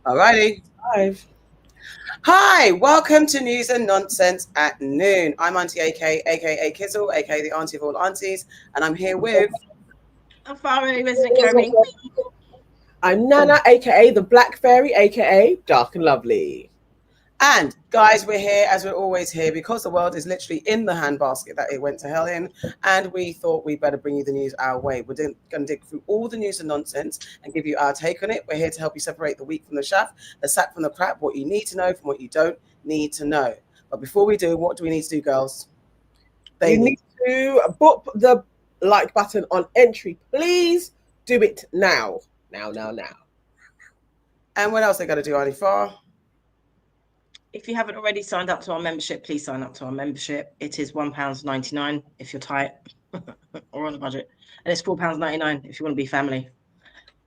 Alrighty. Live. Hi, welcome to News and Nonsense at Noon. I'm Auntie AK, aka Kizzle, aka the Auntie of all aunties, and I'm here with. I'm Farrah, resident Kerry. I'm Nana, aka the Black Fairy, aka Dark and Lovely. And guys, we're here as we're always here because the world is literally in the handbasket that it went to hell in, and we thought we'd better bring you the news our way. We're going to dig through all the news and nonsense and give you our take on it. We're here to help you separate the wheat from the chaff, the sack from the crap, what you need to know from what you don't need to know. But before we do, what do we need to do, girls? You need to put the like button on entry. Please do it now. Now. And what else they got to do, Auntie Farrah? If you haven't already signed up to our membership, please sign up to our membership. It is £1.99 if you're tight or on a budget. And it's £4.99 if you want to be family.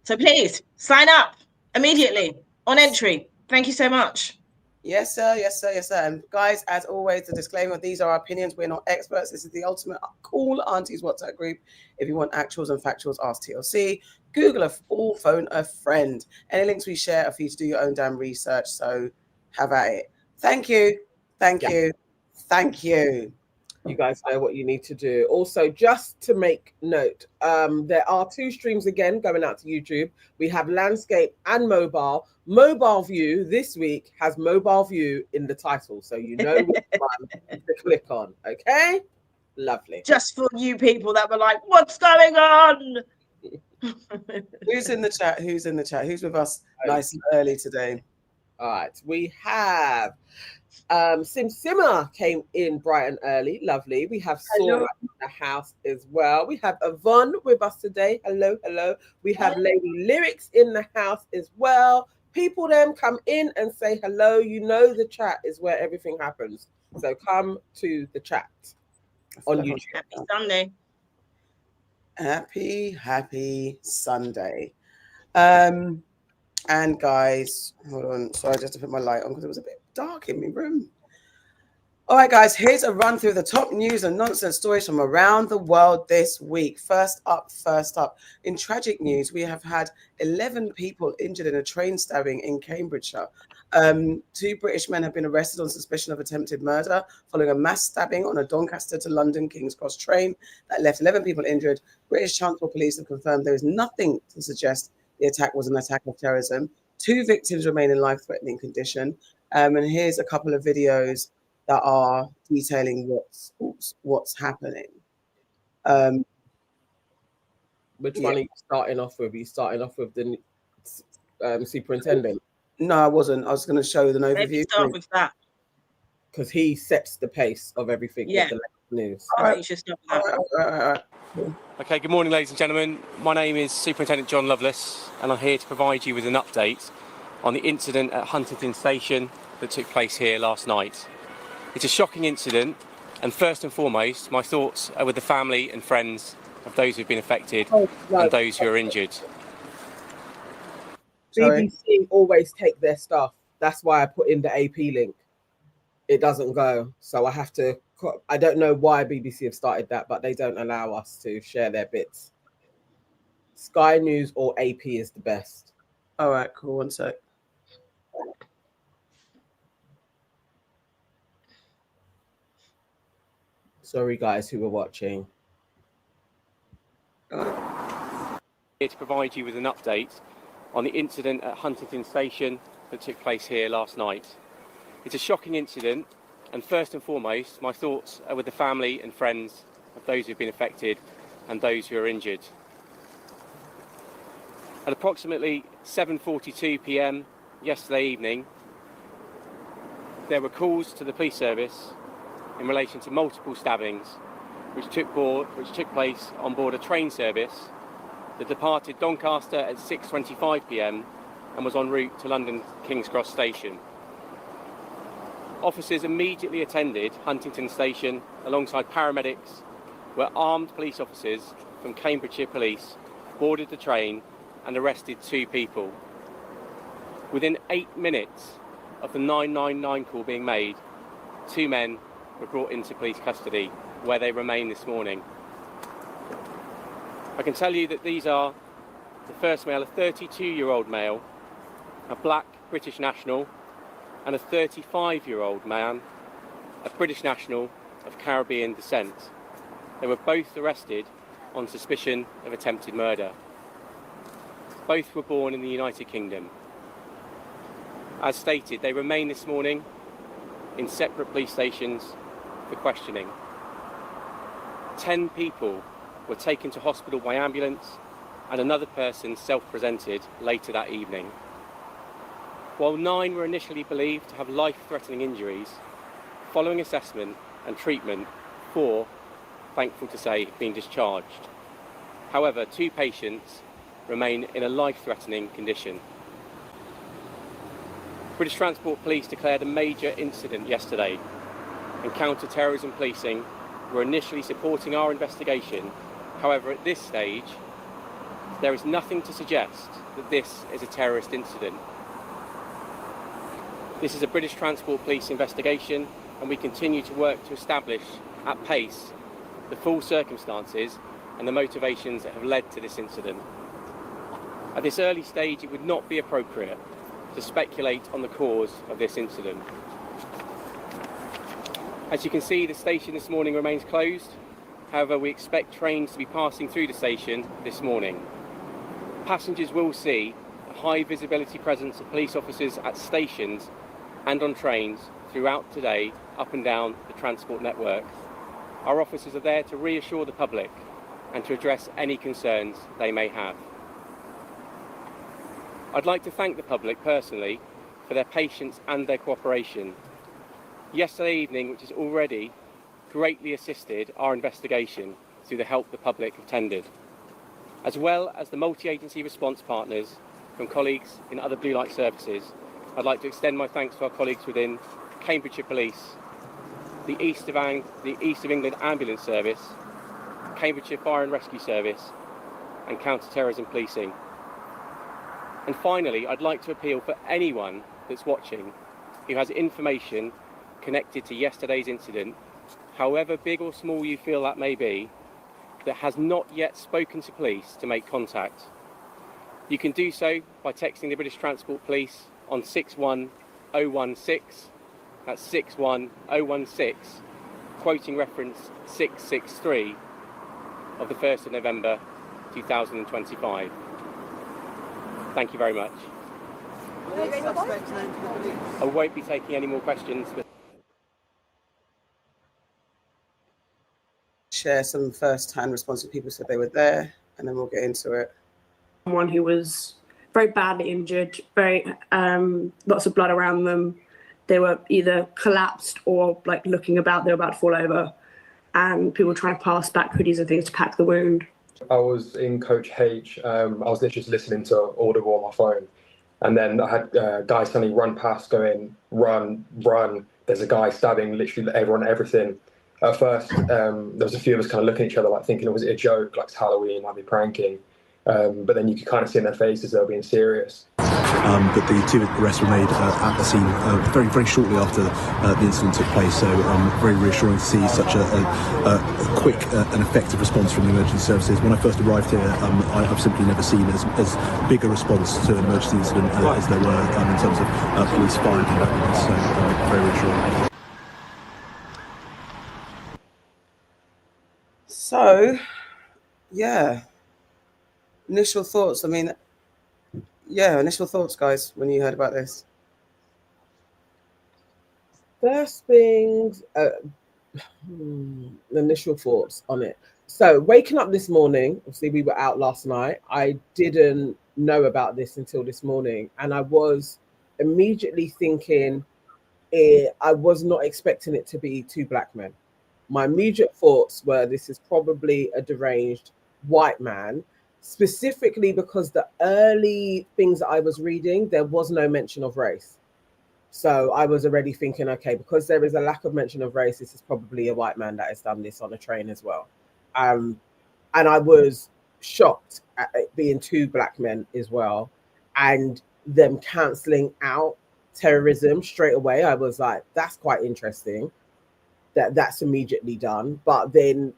So please sign up immediately on entry. Thank you so much. Yes, sir. And guys, as always, the disclaimer, these are our opinions. We're not experts. This is the ultimate cool aunties WhatsApp group. If you want actuals and factuals, ask TLC. Google or phone a friend. Any links we share are for you to do your own damn research. So have at it. Thank you. You guys know what you need to do. Also, just to make note, there are two streams again going out to YouTube. We have landscape and mobile. Mobile view this week has mobile view in the title, so you know which one to click on. Okay, lovely. Just for you people that were like, "What's going on?" Who's in the chat? Who's with us nice and early today? All right, we have Simmer came in bright and early. Lovely. We have Sora in the house as well. We have Yvonne with us today. Hello. We have Lady Lyrics in the house as well. People them come in and say hello. You know the chat is where everything happens. So come to the chat on YouTube. Happy Sunday. Happy Sunday. And guys, hold on. Sorry, just to put my light on because it was a bit dark in my room. All right, guys, here's a run through the top news and nonsense stories from around the world this week. First up. In tragic news, we have had 11 people injured in a train stabbing in Cambridgeshire. 2 British men have been arrested on suspicion of attempted murder following a mass stabbing on a Doncaster to London King's Cross train that left 11 people injured. British Transport Police have confirmed there is nothing to suggest the attack was an attack of terrorism. 2 victims remain in life-threatening condition. And here's a couple of videos that are detailing what's happening. Which one are you starting off with? Are you starting off with the superintendent? No, I wasn't. I was going to show an overview. Maybe start with that. Because he sets the pace of everything with the news. I think you should start with that. All right. Okay, good morning, ladies and gentlemen. My name is Superintendent John Lovelace, and I'm here to provide you with an update on the incident at Huntington Station that took place here last night. It's a shocking incident, and first and foremost, my thoughts are with the family and friends of those who've been affected and those who are injured. BBC always take their stuff. That's why I put in the AP link. It doesn't go, so I have to. I don't know why BBC have started that, but they don't allow us to share their bits. Sky News or AP is the best. All right, cool. One sec. Sorry, guys, who were watching. Here to provide you with an update on the incident at Huntington Station that took place here last night. It's a shocking incident, and first and foremost, my thoughts are with the family and friends of those who've been affected and those who are injured. At approximately 7:42 p.m. yesterday evening, there were calls to the police service in relation to multiple stabbings which took place on board a train service that departed Doncaster at 6:25 p.m. and was en route to London King's Cross Station. Officers immediately attended Huntington Station alongside paramedics, where armed police officers from Cambridgeshire Police boarded the train and arrested 2 people. Within 8 minutes of the 999 call being made, 2 men were brought into police custody, where they remain this morning. I can tell you that these are the first male, a 32-year-old male, a black British national, and a 35-year-old man, a British national of Caribbean descent. They were both arrested on suspicion of attempted murder. Both were born in the United Kingdom. As stated, they remain this morning in separate police stations for questioning. 10 people were taken to hospital by ambulance, and another person self-presented later that evening. While 9 were initially believed to have life-threatening injuries, following assessment and treatment, 4, thankful to say, have been discharged. However, 2 patients remain in a life-threatening condition. British Transport Police declared a major incident yesterday, and counter-terrorism policing were initially supporting our investigation. However, at this stage, there is nothing to suggest that this is a terrorist incident. This is a British Transport Police investigation, and we continue to work to establish at pace the full circumstances and the motivations that have led to this incident. At this early stage, it would not be appropriate to speculate on the cause of this incident. As you can see, the station this morning remains closed. However, we expect trains to be passing through the station this morning. Passengers will see a high visibility presence of police officers at stations and on trains throughout today, up and down the transport network. Our officers are there to reassure the public and to address any concerns they may have. I'd like to thank the public personally for their patience and their cooperation. Yesterday evening, which has already greatly assisted our investigation through the help the public have tendered, as well as the multi-agency response partners from colleagues in other blue light services. I'd like to extend my thanks to our colleagues within Cambridgeshire Police, the East of England Ambulance Service, Cambridgeshire Fire and Rescue Service, and counter-terrorism policing. And finally, I'd like to appeal for anyone that's watching who has information connected to yesterday's incident, however big or small you feel that may be, that has not yet spoken to police to make contact. You can do so by texting the British Transport Police on 61016, that's 61016, quoting reference 663 of the 1st of November 2025. Thank you very much. I won't be taking any more questions. Share some first-hand responses. People said they were there, and then we'll get into it. Someone who was very badly injured, very lots of blood around them. They were either collapsed or like looking about, they were about to fall over, and people were trying to pass back hoodies and things to pack the wound. I was in Coach H. I was literally just listening to Audible on my phone, and then I had guys suddenly run past, going, "Run, run!" There's a guy stabbing literally everyone, everything. At first, there was a few of us kind of looking at each other, like thinking, was it a joke, like it's Halloween, might be pranking. But then you could kind of see in their faces they were being serious. But the 2 arrests were made at the scene very, very shortly after the incident took place. So very reassuring to see such a quick and effective response from the emergency services. When I first arrived here, I've simply never seen as big a response to an emergency incident as there were in terms of police, fire and ambulance. So very reassuring. So, yeah. Initial thoughts. I mean, yeah, initial thoughts, guys, when you heard about this. First things, initial thoughts on it. So waking up this morning, obviously we were out last night. I didn't know about this until this morning. And I was immediately thinking, I was not expecting it to be 2 black men. My immediate thoughts were this is probably a deranged white man, specifically because the early things that I was reading, there was no mention of race. So I was already thinking, okay, because there is a lack of mention of race, this is probably a white man that has done this on a train as well. And I was shocked at it being 2 black men as well, and them cancelling out terrorism straight away. I was like, that's quite interesting. That's immediately done. But then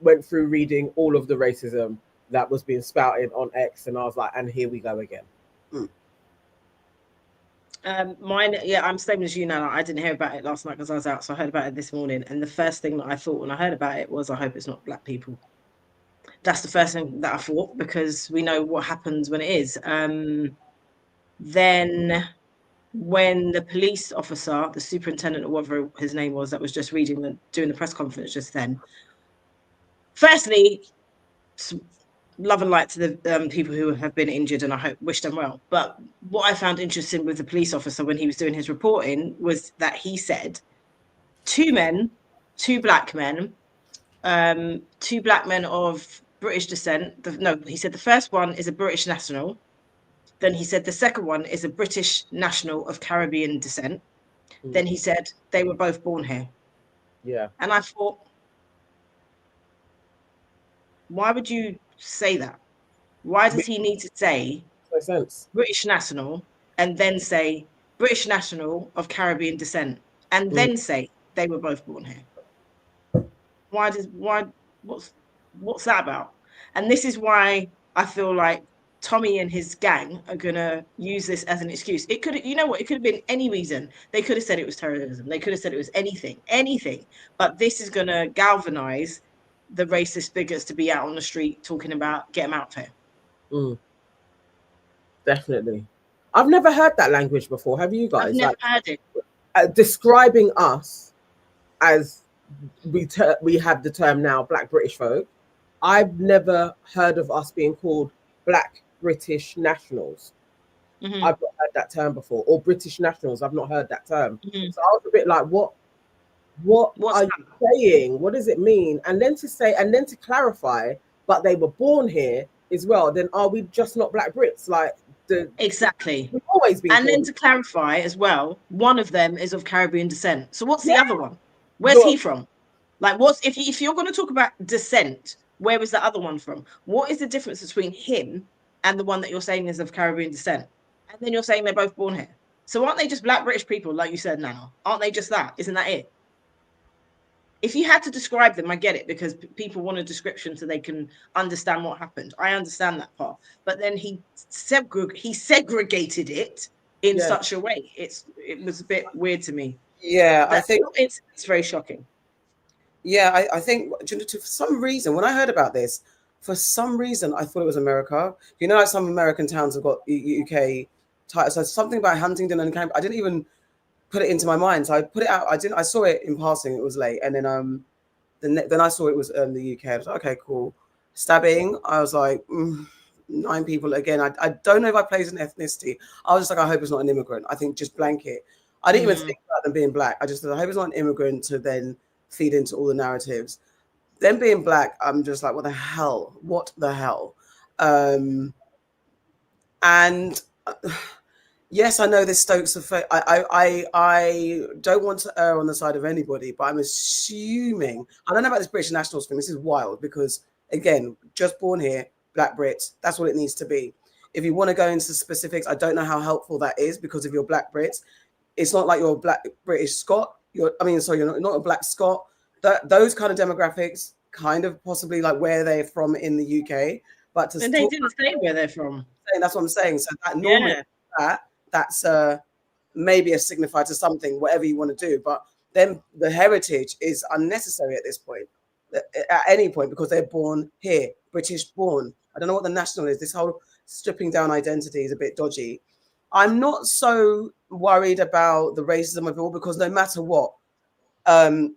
went through reading all of the racism that was being spouted on X, and I was like, and here we go again. Mine, yeah, I'm same as you now. I didn't hear about it last night because I was out, so I heard about it this morning. And the first thing that I thought when I heard about it was, I hope it's not black people. That's the first thing that I thought, because we know what happens when it is. Then when the police officer, the superintendent or whatever his name was, that was just doing the press conference just then. Firstly, love and light to the people who have been injured, and I wish them well. But what I found interesting with the police officer when he was doing his reporting was that he said two black men of British descent. He said the first one is a British national. Then he said the second one is a British national of Caribbean descent. Then he said they were both born here. Yeah. And I thought, why would you say that? Why does he need to say British national and then say British national of Caribbean descent and then say they were both born here? What's that about? And this is why I feel like Tommy and his gang are gonna use this as an excuse. It could, you know what? It could have been any reason. They could have said it was terrorism. They could have said it was anything. But this is gonna galvanize the racist bigots to be out on the street talking about get them out there. Definitely. I've never heard that language before. Have you guys? I've never heard it. Describing us as we have the term now, Black British folk. I've never heard of us being called Black British nationals. I've not heard that term before, or British nationals. I've not heard that term. So I was a bit like, what are you saying? What does it mean? And then to clarify, but they were born here as well. Then are we just not Black Brits? Like exactly. We've always been. And then to clarify as well, one of them is of Caribbean descent. So what's the other one? Where's he from? Like, if you're going to talk about descent? Where was the other one from? What is the difference between him and the one that you're saying is of Caribbean descent? And then you're saying they're both born here. So aren't they just Black British people, like you said now? Aren't they just that? Isn't that it? If you had to describe them, I get it, because people want a description so they can understand what happened. I understand that part. But then he segregated it in such a way. It was a bit weird to me. Yeah, I think it's very shocking. Yeah, I think for some reason, when I heard about this, for some reason, I thought it was America. You know, like some American towns have got UK titles. So something about Huntingdon and Cambridge. I didn't even put it into my mind. So I put it out. I saw it in passing. It was late. And then I saw it was the UK. I was like, okay, cool. Stabbing. I was like, 9 people again. I don't know if I place an ethnicity. I was just like, I hope it's not an immigrant. I think just blanket. I didn't even think about them being black. I just thought, I hope it's not an immigrant to then feed into all the narratives. Them being black, I'm just like, what the hell? And yes, I know this stokes the fact. I don't want to err on the side of anybody, but I'm assuming, I don't know about this British nationals thing. This is wild because, again, just born here, Black Brits, that's what it needs to be. If you want to go into specifics, I don't know how helpful that is, because if you're Black Brits, it's not like you're a Black British Scot. You're not a Black Scot. Those kind of demographics, kind of possibly like where they're from in the UK. But and they didn't say where they're from. That's what I'm saying. So that normally that's maybe a signifier to something, whatever you want to do. But then the heritage is unnecessary at this point, at any point, because they're born here, British born. I don't know what the national is. This whole stripping down identity is a bit dodgy. I'm not so worried about the racism of it all, because no matter what,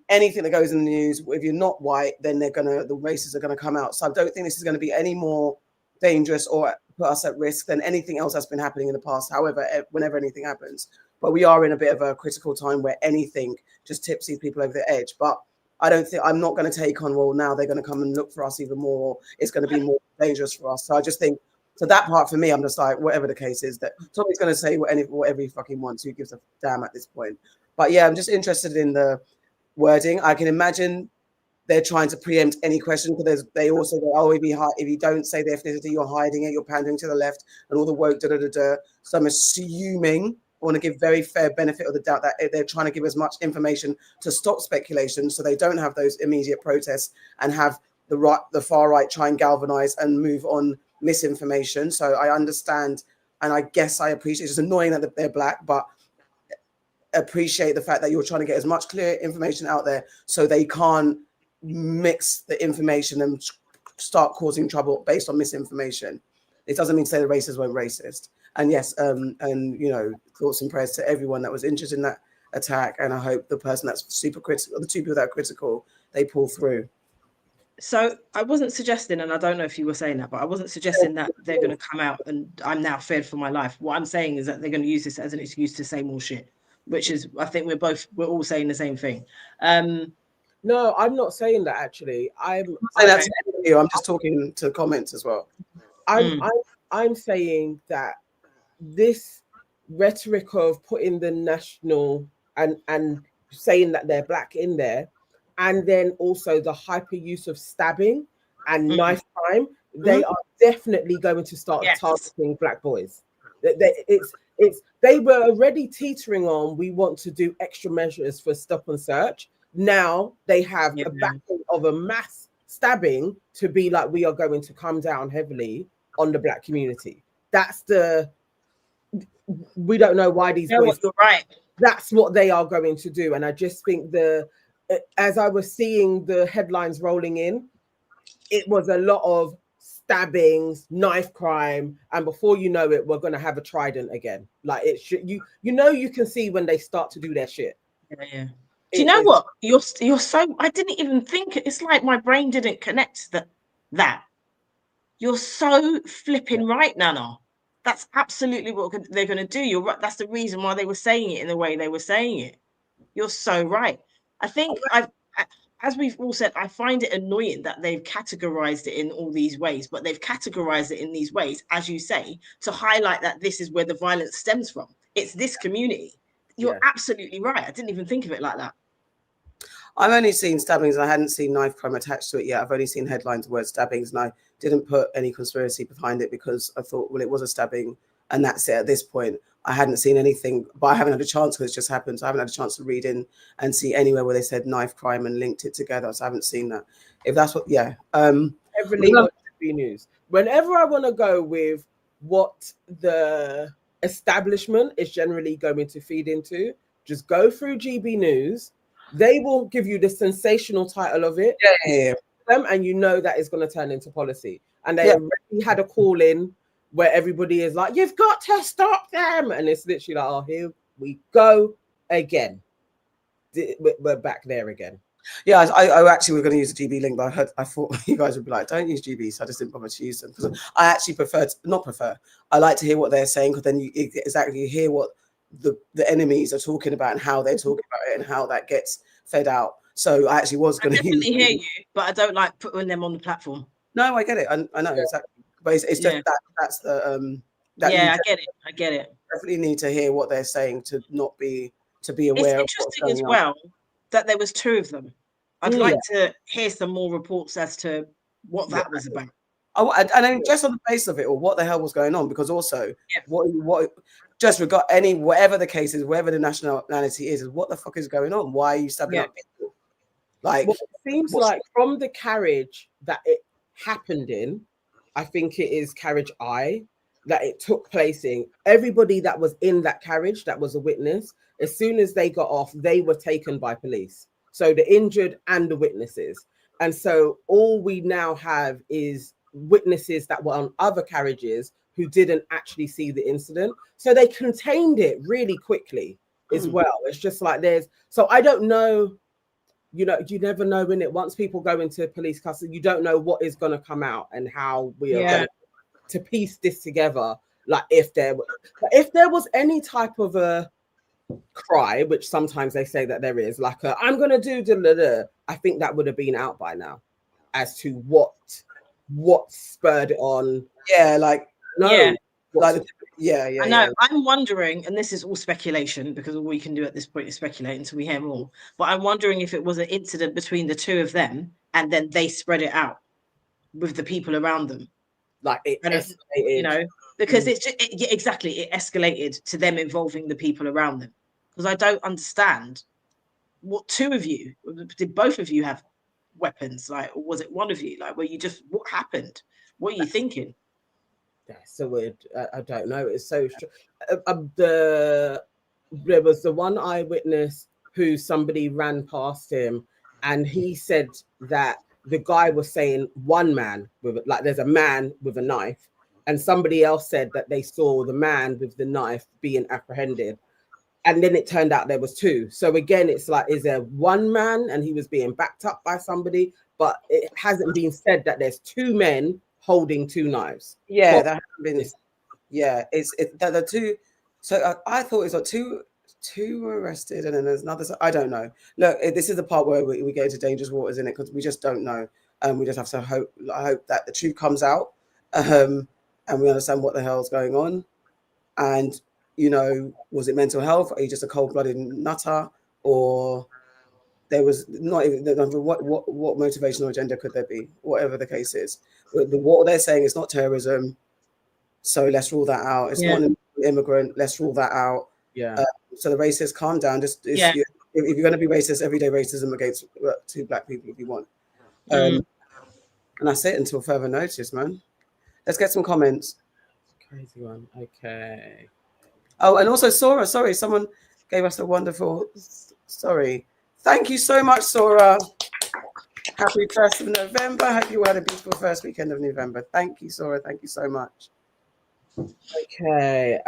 anything that goes in the news, if you're not white, then the races are gonna come out. So I don't think this is going to be any more dangerous or put us at risk than anything else that's been happening in the past. However, whenever anything happens, but we are in a bit of a critical time where anything just tips these people over the edge. But I'm not going to take on, well, now they're going to come and look for us even more. It's going to be more dangerous for us. So I just think, so that part for me, I'm just like, whatever the case is, that Tommy's going to say whatever he fucking wants. Who gives a damn at this point? But yeah, I'm just interested in the wording. I can imagine they're trying to preempt any question, because they also go, oh, if you don't say the ethnicity, you're hiding it, you're pandering to the left, and all the woke da-da-da-da. So I'm assuming, I want to give very fair benefit of the doubt, that they're trying to give as much information to stop speculation, so they don't have those immediate protests and have the far right try and galvanize and move on misinformation. So I understand, and I guess I appreciate, it's just annoying that they're black, but appreciate the fact that you're trying to get as much clear information out there so they can't mix the information and start causing trouble based on misinformation. It doesn't mean to say the racists weren't racist. And yes, and you know, thoughts and prayers to everyone that was injured in that attack. And I hope the person that's super critical, the two people that are critical, they pull through. So I wasn't suggesting, and I don't know if you were saying that, but I wasn't suggesting that they're going to come out and I'm now feared for my life. What I'm saying is that they're going to use this as an excuse to say more shit, which is, I think we're all saying the same thing. No, I'm not saying that actually. I'm just talking to comments as well. I'm saying that this rhetoric of putting the national and saying that they're black in there, and then also the hyper use of stabbing and knife crime, they are definitely going to start targeting black boys. They were already teetering on, we want to do extra measures for stop and search. Now they have a backing of a mass stabbing to be like, we are going to come down heavily on the black community. We don't know why these boys, right. That's what they are going to do. And I just think as I was seeing the headlines rolling in, it was a lot of stabbings, knife crime, and before you know it, we're going to have a Trident again. Like it should, you can see when they start to do their shit. Yeah. Do you know what? You're so, I didn't even think, it's like my brain didn't connect that. You're so flipping right, Nana. That's absolutely what they're going to do. You're right. That's the reason why they were saying it in the way they were saying it. You're so right. I think as we've all said, I find it annoying that they've categorized it in all these ways, but they've categorized it in these ways, as you say, to highlight that this is where the violence stems from. It's this community. You're absolutely right. I didn't even think of it like that. I've only seen stabbings. I hadn't seen knife crime attached to it yet. I've only seen headlines word stabbings, and I didn't put any conspiracy behind it because I thought, well, it was a stabbing, and that's it at this point. I hadn't seen anything, but I haven't had a chance because it's just happened. So I haven't had a chance to read in and see anywhere where they said knife crime and linked it together. So I haven't seen that. If that's what, Heavily on TV news. Whenever I want to go with what the establishment is generally going to feed into, just go through GB News. They will give you the sensational title of it, and you know that it's going to turn into policy. And they already had a call in where everybody is like, "You've got to stop them," and it's literally like, "Oh, here we go again. We're back there again." Yeah, I actually were going to use a GB link, but I thought you guys would be like, "Don't use GB," so I just didn't bother to use them because I actually I like to hear what they're saying because then you hear what the enemies are talking about and how they're talking about it and how that gets fed out. So I actually was going to definitely hear you, but I don't like putting them on the platform. No, I get it. I know exactly, but it's just that's the I get it. Definitely need to hear what they're saying to be aware. It's interesting as well that there was two of them. I'd like to hear some more reports as to what that was about. And then just on the basis of it, or what the hell was going on, because also what just whatever the case is, whatever the nationality is what the fuck is going on? Why are you stabbing up people? Like, it seems like from the carriage that it happened in, I think it is carriage I that it took place in. Everybody that was in that carriage that was a witness, as soon as they got off, they were taken by police. So the injured and the witnesses. And so all we now have is witnesses that were on other carriages who didn't actually see the incident. So they contained it really quickly as well. It's just like so I don't know, you never know when once people go into police custody, you don't know what is going to come out and how we are going to piece this together. Like if there was any type of a cry, which sometimes they say that there is, like I'm going to do, I think that would have been out by now as to what spurred it on. I know. I'm wondering, and this is all speculation because all we can do at this point is speculate until we hear more, but I'm wondering if it was an incident between the two of them and then they spread it out with the people around them, like it escalated, because it escalated to them involving the people around them. Because I don't understand, what two of you, did both of you have weapons, like, or was it one of you, like, where you just, what happened? What are you thinking? That's so weird. I don't know. It's so there was the one eyewitness who somebody ran past him, and he said that the guy was saying one man with, like, there's a man with a knife, and somebody else said that they saw the man with the knife being apprehended, and then it turned out there was two. So again, it's like, is there one man and he was being backed up by somebody, but it hasn't been said that there's two men holding two knives. Yeah, that hasn't been. Yeah, it's the two. So I thought it was like two were arrested, and then there's another. I don't know. Look, this is the part where we go to dangerous waters in it, because we just don't know. We just have to hope. I hope that the truth comes out, and we understand what the hell's going on. And was it mental health? Are you just a cold-blooded nutter, or there was not even what motivational agenda could there be? Whatever the case is, what they're saying is not terrorism. So let's rule that out. It's not an immigrant. Let's rule that out. Yeah. So the racists, calm down. If you're going to be racist, everyday racism against two black people if you want. And that's it until further notice, man. Let's get some comments. Crazy one. Okay. Oh, and also Sora. Sorry, someone gave us a wonderful. Sorry. Thank you so much, Sora. Happy 1st of November. Hope you had a beautiful first weekend of November. Thank you, Sora. Thank you so much. Okay.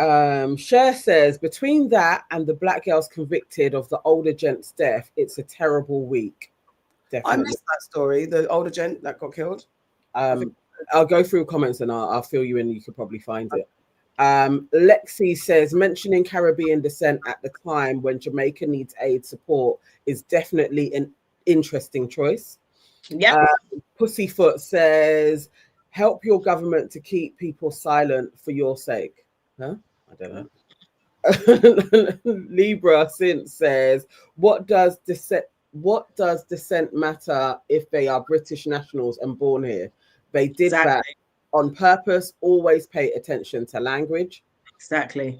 Cher says, between that and the black girls convicted of the older gent's death, it's a terrible week. Definitely. I missed that story. The older gent that got killed. I'll go through comments and I'll fill you in. You could probably find it. Lexi says, mentioning Caribbean descent at the time when Jamaica needs aid support is definitely an interesting choice. Yeah. Pussyfoot says, help your government to keep people silent for your sake. Huh? I don't know. Libra Sint says, what does descent matter if they are British nationals and born here? They did that on purpose. Always pay attention to language. Exactly.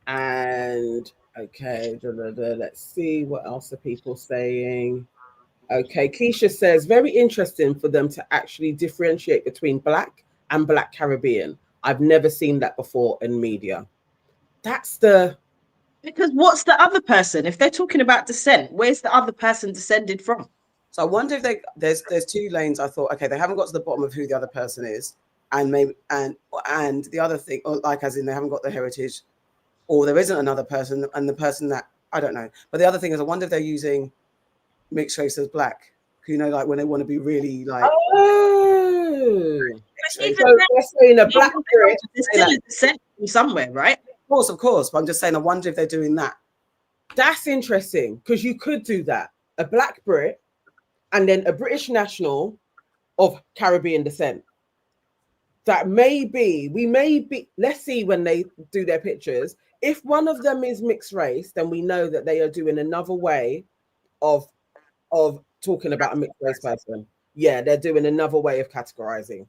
And okay, let's see, what else are people saying? Okay, Keisha says, very interesting for them to actually differentiate between black and black Caribbean. I've never seen that before in media. Because what's the other person? If they're talking about descent, where's the other person descended from? So I wonder if there's two lanes. I thought, okay, they haven't got to the bottom of who the other person is, and maybe and the other thing, like as in they haven't got the heritage, or there isn't another person, and the person that I don't know. But the other thing is, I wonder if they're using mixed race as black. Like when they want to be really like. Oh. So they're saying a black Brit. There's still a descent from somewhere, right? Of course. But I'm just saying, I wonder if they're doing that. That's interesting, because you could do that. A black Brit and then a British national of Caribbean descent. That we may be, let's see when they do their pictures. If one of them is mixed race, then we know that they are doing another way of talking about a mixed race person. Yeah, they're doing another way of categorizing.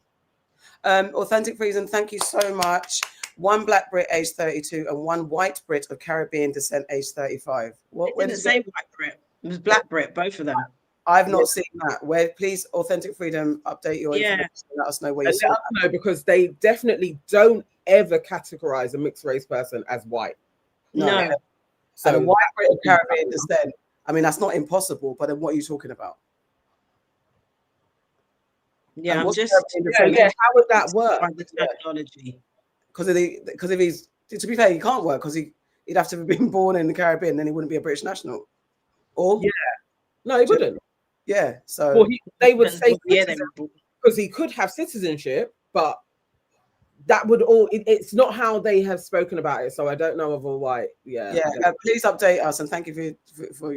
Authentic Reason, thank you so much. One black Brit, age 32, and one white Brit of Caribbean descent, age 35. It didn't say white Brit. It was black Brit, both of them. I've not seen that. Where, please, Authentic Freedom, update your information. Let us know where you saw that. No, because they definitely don't ever categorize a mixed race person as white. No. So white Brit of Caribbean descent. I mean, that's not impossible, but then what are you talking about? Yeah, how would that work? The technology. Because if he's, to be fair, he can't work because he'd have to have been born in the Caribbean, then he wouldn't be a British national. Or no, he wouldn't. Yeah, so they would say because he could have citizenship, but that would all. It's not how they have spoken about it, so I don't know of a why. Please update us, and thank you for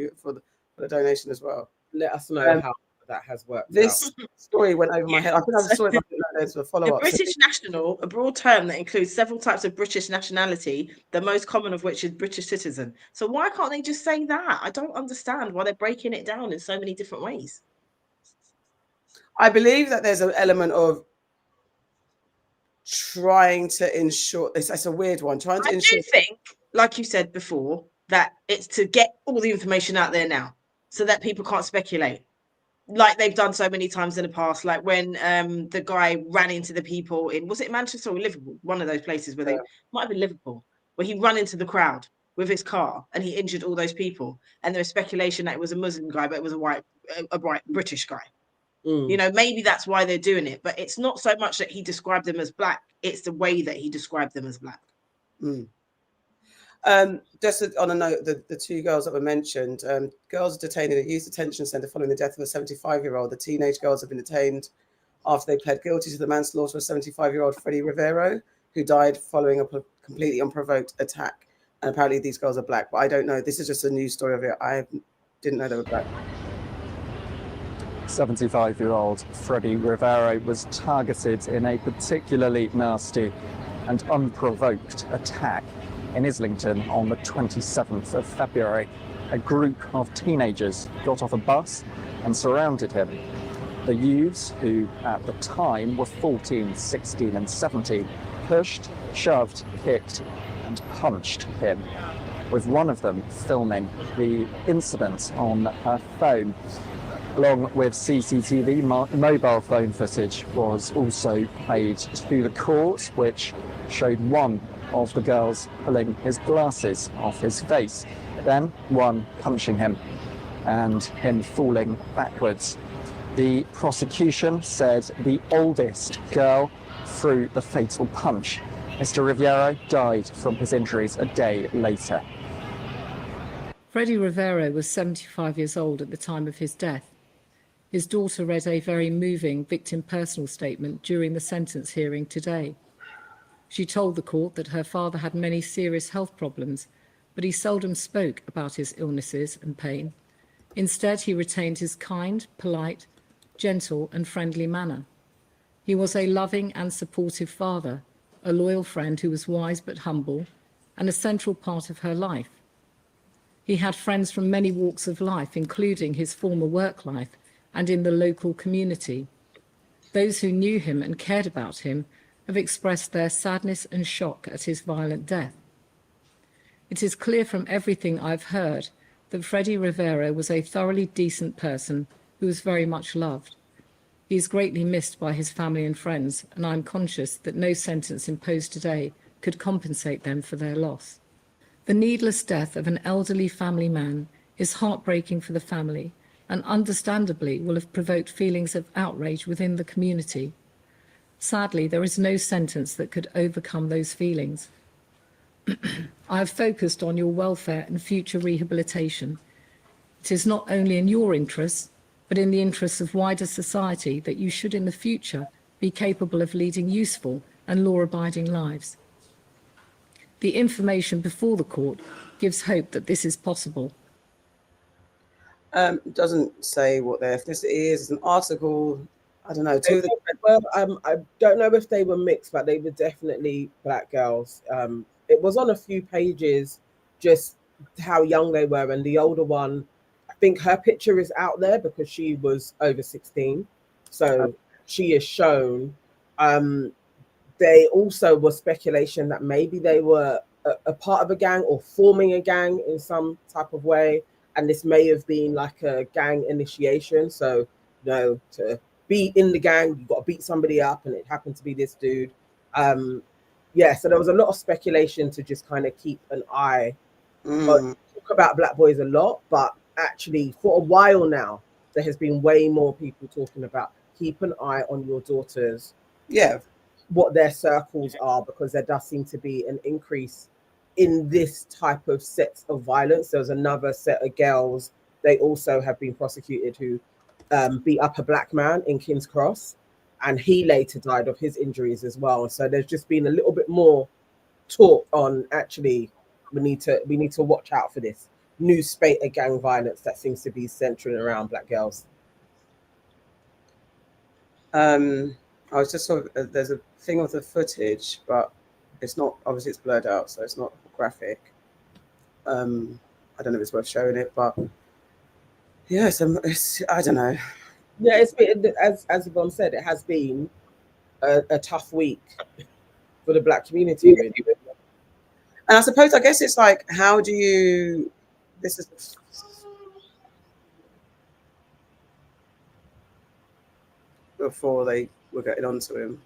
the donation as well. Let us know how that has worked. This story went over my head. I think I saw it. There's a follow-up. The British national, a broad term that includes several types of British nationality, the most common of which is British citizen. So why can't they just say that? I don't understand why they're breaking it down in so many different ways. I believe that there's an element of trying to ensure. It's a weird one. I do think, like you said before, that it's to get all the information out there now, so that people can't speculate. Like they've done so many times in the past, like when the guy ran into the people was it Manchester or Liverpool? One of those places where they might have been Liverpool, where he ran into the crowd with his car, and he injured all those people. And there was speculation that it was a Muslim guy, but it was a white British guy. You know, maybe that's why they're doing it. But it's not so much that he described them as black; it's the way that he described them as black. Just on a note, the two girls that were mentioned, girls detained in a youth detention centre following the death of a 75-year-old. The teenage girls have been detained after they pled guilty to the manslaughter of 75-year-old Freddie Rivero, who died following a completely unprovoked attack. And apparently these girls are black, but I don't know. This is just a news story of it. I didn't know they were black. 75-year-old Freddie Rivero was targeted in a particularly nasty and unprovoked attack in Islington on the 27th of February. A group of teenagers got off a bus and surrounded him. The youths, who at the time were 14, 16 and 17, pushed, shoved, kicked and punched him, with one of them filming the incident on her phone. Along with CCTV, mobile phone footage was also played to the court, which showed one of the girls pulling his glasses off his face, then one punching him and him falling backwards. The prosecution said the oldest girl threw the fatal punch. Mr. Rivero died from his injuries a day later. Freddie Rivero was 75 years old at the time of his death. His daughter read a very moving victim personal statement during the sentence hearing today. She told the court that her father had many serious health problems, but he seldom spoke about his illnesses and pain. Instead, he retained his kind, polite, gentle and friendly manner. He was a loving and supportive father, a loyal friend who was wise but humble, and a central part of her life. He had friends from many walks of life, including his former work life and in the local community. Those who knew him and cared about him have expressed their sadness and shock at his violent death. It is clear from everything I've heard that Freddie Rivero was a thoroughly decent person who was very much loved. He is greatly missed by his family and friends, and I'm conscious that no sentence imposed today could compensate them for their loss. The needless death of an elderly family man is heartbreaking for the family and understandably will have provoked feelings of outrage within the community. Sadly, there is no sentence that could overcome those feelings. I have focused on your welfare and future rehabilitation. It is not only in your interests, but in the interests of wider society that you should in the future be capable of leading useful and law-abiding lives. The information before the court gives hope that this is possible. Doesn't say what their ethnicity is. It's an article. I don't know. I don't know if they were mixed, but they were definitely black girls. It was on a few pages, just how young they were, and the older one, I think her picture is out there because she was over 16, so she is shown. They also was speculation that maybe they were a part of a gang or forming a gang in some type of way, and this may have been like a gang initiation. So, you know, to be in the gang, you got to beat somebody up, and it happened to be this dude. Yeah, so there was a lot of speculation to just kind of keep an eye. Talk about black boys a lot, but actually for a while now, there has been way more people talking about keep an eye on your daughters. Yeah. What their circles are, because there does seem to be an increase in this type of sets of violence. There's another set of girls, they also have been prosecuted, who beat up a black man in King's Cross, and he later died of his injuries as well. So there's just been a little bit more talk on actually we need to watch out for this new spate of gang violence that seems to be centering around black girls. I was just sort of, there's a thing with the footage, but it's not, obviously it's blurred out, so it's not graphic. I don't know if it's worth showing it, but yeah, it's I don't know. Yeah, it's been, as Yvonne said, it has been a tough week for the black community, really. And I guess it's like, how do you, this is, before they were getting onto him.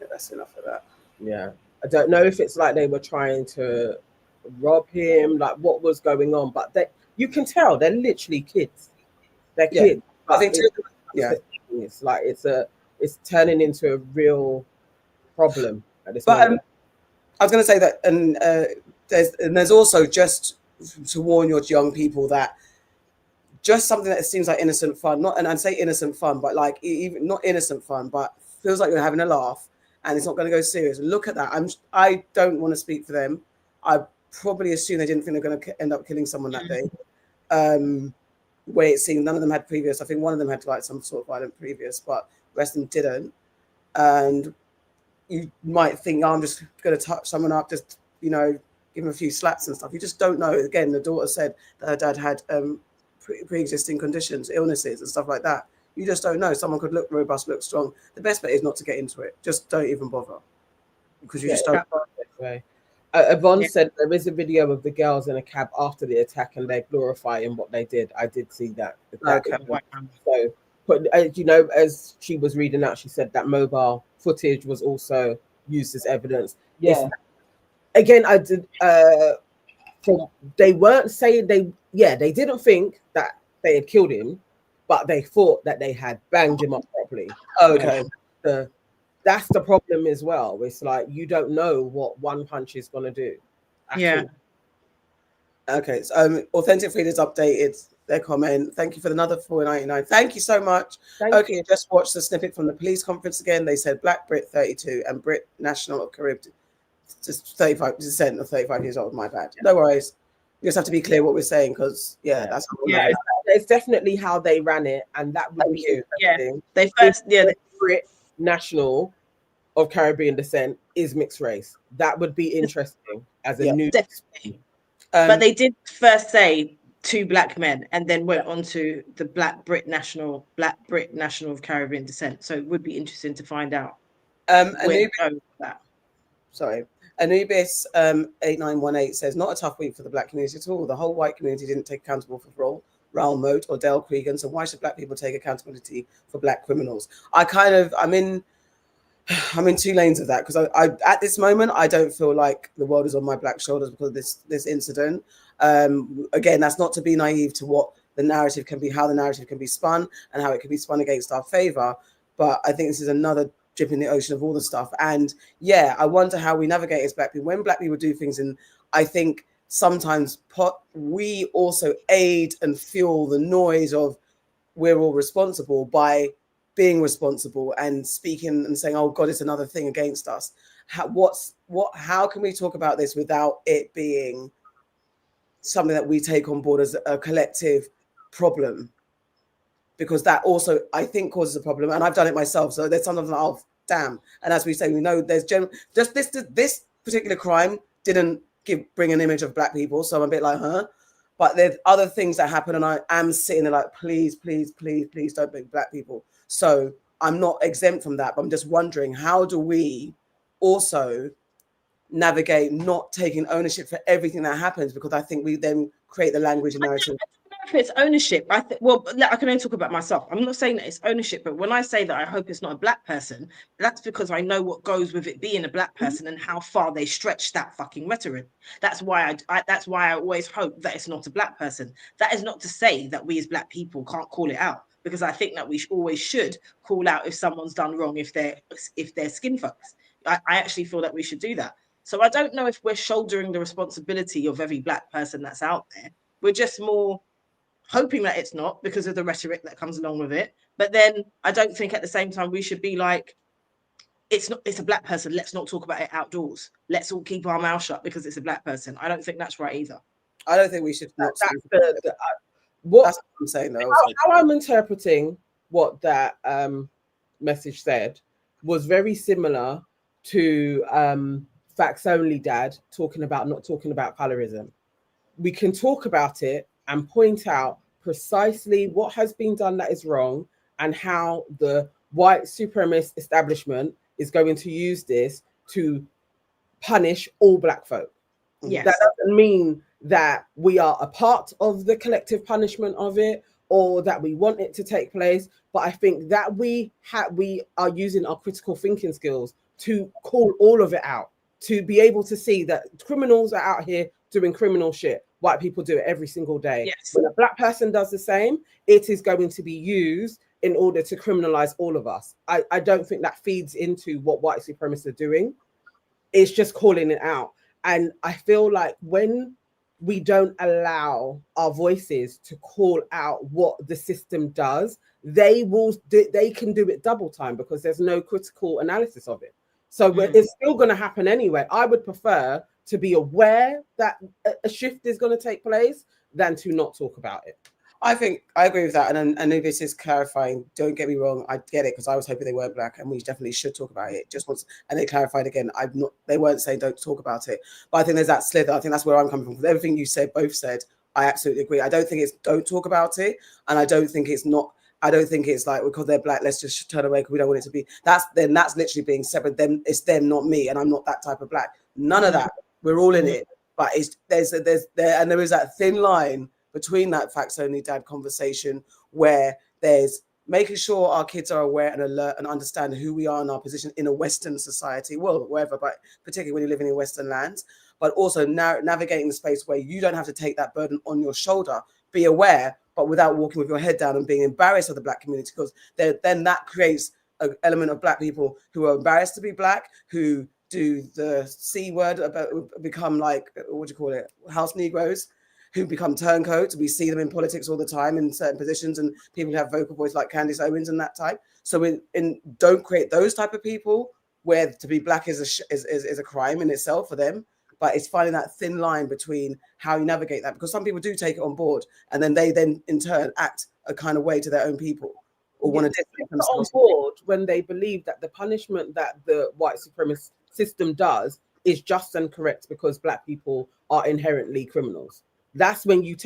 Yeah, that's enough of that. Yeah. I don't know if it's like they were trying to rob him, like what was going on, but you can tell they're literally kids. They're kids. I think too, it's like it's turning into a real problem at this but moment. I was going to say that, and there's also, just to warn your young people, that just something that seems like innocent fun, and I'd say innocent fun, but like even not innocent fun, but feels like you're having a laugh and it's not going to go serious. Look at that. I don't want to speak for them. I probably assume they didn't think they're going to end up killing someone that day. Way it seemed, none of them had previous. I think one of them had like some sort of violent previous, but the rest of them didn't. And you might think, oh, I'm just going to touch someone up, just, you know, give them a few slaps and stuff. You just don't know. Again, the daughter said that her dad had pre-existing conditions, illnesses and stuff like that. You just don't know. Someone could look robust, look strong. The best bet is not to get into it. Just don't even bother, because you just don't. Yvonne said there is a video of the girls in a cab after the attack and they're glorifying what they did. I did see that. So, but you know, as she was reading out, she said that mobile footage was also used as evidence. Yeah. Again, I did. They weren't saying they didn't think that they had killed him, but they thought that they had banged him up properly. Okay. That's the problem as well. It's like you don't know what one punch is going to do. Yeah. Okay. So, Authentic Feeders updated their comment. Thank you for another $4.99. Thank you so much. Okay, just watched the snippet from the police conference again. They said Black Brit 32 and Brit National of Caribbean, just 35% or 35 years old. My bad. No worries. We just have to be clear what we're saying, because that's it's definitely how they ran it, and that would be interesting. They first Brit National of Caribbean descent is mixed race. That would be interesting as a new. Definitely. But they did first say 2 black men, and then went on to the Black Brit National of Caribbean descent. So it would be interesting to find out. Anubis 8918 says, not a tough week for the black community at all. The whole white community didn't take accountable for Raoul Moat or Dale Cregan, so why should black people take accountability for black criminals? I'm in 2 lanes of that, because I at this moment I don't feel like the world is on my black shoulders because of this incident. Again, that's not to be naive to what the narrative can be, how the narrative can be spun, and how it can be spun against our favor. But I think this is another drip in the ocean of all the stuff. And I wonder how we navigate as black people when black people do things. And I think sometimes we also aid and fuel the noise of we're all responsible by being responsible and speaking and saying, oh God, it's another thing against us. How can we talk about this without it being something that we take on board as a collective problem? Because that also, I think, causes a problem. And I've done it myself. So there's something like, damn. And as we say, we know there's just this particular crime didn't bring an image of black people. So I'm a bit like, huh? But there's other things that happen. And I am sitting there like, please, please, please, please don't bring black people. So I'm not exempt from that. But I'm just wondering, how do we also navigate not taking ownership for everything that happens? Because I think we then create the language and narrative. If it's ownership, I can only talk about myself. I'm not saying that it's ownership, but when I say that I hope it's not a black person, that's because I know what goes with it being a black person and how far they stretch that fucking rhetoric. That's why I always hope that it's not a black person. That is not to say that we as black people can't call it out, because I think that we always should call out if someone's done wrong, if they're skin folks. I actually feel that we should do that. So I don't know if we're shouldering the responsibility of every black person that's out there. We're just more hoping that it's not, because of the rhetoric that comes along with it. But then I don't think at the same time we should be like, it's a black person, let's not talk about it outdoors. Let's all keep our mouth shut because it's a black person. I don't think that's right either. I don't think we should not. That's what I'm saying though. How I'm interpreting what that message said was very similar to Facts Only Dad talking about not talking about colorism. We can talk about it and point out precisely what has been done that is wrong, and how the white supremacist establishment is going to use this to punish all black folk. Yes. That doesn't mean that we are a part of the collective punishment of it, or that we want it to take place. But I think that we are using our critical thinking skills to call all of it out. to be able to see that criminals are out here doing criminal shit. White people do it every single day. Yes. When a black person does the same, it is going to be used in order to criminalize all of us. I don't think that feeds into what white supremacists are doing. It's just calling it out. And I feel like when we don't allow our voices to call out what the system does, they can do it double time because there's no critical analysis of it. So it's still going to happen anyway. I would prefer to be aware that a shift is going to take place than to not talk about it. I think I agree with that, and this is clarifying. Don't get me wrong, I get it because I was hoping they weren't black, and we definitely should talk about it. Just once, and they clarified again. They weren't saying don't talk about it, but I think there's that slither. I think that's where I'm coming from. Everything you said, both said, I absolutely agree. I don't think it's don't talk about it, and I don't think it's not. I don't think it's like because they're black, let's just turn away because we don't want it to be. That's literally being separate. Them, it's them, not me, and I'm not that type of black. None of that. We're all in it, but there is that thin line between that facts only dad conversation where there's making sure our kids are aware and alert and understand who we are in our position in a Western society, well, wherever, but particularly when you're living in Western lands, but also navigating the space where you don't have to take that burden on your shoulder. Be aware, but without walking with your head down and being embarrassed of the black community, because then that creates an element of black people who are embarrassed to be black, who do the C word, become like, what do you call it, house Negroes, who become turncoats. We see them in politics all the time in certain positions, and people who have vocal voice like Candace Owens and that type. So don't create those type of people where to be black is a crime in itself for them. But it's finding that thin line between how you navigate that, because some people do take it on board and then they in turn act a kind of way to their own people or want to distance themselves on board when they believe that the punishment that the white supremacist system does is just and correct because black people are inherently criminals. That's when you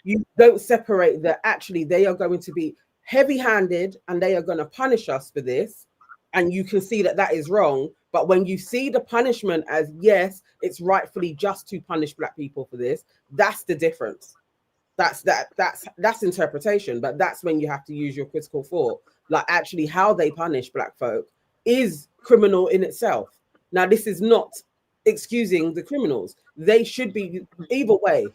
you don't separate that actually they are going to be heavy-handed and they are going to punish us for this, and you can see that that is wrong. But when you see the punishment as yes, it's rightfully just to punish black people for this, that's the difference. That's interpretation, but that's when you have to use your critical thought. Like actually how they punish black folk is criminal in itself. Now this is not excusing the criminals. They should be either way.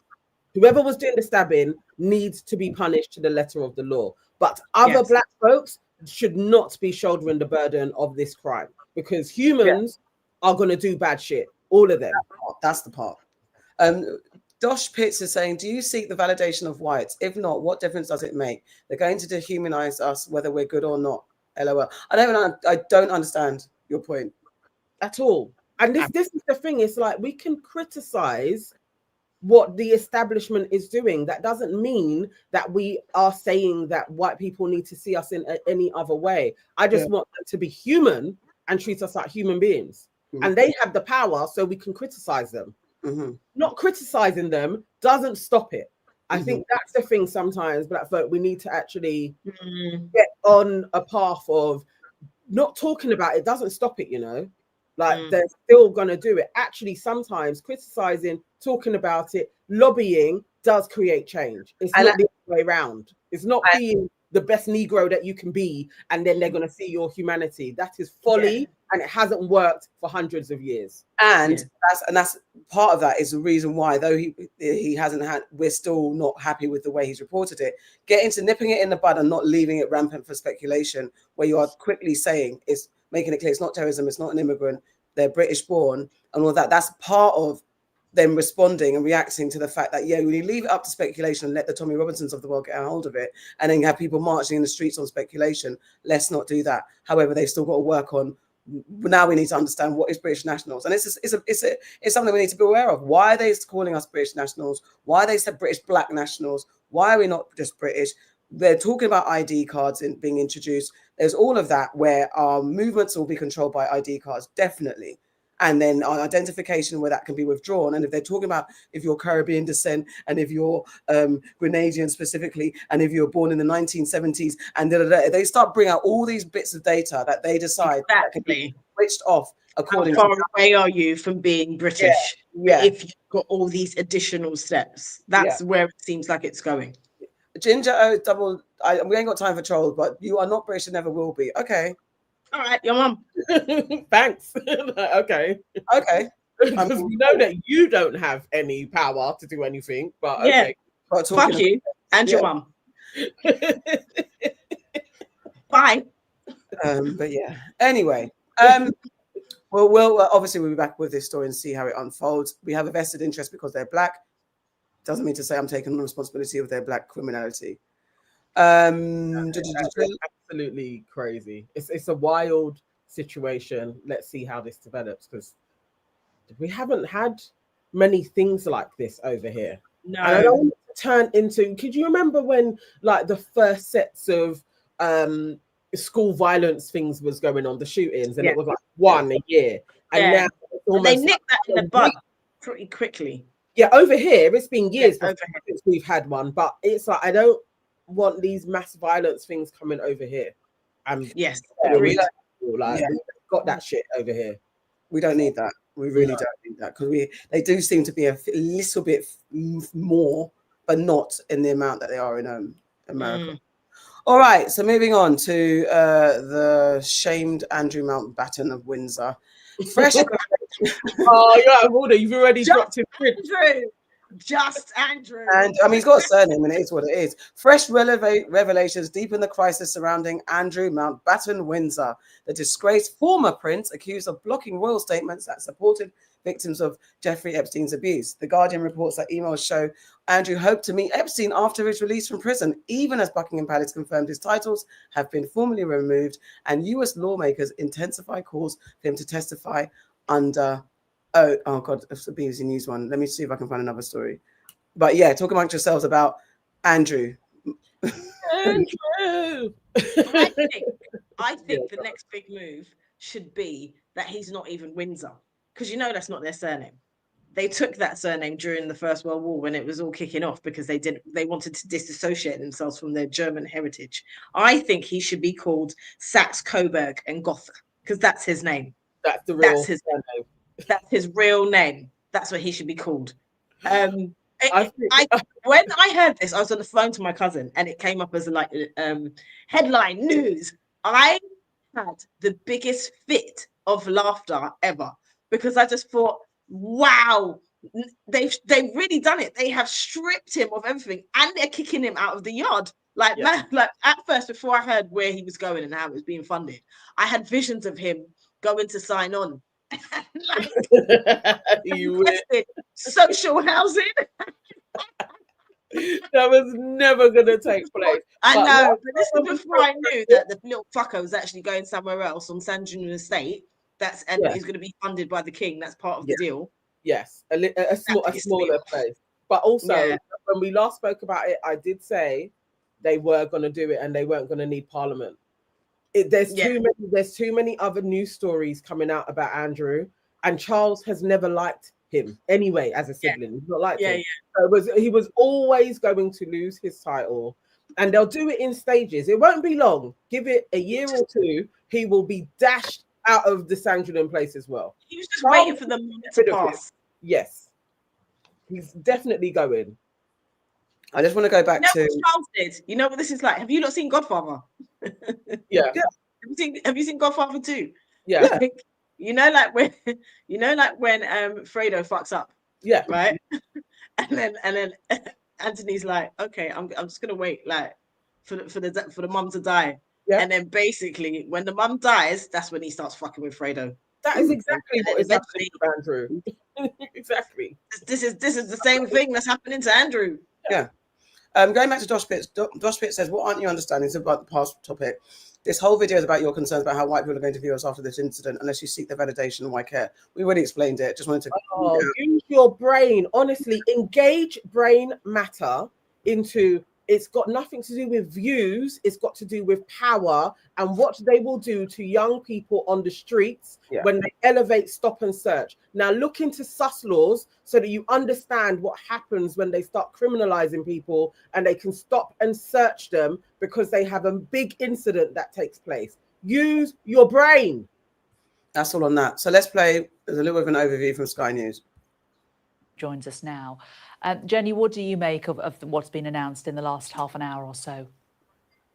Whoever was doing the stabbing needs to be punished to the letter of the law. But other black folks should not be shouldering the burden of this crime because humans are going to do bad shit. All of them. That's the part. Dosh Pitts is saying, do you seek the validation of whites? If not, what difference does it make? They're going to dehumanize us whether we're good or not. LOL. I don't understand your point at all. And this is the thing. It's like we can criticize what the establishment is doing. That doesn't mean that we are saying that white people need to see us in any other way. I just want them to be human and treat us like human beings. And they have the power, so we can criticize them. Not criticizing them doesn't stop it. I think that's the thing. Sometimes black folk, we need to actually get on a path of not talking about it. Doesn't stop it, you know. Like they're still gonna do it. Actually, sometimes criticizing, talking about it, lobbying does create change. It's not the other way around. It's not being the best Negro that you can be, and then they're gonna see your humanity. That is folly, and it hasn't worked for hundreds of years. And that's part of that is the reason why, though he hasn't had, we're still not happy with the way he's reported it. Get into nipping it in the bud and not leaving it rampant for speculation, where you are quickly saying it's making it clear it's not terrorism, it's not an immigrant, they're British born and all that. That's part of them responding and reacting to the fact that, when you leave it up to speculation and let the Tommy Robinsons of the world get a hold of it and then have people marching in the streets on speculation, let's not do that. However, they've still got to work on, now we need to understand what is British nationals. And it's something we need to be aware of. Why are they calling us British nationals? Why are they said British black nationals? Why are we not just British? They're talking about ID cards being introduced. There's all of that where our movements will be controlled by ID cards, definitely. And then our identification where that can be withdrawn. And if they're talking about if you're Caribbean descent and if you're Grenadian specifically, and if you're born in the 1970s, and they start bringing out all these bits of data that they decide that can be switched off according How far away are you from being British? If you've got all these additional steps, that's where it seems like it's going. Ginger, we ain't got time for trolls, but you are not British and never will be. Okay. All right, your mum. Thanks. Okay. Okay. Because we know that you don't have any power to do anything, but Yeah. okay. But Fuck talking you and your Yeah. mum. Bye. But yeah. Anyway, we'll obviously we'll be back with this story and see how it unfolds. We have a vested interest because they're black. Doesn't mean to say I'm taking on responsibility of their black criminality. Absolutely crazy. It's a wild situation. Let's see how this develops, because we haven't had many things like this over here. No. And I don't want it to turn into. Could you remember when, like, the first sets of school violence things was going on, the shootings, and it was like one a year, and now it's almost they nicked that in the bud pretty quickly. Yeah, over here it's been years over since we've had one, but it's like I don't want these mass violence things coming over here. Yes, we've got that shit over here. We don't need that. We really don't need that, because they do seem to be a little bit more, but not in the amount that they are in America. All right, so moving on to the shamed Andrew Mountbatten of Windsor. Fresh. Oh, you're out of order. You've already dropped his print. Just Andrew. And I mean, he's got a surname, and it is what it is. Fresh revelations deepen the crisis surrounding Andrew Mountbatten Windsor, the disgraced former prince accused of blocking royal statements that supported victims of Jeffrey Epstein's abuse. The Guardian reports that emails show Andrew hoped to meet Epstein after his release from prison, even as Buckingham Palace confirmed his titles have been formally removed, and US lawmakers intensify calls for him to testify under. Oh God, it's the BBC News one. Let me see if I can find another story. But yeah, talk amongst yourselves about Andrew. Andrew. I think the next big move should be that he's not even Windsor, because you know that's not their surname. They took that surname during the First World War when it was all kicking off, because they wanted to disassociate themselves from their German heritage. I think he should be called Saxe-Coburg and Gotha, because that's his name. That's the real name. That's his real name. That's what he should be called. When I heard this, I was on the phone to my cousin, and it came up as like headline news. I had the biggest fit of laughter ever, because I just thought, wow, they've really done it. They have stripped him of everything, and they're kicking him out of the yard. Like at first, before I heard where he was going and how it was being funded, I had visions of him going to sign on. You social housing. That was never going to take place. I know, but this is before I knew that the little fucker was actually going somewhere else on Sandringham Estate. He's going to be funded by the king. That's part of the deal. Yes, a smaller place. But also, when we last spoke about it, I did say they were going to do it and they weren't going to need Parliament. There's too many other news stories coming out about Andrew, and Charles has never liked him anyway as a sibling. He's not liked him. So he was always going to lose his title, and they'll do it in stages. It won't be long. Give it a year or two, he will be dashed out of the Sandringham place as well. He was just waiting for the moment to pass. Yes, he's definitely going. I just want to go back to what Charles did. You know what this is like? Have you not seen Godfather? Yeah. Have you seen Godfather 2? Yeah. You know, like when Fredo fucks up. Yeah. Right. and then Anthony's like, okay, I'm just gonna wait like for the mum to die. Yeah. And then basically when the mum dies, that's when he starts fucking with Fredo. That is exactly what is happening to Andrew. Exactly. This is the same thing that's happening to Andrew. Yeah. Going back to Josh Pitts, Josh Pitts says, what aren't you understanding? It's about the past topic. This whole video is about your concerns about how white people are going to view us after this incident, unless you seek the validation and why care. We already explained it. Just wanted to use your brain. Honestly, engage brain matter into. It's got nothing to do with views. It's got to do with power and what they will do to young people on the streets when they elevate stop and search. Now look into sus laws so that you understand what happens when they start criminalizing people and they can stop and search them because they have a big incident that takes place. Use your brain. That's all on that. So let's play. There's a little bit of an overview from Sky News. Joins us now. Jenny, what do you make of what's been announced in the last half an hour or so?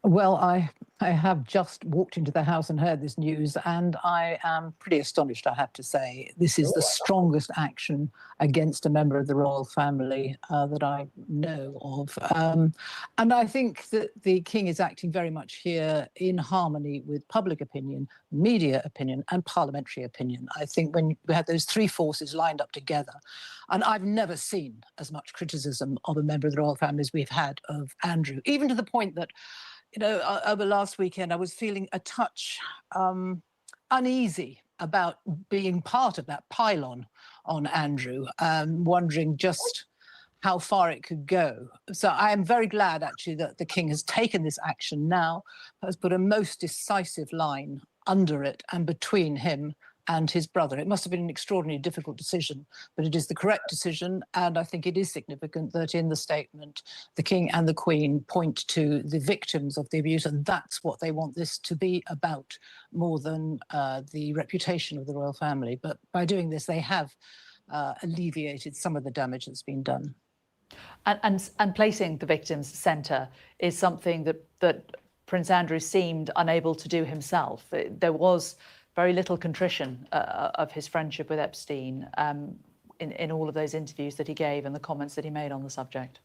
Well, I have just walked into the house and heard this news, and I am pretty astonished, I have to say. This is the strongest action against a member of the royal family that I know of. And I think that the king is acting very much here in harmony with public opinion, media opinion, and parliamentary opinion. I think when we have those three forces lined up together, and I've never seen as much criticism of a member of the royal family as we've had of Andrew, even to the point that, you know, over last weekend, I was feeling a touch uneasy about being part of that pylon on Andrew, wondering just how far it could go. So I am very glad, actually, that the king has taken this action now, has put a most decisive line under it and between him and his brother. It must have been an extraordinarily difficult decision, but it is the correct decision. And I think it is significant that in the statement, the king and the queen point to the victims of the abuse, and that's what they want this to be about, more than the reputation of the royal family. But by doing this, they have alleviated some of the damage that's been done. And placing the victims centre is something that Prince Andrew seemed unable to do himself. There was very little contrition of his friendship with Epstein in all of those interviews that he gave and the comments that he made on the subject.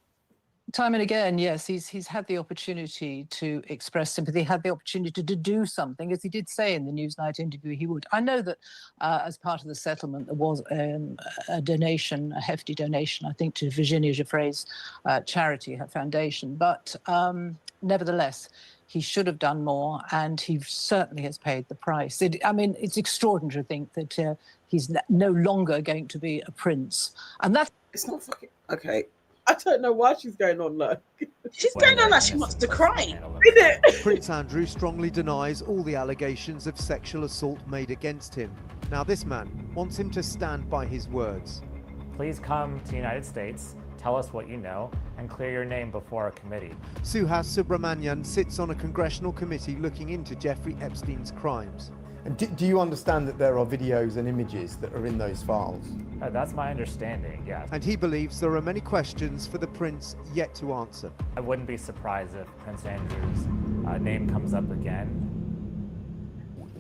Time and again, yes, he's had the opportunity to express sympathy, had the opportunity to do something, as he did say in the Newsnight interview he would. I know that as part of the settlement, there was a donation, a hefty donation, I think, to Virginia Giuffre's charity, her foundation. But nevertheless, he should have done more, and he certainly has paid the price. I mean, it's extraordinary to think that he's no longer going to be a prince. And that's... It's not fucking... Okay. I don't know why she's going on like. She's going on like she wants to cry. Isn't it? Prince Andrew strongly denies all the allegations of sexual assault made against him. Now this man wants him to stand by his words. Please come to the United States, tell us what you know, and clear your name before a committee. Suhas Subramanian sits on a congressional committee looking into Jeffrey Epstein's crimes. And do you understand that there are videos and images that are in those files? That's my understanding, yes. And he believes there are many questions for the prince yet to answer. I wouldn't be surprised if Prince Andrew's name comes up again.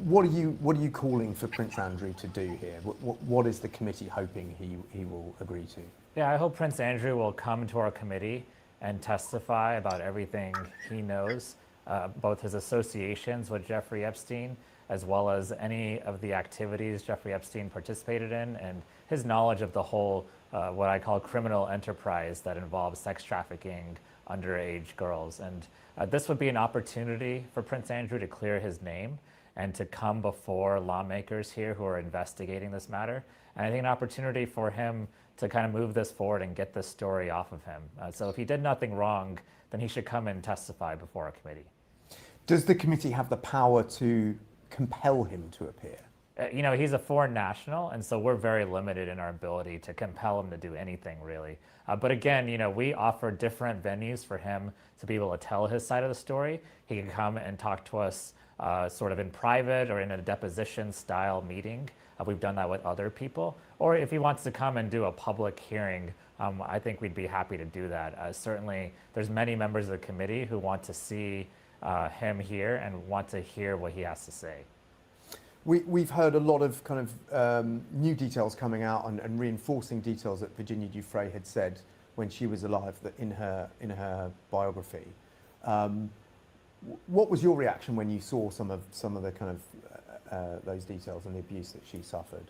What are you calling for Prince Andrew to do here? What is the committee hoping he will agree to? Yeah, I hope Prince Andrew will come to our committee and testify about everything he knows, both his associations with Jeffrey Epstein, as well as any of the activities Jeffrey Epstein participated in, and his knowledge of the whole, what I call criminal enterprise that involves sex trafficking underage girls. And this would be an opportunity for Prince Andrew to clear his name and to come before lawmakers here who are investigating this matter. And I think an opportunity for him to kind of move this forward and get this story off of him. So if he did nothing wrong, then he should come and testify before a committee. Does the committee have the power to compel him to appear? You know, he's a foreign national, and so we're very limited in our ability to compel him to do anything, really. But again, you know, we offer different venues for him to be able to tell his side of the story. He can come and talk to us sort of in private or in a deposition style meeting. We've done that with other people. Or if he wants to come and do a public hearing, I think we'd be happy to do that. Certainly, there's many members of the committee who want to see him here and want to hear what he has to say. We've heard a lot of kind of new details coming out and reinforcing details that Virginia Giuffre had said when she was alive, that in her biography. What was your reaction when you saw some of the kind of those details and the abuse that she suffered?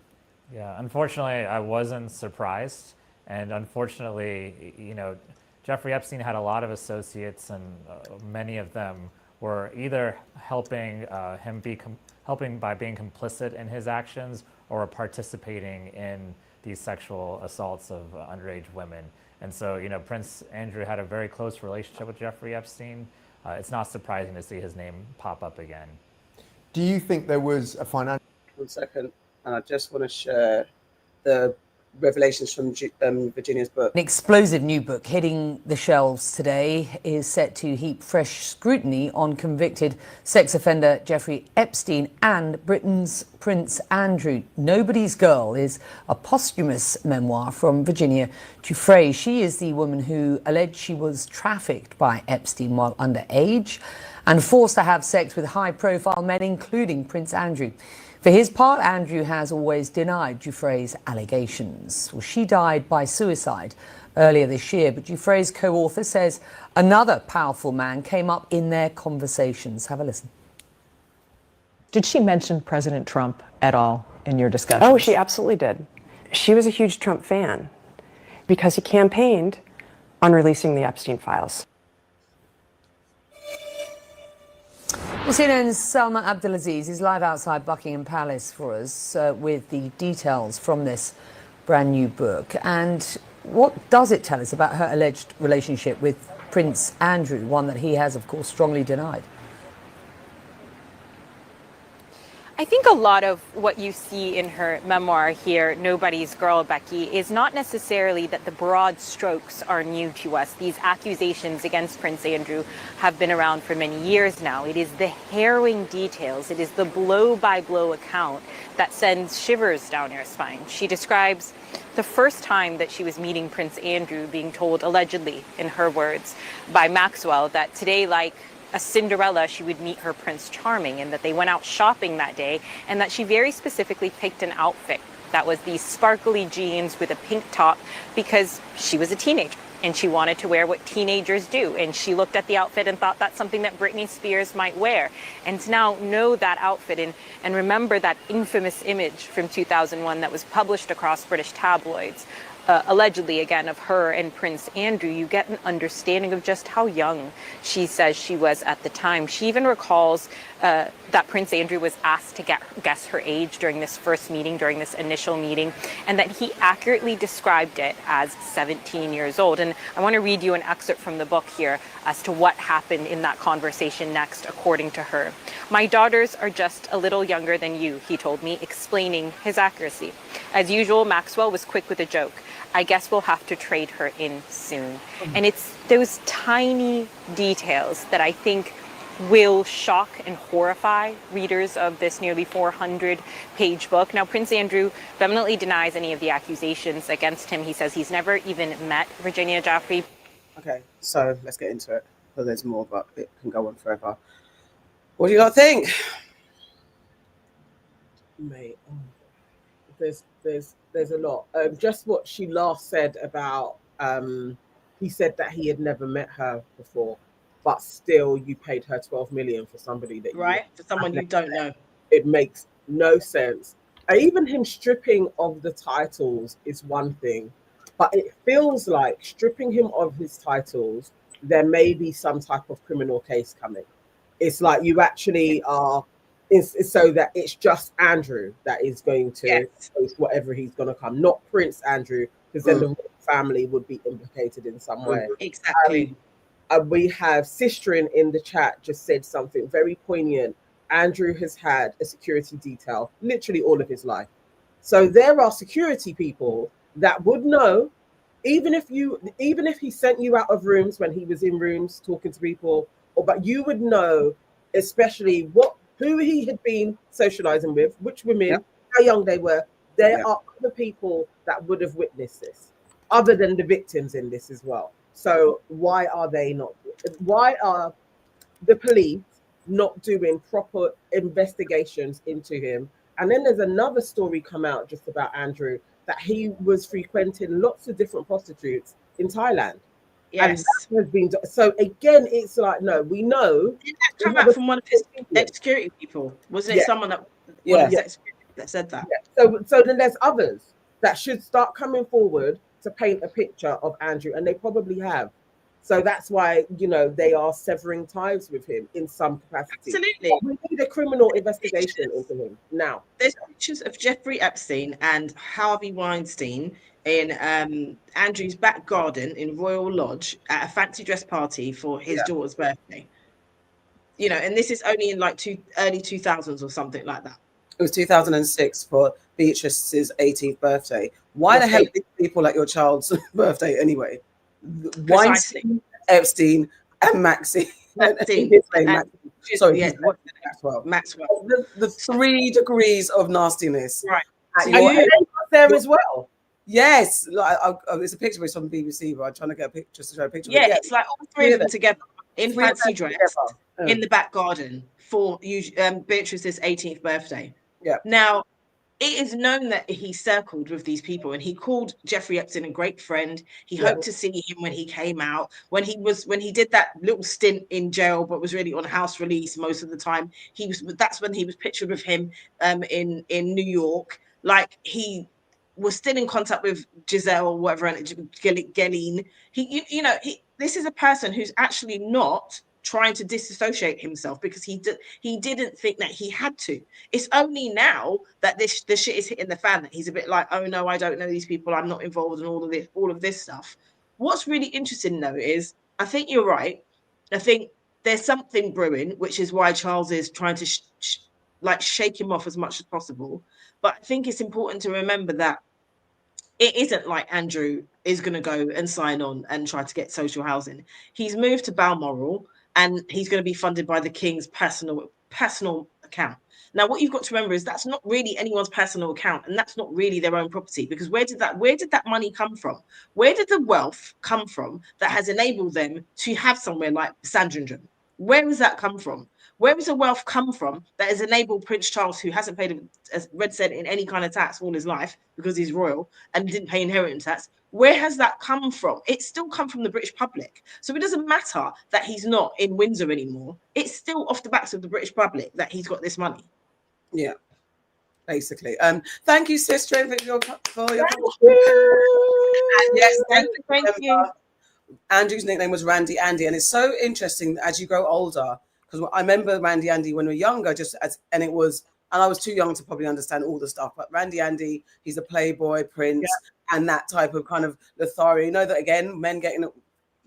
Yeah, unfortunately, I wasn't surprised, and unfortunately, you know, Jeffrey Epstein had a lot of associates, and many of them were either helping him helping by being complicit in his actions or participating in these sexual assaults of underage women. And so, you know, Prince Andrew had a very close relationship with Jeffrey Epstein. It's not surprising to see his name pop up again. Do you think there was a financial... 1 second, and I just want to share the revelations from Virginia's book. An explosive new book hitting the shelves today is set to heap fresh scrutiny on convicted sex offender Jeffrey Epstein and Britain's Prince Andrew. Nobody's Girl is a posthumous memoir from Virginia Giuffre. She is the woman who alleged she was trafficked by Epstein while underage. and forced to have sex with high-profile men, including Prince Andrew. For his part, Andrew has always denied Giuffre's allegations. Well, she died by suicide earlier this year, but Giuffre's co-author says another powerful man came up in their conversations. Have a listen. Did she mention President Trump at all in your discussion? Oh, she absolutely did. She was a huge Trump fan because he campaigned on releasing the Epstein files. Well, CNN's Salma Abdulaziz is live outside Buckingham Palace for us with the details from this brand new book. And what does it tell us about her alleged relationship with Prince Andrew, one that he has, of course, strongly denied? I think a lot of what you see in her memoir here, Nobody's Girl, Becky, is not necessarily that the broad strokes are new to us. These accusations against Prince Andrew have been around for many years now. It is the harrowing details, it is the blow-by-blow account that sends shivers down your spine. She describes the first time that she was meeting Prince Andrew being told, allegedly, in her words, by Maxwell, that today, like a Cinderella, she would meet her Prince Charming, and that they went out shopping that day, and that she very specifically picked an outfit that was these sparkly jeans with a pink top because she was a teenager and she wanted to wear what teenagers do. And she looked at the outfit and thought that's something that Britney Spears might wear. And to now know that outfit and remember that infamous image from 2001 that was published across British tabloids, allegedly, again, of her and Prince Andrew, you get an understanding of just how young she says she was at the time. She even recalls that Prince Andrew was asked to guess her age during this first meeting, during this initial meeting, and that he accurately described it as 17 years old. And I want to read you an excerpt from the book here as to what happened in that conversation next, according to her. "My daughters are just a little younger than you," he told me, explaining his accuracy. As usual, Maxwell was quick with a joke. "I guess we'll have to trade her in soon." And it's those tiny details that I think will shock and horrify readers of this nearly 400-page book. Now, Prince Andrew vehemently denies any of the accusations against him. He says he's never even met Virginia Giuffre. Okay, so let's get into it. Well, there's more, but it can go on forever. What do you lot think? Mate, there's a lot. Just what she last said about, he said that he had never met her before, but still you paid her 12 million for somebody that for someone you don't know. It makes no sense. Even him stripping of the titles is one thing, but it feels like stripping him of his titles, there may be some type of criminal case coming. It's like you actually are, it's so that it's just Andrew that is going to face whatever he's going to come, not Prince Andrew, because then the family would be implicated in some way. Exactly. We have Sistrin in the chat just said something very poignant. Andrew has had a security detail literally all of his life. So there are security people that would know, even if he sent you out of rooms when he was in rooms talking to people, but you would know, especially who he had been socializing with, which women, how young they were. There are other people that would have witnessed this, other than the victims in this as well. So why are the police not doing proper investigations into him? And then there's another story come out just about Andrew, that he was frequenting lots of different prostitutes in Thailand. Yes. And that has been, so again, it's like, no, we know. Didn't that come out from one of his ex-security people? Wasn't it someone that one of his ex-security that said that? Yeah. So then there's others that should start coming forward to paint a picture of Andrew, and they probably have. So that's why, they are severing ties with him in some capacity. Absolutely. But we need a criminal investigation into him now. There's pictures of Jeffrey Epstein and Harvey Weinstein in Andrew's back garden in Royal Lodge at a fancy dress party for his daughter's birthday. And this is only in like early 2000s or something like that. It was 2006 for Beatrice's 18th birthday. Why the hell are these people at your child's birthday anyway? Weinstein, Epstein, and Maxine. Maxwell. The 3 degrees of nastiness. Right. And you there as well. Yes. Like, it's a picture from BBC, but I'm trying to get a picture to show a picture. Yeah, it's like all 3 of them together. in fancy dress in the back garden for Beatrice's 18th birthday. Yeah. Now, it is known that he circled with these people, and he called Jeffrey Epstein a great friend. He hoped to see him when he came out, when he did that little stint in jail, but was really on house release most of the time. That's when he was pictured with him in New York. Like, he was still in contact with Giselle or whatever, and Ghislaine. This is a person who's actually not trying to disassociate himself because he didn't think that he had to. It's only now that the shit is hitting the fan that he's a bit like, oh no, I don't know these people, I'm not involved in all of this stuff. What's really interesting though is, I think you're right. I think there's something brewing, which is why Charles is trying to shake him off as much as possible. But I think it's important to remember that it isn't like Andrew is going to go and sign on and try to get social housing. He's moved to Balmoral, and he's going to be funded by the King's personal account. Now, what you've got to remember is that's not really anyone's personal account, and that's not really their own property, because where did that money come from? Where did the wealth come from that has enabled them to have somewhere like Sandringham? Where does that come from? Where does the wealth come from that has enabled Prince Charles, who hasn't paid a red cent in any kind of tax all his life because he's royal and didn't pay inheritance tax? Where has that come from? It's still come from the British public. So it doesn't matter that he's not in Windsor anymore. It's still off the backs of the British public that he's got this money. Yeah, basically. Thank you, sis, for your yes, thank you. Andrew's nickname was Randy Andy, and it's so interesting as you grow older, because I remember Randy Andy when we were younger, and I was too young to probably understand all the stuff. But Randy Andy, he's a playboy prince, and that type of kind of Lothario. You know that again, men getting,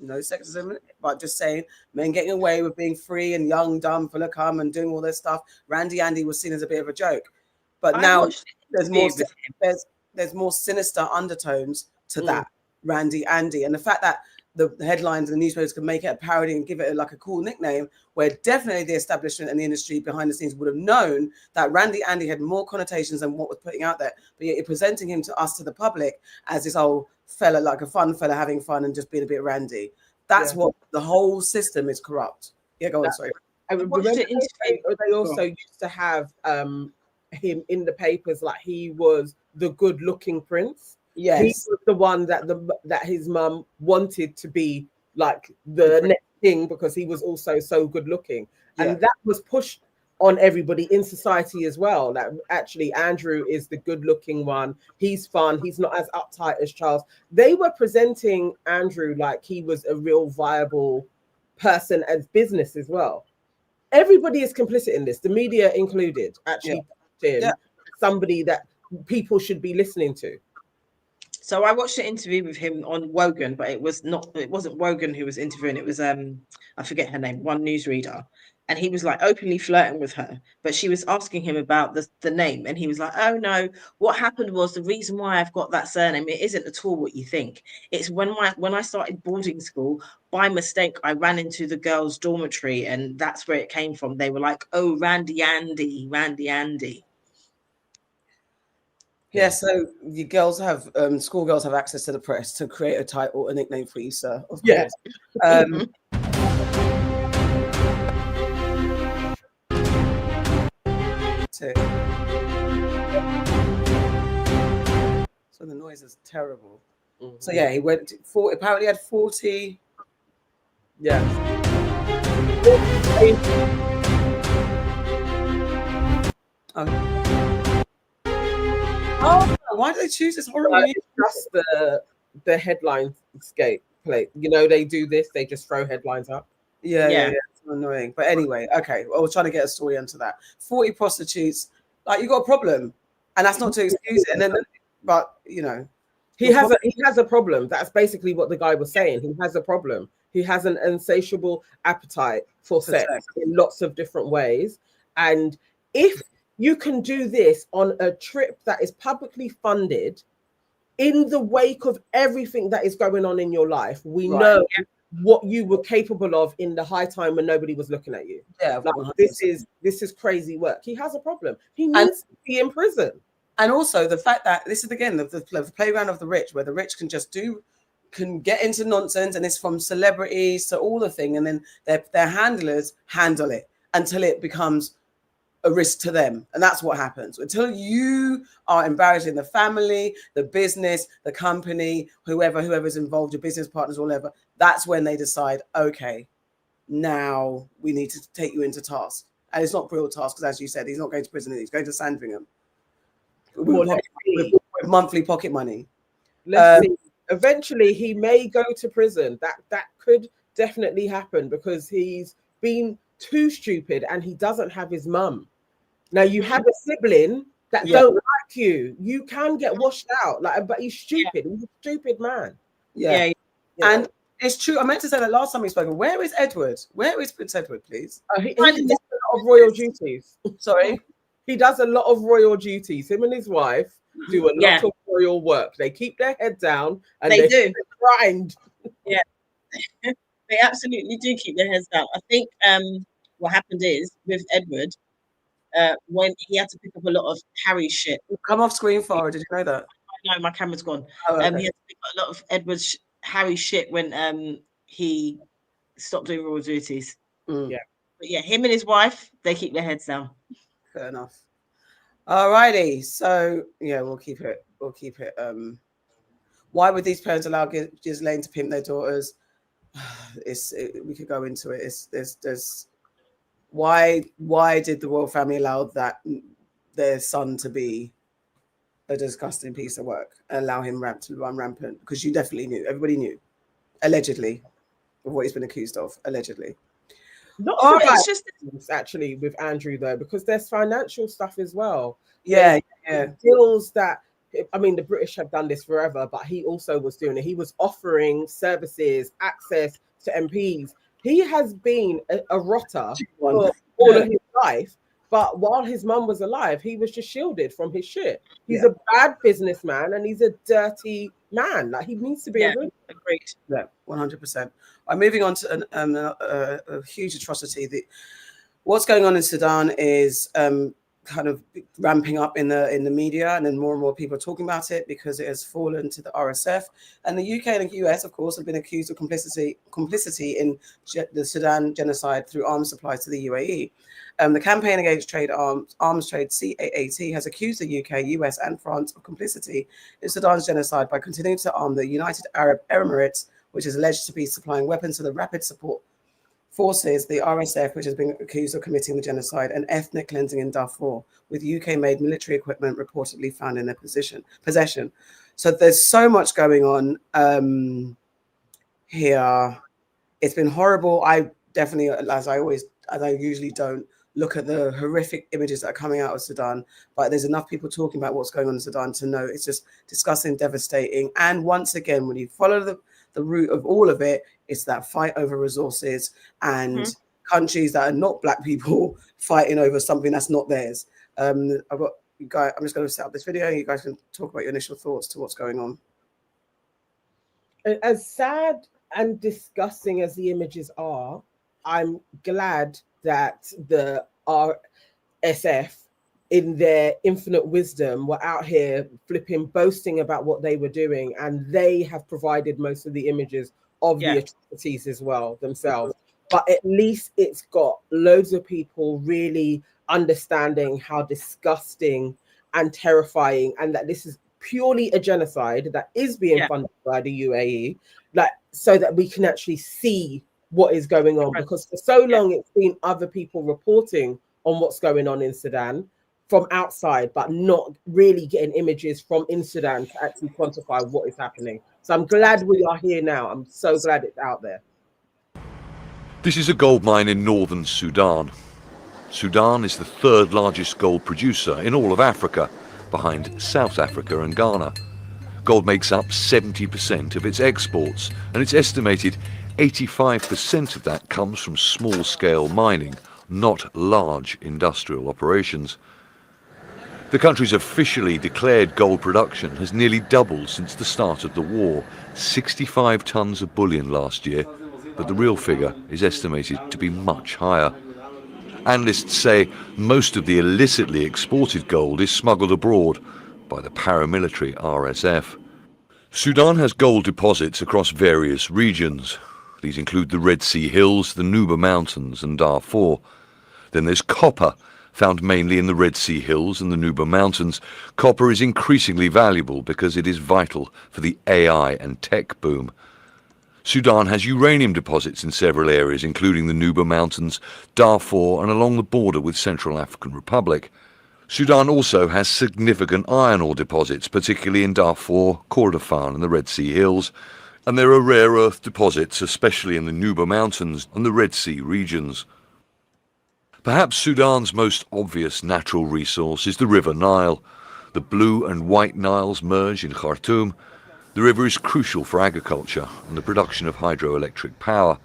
no sexism, but just saying men getting away with being free and young, dumb, full of cum, and doing all this stuff. Randy Andy was seen as a bit of a joke, but now there's more sinister undertones to that Randy Andy, and the fact that the headlines and the newspapers can make it a parody and give it like a cool nickname, where definitely the establishment and the industry behind the scenes would have known that Randy Andy had more connotations than what was putting out there, but yet you're presenting him to us, to the public, as this old fella, like a fun fella having fun and just being a bit randy. That's what the whole system is corrupt. Yeah, go on, sorry. I remember they also used to have him in the papers like he was the good-looking prince. Yes, he was the one that his mum wanted to be like the next king because he was also so good looking, and that was pushed on everybody in society as well. That actually Andrew is the good looking one. He's fun. He's not as uptight as Charles. They were presenting Andrew like he was a real viable person as business as well. Everybody is complicit in this, the media included. Actually, somebody that people should be listening to. So I watched an interview with him on Wogan, but it wasn't Wogan who was interviewing. It was I forget her name, one newsreader, and he was like openly flirting with her, but she was asking him about the name, and he was like, oh no, what happened was the reason why I've got that surname, it isn't at all what you think. It's when I started boarding school, by mistake I ran into the girls' dormitory, and that's where it came from. They were like, oh, Randy Andy. Yeah, so you girls have schoolgirls have access to the press to create a title, a nickname for you, sir. Of course. So the noise is terrible. So yeah, he went 40. Apparently, had 40. Yeah. Oh, why do they choose this horrible? Just the headline scape plate. You know, they do this. They just throw headlines up. Yeah. It's annoying. But anyway, okay. Well, we're trying to get a story into that. 40 prostitutes. Like, you got a problem, and that's not to excuse it. And then, but you know, he has a problem. That's basically what the guy was saying. He has a problem. He has an insatiable appetite for sex in lots of different ways. And if you can do this on a trip that is publicly funded in the wake of everything that is going on in your life, we know what you were capable of in the high time when nobody was looking at you. Yeah, like, this is crazy work. He has a problem. He needs to be in prison. And also the fact that this is again the playground of the rich, where the rich can just do can get into nonsense, and it's from celebrities to all the thing, and then their handlers handle it until it becomes a risk to them. And that's what happens. Until you are embarrassing the family, the business, the company, whoever's involved, your business partners, whatever, that's when they decide, okay, now we need to take you into task. And it's not real task, because as you said, he's not going to prison, he's going to Sandringham with monthly pocket money. Let's see. Eventually he may go to prison. That could definitely happen, because he's been too stupid and he doesn't have his mum. Now you have a sibling that don't like you. You can get washed out. But he's stupid. He's a stupid man. Yeah. And it's true. I meant to say that last time we spoke. Where is Edward? Where is Prince Edward, please? He does a lot of royal duties. Sorry? He does a lot of royal duties. Him and his wife do a lot of royal work. They keep their head down and they do grind. Yeah. They absolutely do keep their heads down. I think what happened is with Edward, when he had to pick up a lot of Harry's shit. Come off screen, Farrah. Did you know that? No, my camera's gone. Oh, okay. He had to pick up a lot of Harry's shit when he stopped doing royal duties. Yeah. But yeah, him and his wife, they keep their heads down. Fair enough. Alrighty. So yeah, we'll keep it. Why would these parents allow Ghislaine to pimp their daughters? We could go into it. There's why did the royal family allow their son to be a disgusting piece of work and allow him to run rampant? Because you definitely knew. Everybody knew, allegedly, of what he's been accused of. Allegedly. It's just actually with Andrew though, because there's financial stuff as well. Yeah. Deals that. I mean, the British have done this forever, but he also was doing it. He was offering services, access to MPs. He has been a rotter for all of his life, but while his mum was alive, he was just shielded from his shit. He's a bad businessman and he's a dirty man. Like, he needs to be agreed. Yeah, 100%. I'm moving on to a huge atrocity. What's going on in Sudan is kind of ramping up in the media, and then more and more people are talking about it because it has fallen to the RSF. And the UK and the US, of course, have been accused of complicity in the Sudan genocide through arms supplies to the UAE. The Campaign Against Arms Trade, CAAT, has accused the UK, US, and France of complicity in Sudan's genocide by continuing to arm the United Arab Emirates, which is alleged to be supplying weapons to the Rapid Support Forces, the RSF, which has been accused of committing the genocide and ethnic cleansing in Darfur, with UK-made military equipment reportedly found in their possession. So there's so much going on here. It's been horrible. I definitely, as I usually don't, look at the horrific images that are coming out of Sudan, but there's enough people talking about what's going on in Sudan to know it's just disgusting, devastating. And once again, when you follow the root of all of it, it's that fight over resources and countries that are not black people fighting over something that's not theirs. I'm just going to set up this video. You guys can talk about your initial thoughts to what's going on. As sad and disgusting as the images are, I'm glad that the RSF, in their infinite wisdom, were out here boasting about what they were doing, and they have provided most of the images of the atrocities as well themselves. But at least it's got loads of people really understanding how disgusting and terrifying, and that this is purely a genocide that is being funded by the UAE, so that we can actually see what is going on. Because for so long it's been other people reporting on what's going on in Sudan from outside, but not really getting images from in Sudan to actually quantify what is happening. So I'm glad we are here now. I'm so glad it's out there. This is a gold mine in northern Sudan. Sudan is the third largest gold producer in all of Africa, behind South Africa and Ghana. Gold makes up 70% of its exports, and it's estimated 85% of that comes from small-scale mining, not large industrial operations. The country's officially declared gold production has nearly doubled since the start of the war, 65 tons of bullion last year, but the real figure is estimated to be much higher. Analysts say most of the illicitly exported gold is smuggled abroad by the paramilitary RSF. Sudan has gold deposits across various regions. These include the Red Sea Hills, the Nuba Mountains and Darfur. Then there's copper, found mainly in the Red Sea Hills and the Nuba Mountains. Copper is increasingly valuable because it is vital for the AI and tech boom. Sudan has uranium deposits in several areas, including the Nuba Mountains, Darfur and along the border with Central African Republic. Sudan also has significant iron ore deposits, particularly in Darfur, Kordofan and the Red Sea Hills, and there are rare earth deposits, especially in the Nuba Mountains and the Red Sea regions. Perhaps Sudan's most obvious natural resource is the River Nile. The Blue and White Niles merge in Khartoum. The river is crucial for agriculture and the production of hydroelectric power.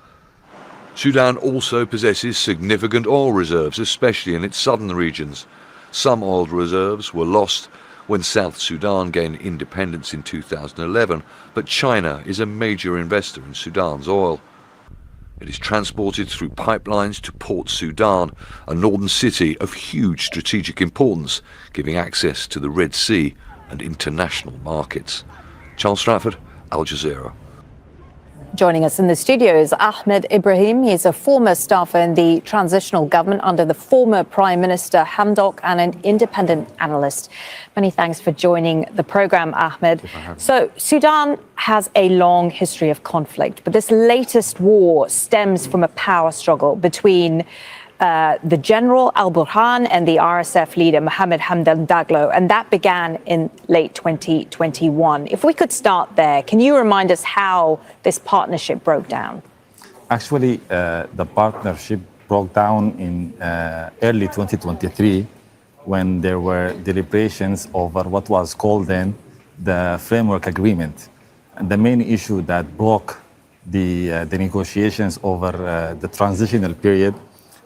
Sudan also possesses significant oil reserves, especially in its southern regions. Some oil reserves were lost when South Sudan gained independence in 2011, but China is a major investor in Sudan's oil. It is transported through pipelines to Port Sudan, a northern city of huge strategic importance, giving access to the Red Sea and international markets. Charles Stratford, Al Jazeera. Joining us in the studio is Ahmed Ibrahim. He's a former staffer in the transitional government under the former Prime Minister Hamdok and an independent analyst. Many thanks for joining the program, Ahmed. So Sudan has a long history of conflict, but this latest war stems from a power struggle between the General al-Burhan and the RSF leader Mohammed Hamdan Daglo, and that began in late 2021. If we could start there, can you remind us how this partnership broke down? Actually, the partnership broke down in early 2023 when there were deliberations over what was called then the framework agreement. And the main issue that broke the negotiations over the transitional period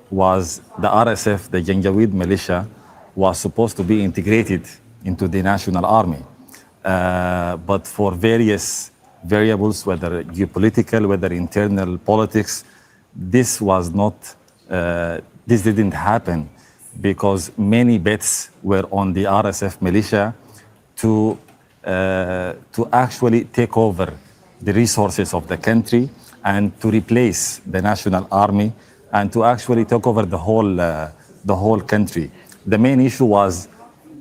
was the RSF, the Janjaweed militia, was supposed to be integrated into the national army. But for various variables, whether geopolitical, whether internal politics, this was not, this didn't happen because many bets were on the RSF militia to actually take over the resources of the country and to replace the national army and to actually take over the whole country. The main issue was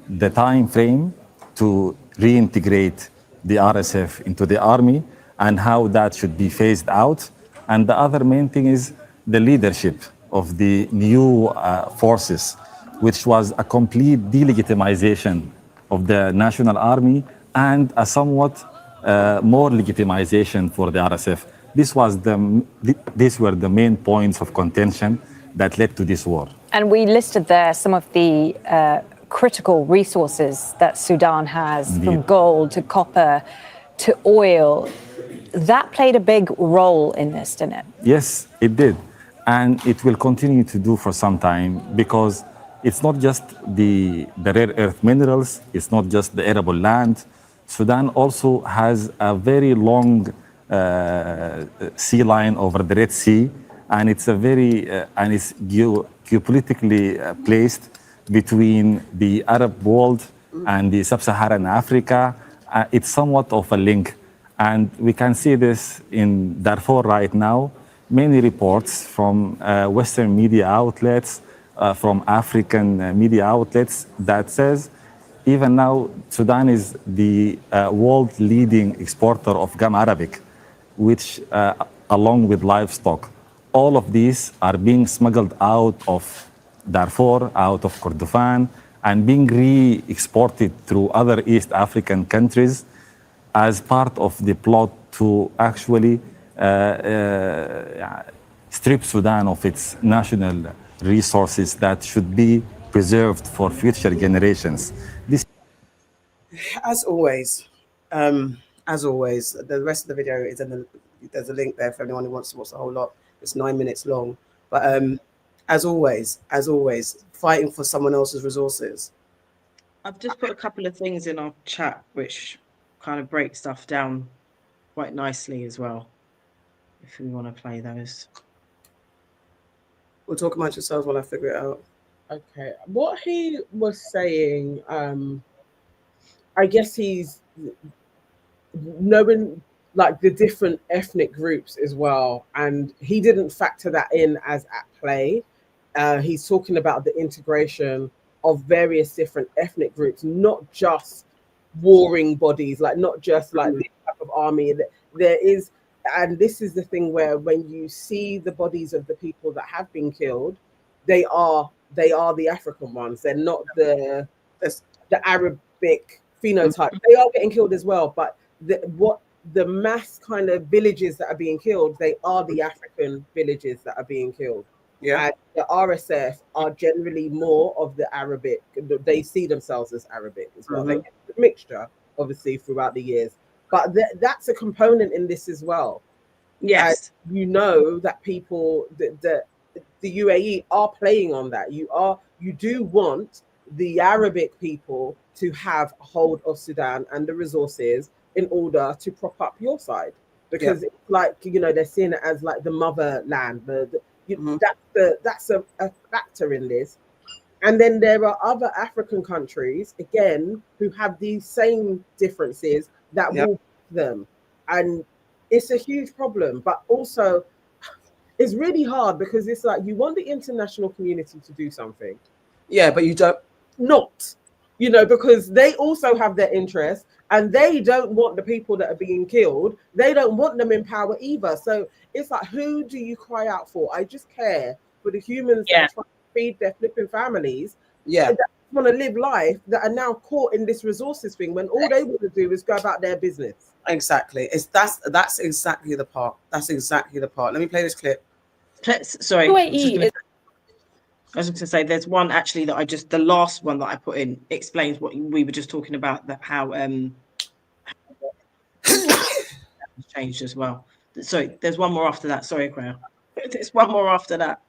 the time frame to reintegrate the RSF into the army and how that should be phased out. And the other main thing is the leadership of the new forces, which was a complete delegitimization of the national army and a somewhat more legitimization for the RSF. These were the main points of contention that led to this war. And we listed there some of the critical resources that Sudan has, Indeed. From gold to copper to oil. That played a big role in this, didn't it? Yes, it did. And it will continue to do for some time because it's not just the rare earth minerals, it's not just the arable land. Sudan also has a very long sea line over the Red Sea, and it's a very and it's geopolitically placed between the Arab world and the sub-Saharan Africa. It's somewhat of a link, and we can see this in Darfur right now. Many reports from Western media outlets, from African media outlets that says even now Sudan is the world leading exporter of gum arabic, which along with livestock, all of these are being smuggled out of Darfur, out of Kordofan, and being re-exported through other East African countries as part of the plot to actually strip Sudan of its national resources that should be preserved for future generations. As always, the rest of the video is in the, there's a link there for anyone who wants to watch the whole lot. It's 9 minutes long. But as always, fighting for someone else's resources. I've just put a couple of things in our chat which kind of break stuff down quite nicely as well, if we want to play those. We'll talk amongst yourselves while I figure it out. Okay. What he was saying, I guess knowing like the different ethnic groups as well, and he didn't factor that in as at play. He's talking about the integration of various different ethnic groups, not just warring bodies, like not just like this type of army. There is, and this is the thing where when you see the bodies of the people that have been killed, they are the African ones. They're not the Arabic phenotype. They are getting killed as well, but the mass kind of villages that are being killed, they are the African villages that are being killed. Yeah. And the RSF are generally more of the Arabic. They see themselves as Arabic as well. They get a mixture, obviously, throughout the years. But that's a component in this as well. Yes. And you know that people, the UAE are playing on that. You do want the Arabic people to have a hold of Sudan and the resources in order to prop up your side, because it's like, you know, they're seeing it as like the motherland. That's a factor in this. And then there are other African countries again who have these same differences that will them, and it's a huge problem. But also it's really hard because it's like you want the international community to do something, but you don't, you know, because they also have their interests, and they don't want the people that are being killed, they don't want them in power either. So it's like, who do you cry out for? I just care for the humans that are trying to feed their flipping families, that want to live life, that are now caught in this resources thing when all they want to do is go about their business. Exactly. That's exactly the part. That's exactly the part. Let me play this clip. Sorry. UAE I was going to say, there's one actually that the last one that I put in explains what we were just talking about, that how changed as well. Sorry, there's one more after that. Sorry, Crow. There's one more after that.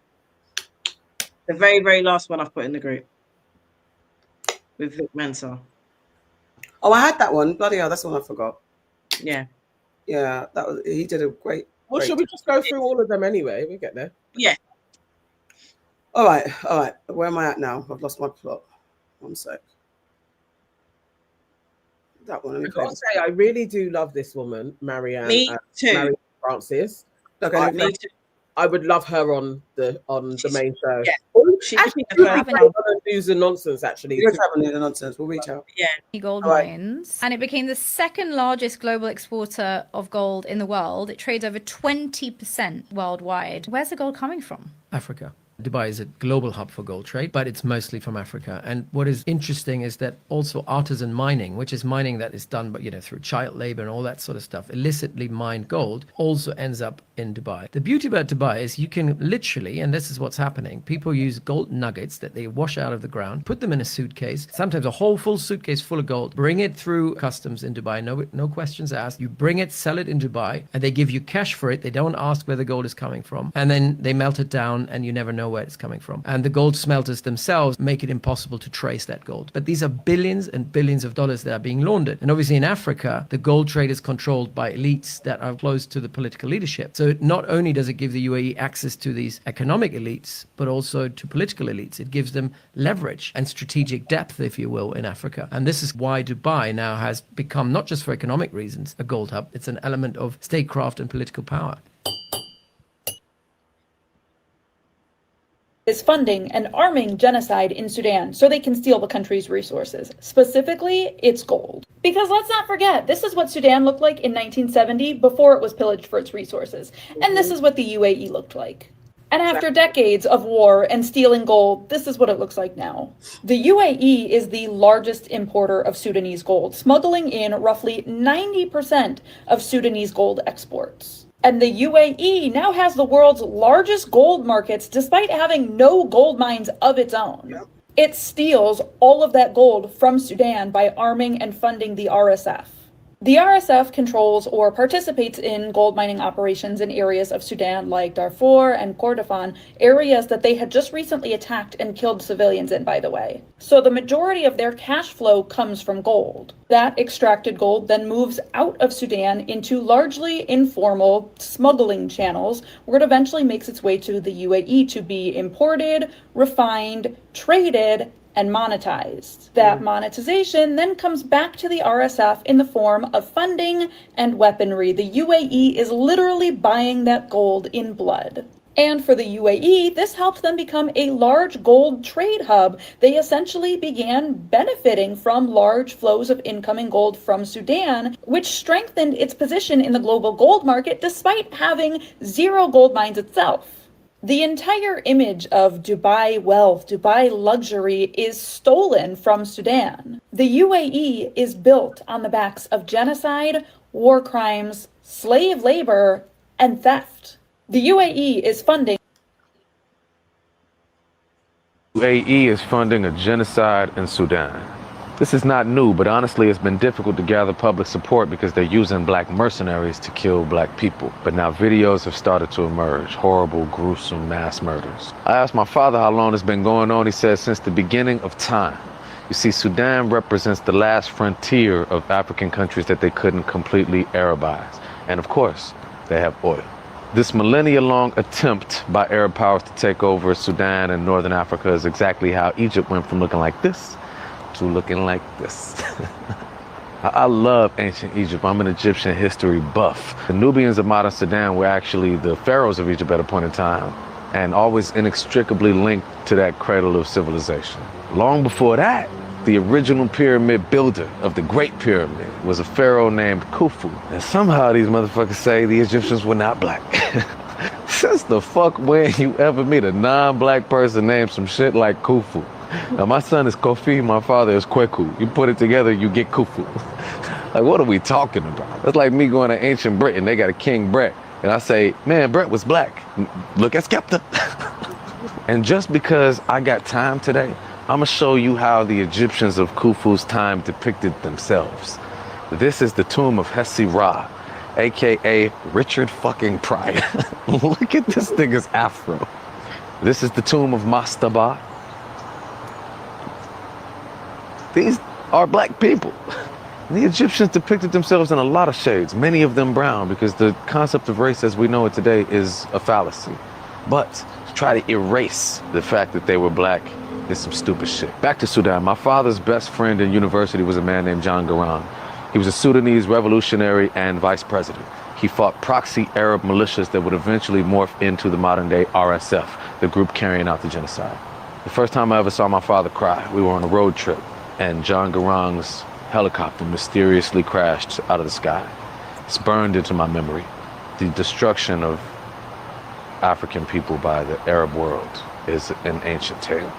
The very, very last one I've put in the group with Vic Mensa. Oh, I had that one. Bloody hell, that's the one I forgot. Yeah. Yeah, he did a great. Well, should we just go through all of them anyway? We get there. Yeah. All right. Where am I at now? I've lost my plot. One sec. That one. I gotta say, I really do love this woman, Marianne. Me too. Marianne Francis. Okay, me too. I would love her on the main show. Yeah. Actually, on News and Nonsense. Actually, News and Nonsense. We'll reach out. Yeah. Gold mines, and it became the second largest global exporter of gold in the world. It trades over 20% worldwide. Where's the gold coming from? Africa. Dubai is a global hub for gold trade, but it's mostly from Africa. And what is interesting is that also artisan mining, which is mining that is done, but through child labor and all that sort of stuff, illicitly mined gold, also ends up in Dubai. The beauty about Dubai is you can literally, and this is what's happening, people use gold nuggets that they wash out of the ground, put them in a suitcase, sometimes a whole full suitcase full of gold, bring it through customs in Dubai, no questions asked. You bring it, sell it in Dubai, and they give you cash for it. They don't ask where the gold is coming from. And then they melt it down and you never know where it's coming from. And the gold smelters themselves make it impossible to trace that gold. But these are billions and billions of dollars that are being laundered. And obviously in Africa, the gold trade is controlled by elites that are close to the political leadership. So not only does it give the UAE access to these economic elites, but also to political elites. It gives them leverage and strategic depth, if you will, in Africa. And this is why Dubai now has become, not just for economic reasons, a gold hub. It's an element of statecraft and political power. Is funding and arming genocide in Sudan so they can steal the country's resources. Specifically, it's gold. Because let's not forget, this is what Sudan looked like in 1970 before it was pillaged for its resources. And this is what the UAE looked like. And after decades of war and stealing gold, this is what it looks like now. The UAE is the largest importer of Sudanese gold, smuggling in roughly 90% of Sudanese gold exports. And the UAE now has the world's largest gold markets despite having no gold mines of its own. Yep. It steals all of that gold from Sudan by arming and funding the RSF. The RSF controls or participates in gold mining operations in areas of Sudan like Darfur and Kordofan, areas that they had just recently attacked and killed civilians in, by the way. So the majority of their cash flow comes from gold. That extracted gold then moves out of Sudan into largely informal smuggling channels, where it eventually makes its way to the UAE to be imported, refined, traded, and monetized. That monetization then comes back to the RSF in the form of funding and weaponry. The UAE is literally buying that gold in blood. And for the UAE, this helped them become a large gold trade hub. They essentially began benefiting from large flows of incoming gold from Sudan, which strengthened its position in the global gold market despite having zero gold mines itself. The entire image of Dubai wealth, Dubai luxury is stolen from Sudan. The UAE is built on the backs of genocide, war crimes, slave labor, and theft. The UAE is funding a genocide in Sudan. This is not new, but honestly, it's been difficult to gather public support because they're using black mercenaries to kill black people. But now videos have started to emerge, horrible, gruesome mass murders. I asked my father how long it's been going on. He said since the beginning of time. You see, Sudan represents the last frontier of African countries that they couldn't completely Arabize. And of course, they have oil. This millennia-long attempt by Arab powers to take over Sudan and Northern Africa is exactly how Egypt went from looking like this to looking like this. I love ancient Egypt. I'm an Egyptian history buff. The Nubians of modern Sudan were actually the pharaohs of Egypt at a point in time, and always inextricably linked to that cradle of civilization. Long before that, the original pyramid builder of the Great Pyramid was a pharaoh named Khufu. And somehow these motherfuckers say the Egyptians were not black. Since the fuck when you ever meet a non-black person named some shit like Khufu? Now my son is Kofi, my father is Kweku. You put it together, you get Khufu. Like, what are we talking about? That's like me going to ancient Britain, they got a King Brett. And I say, man, Brett was black. Look at Skepta. And just because I got time today, I'm gonna show you how the Egyptians of Khufu's time depicted themselves. This is the tomb of Hesi-Ra, AKA Richard fucking Pryor. Look at this nigga's afro. This is the tomb of Mastaba. These are black people. The Egyptians depicted themselves in a lot of shades, many of them brown, because the concept of race as we know it today is a fallacy. But to try to erase the fact that they were black is some stupid shit. Back to Sudan. My father's best friend in university was a man named John Garang. He was a Sudanese revolutionary and vice president. He fought proxy Arab militias that would eventually morph into the modern day RSF, the group carrying out the genocide. The first time I ever saw my father cry, we were on a road trip, and John Garang's helicopter mysteriously crashed out of the sky. It's burned into my memory. The destruction of African people by the Arab world is an ancient tale.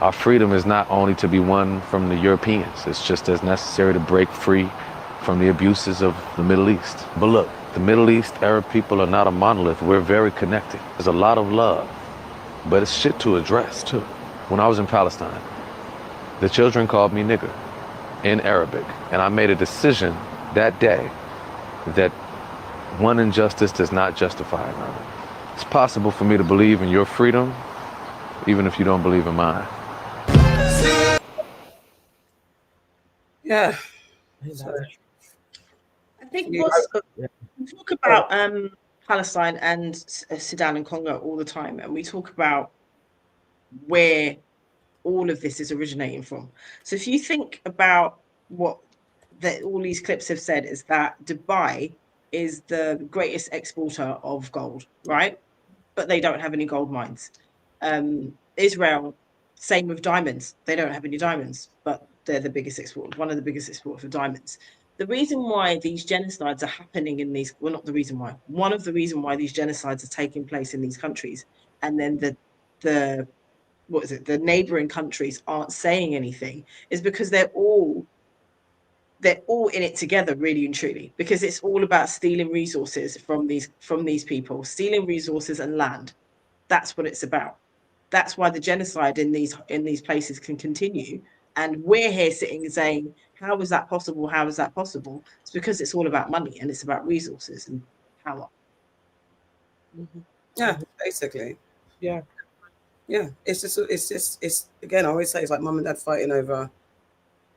Our freedom is not only to be won from the Europeans, it's just as necessary to break free from the abuses of the Middle East. But look, the Middle East Arab people are not a monolith. We're very connected. There's a lot of love, but it's shit to address too. When I was in Palestine, the children called me nigger in Arabic, and I made a decision that day that one injustice does not justify another. It's possible for me to believe in your freedom, even if you don't believe in mine. Yeah. I think we talk about Palestine and Sudan and Congo all the time, and we talk about where all of this is originating from. So if you think about what all these clips have said, is that Dubai is the greatest exporter of gold, right? But they don't have any gold mines. Israel, same with diamonds. They don't have any diamonds, but they're the biggest exporter, one of the biggest exporters of diamonds. The reason why these genocides are happening in these, well, not the reason why, one of the reasons why these genocides are taking place in these countries, and then the neighboring countries aren't saying anything, is because they're all in it together, really and truly, because it's all about stealing resources from these people, stealing resources and land. That's what it's about. That's why the genocide in these places can continue. And we're here sitting and saying, how is that possible? How is that possible? It's because it's all about money and it's about resources and power. Yeah, basically. Yeah. Yeah. It's again, I always say it's like mum and dad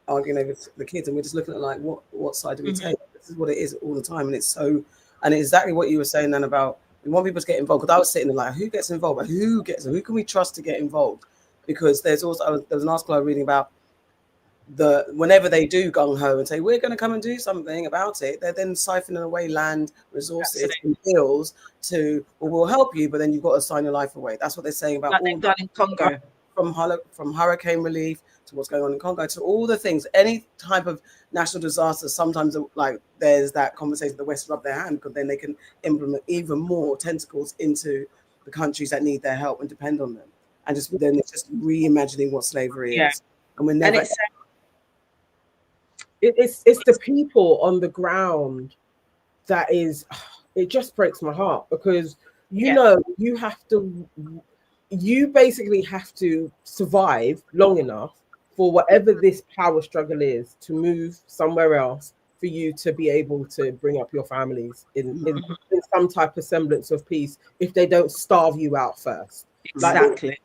arguing over the kids, and we're just looking at like what side do we take? This is what it is all the time. And it's exactly what you were saying then about we want people to get involved. Because I was sitting there like, who gets involved? Like, who can we trust to get involved? because there's also there was an article I was reading about whenever they do gung ho and say we're going to come and do something about it, they're then siphoning away land, resources, and bills to we'll help you, but then you've got to sign your life away. That's what they're saying about like all they've done in Congo, from hurricane relief to what's going on in Congo to all the things. Any type of national disaster, sometimes like there's that conversation the West rub their hand because then they can implement even more tentacles into the countries that need their help and depend on them, and just then it's just reimagining what slavery is, and we're never. It's the people on the ground that is, it just breaks my heart because you know you basically have to survive long enough for whatever this power struggle is to move somewhere else for you to be able to bring up your families in some type of semblance of peace if they don't starve you out first. Exactly. Like,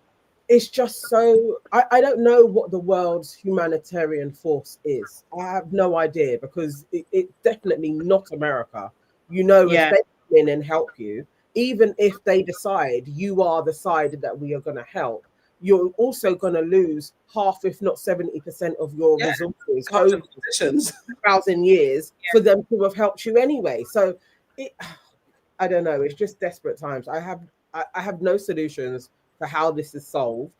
it's just so I don't know what the world's humanitarian force is. I have no idea because it's definitely not America. You know, if they come in and help you, even if they decide you are the side that we are going to help, you're also going to lose half, if not 70% of your resources over 1,000 years for them to have helped you anyway. So I don't know. It's just desperate times. I have no solutions for how this is solved.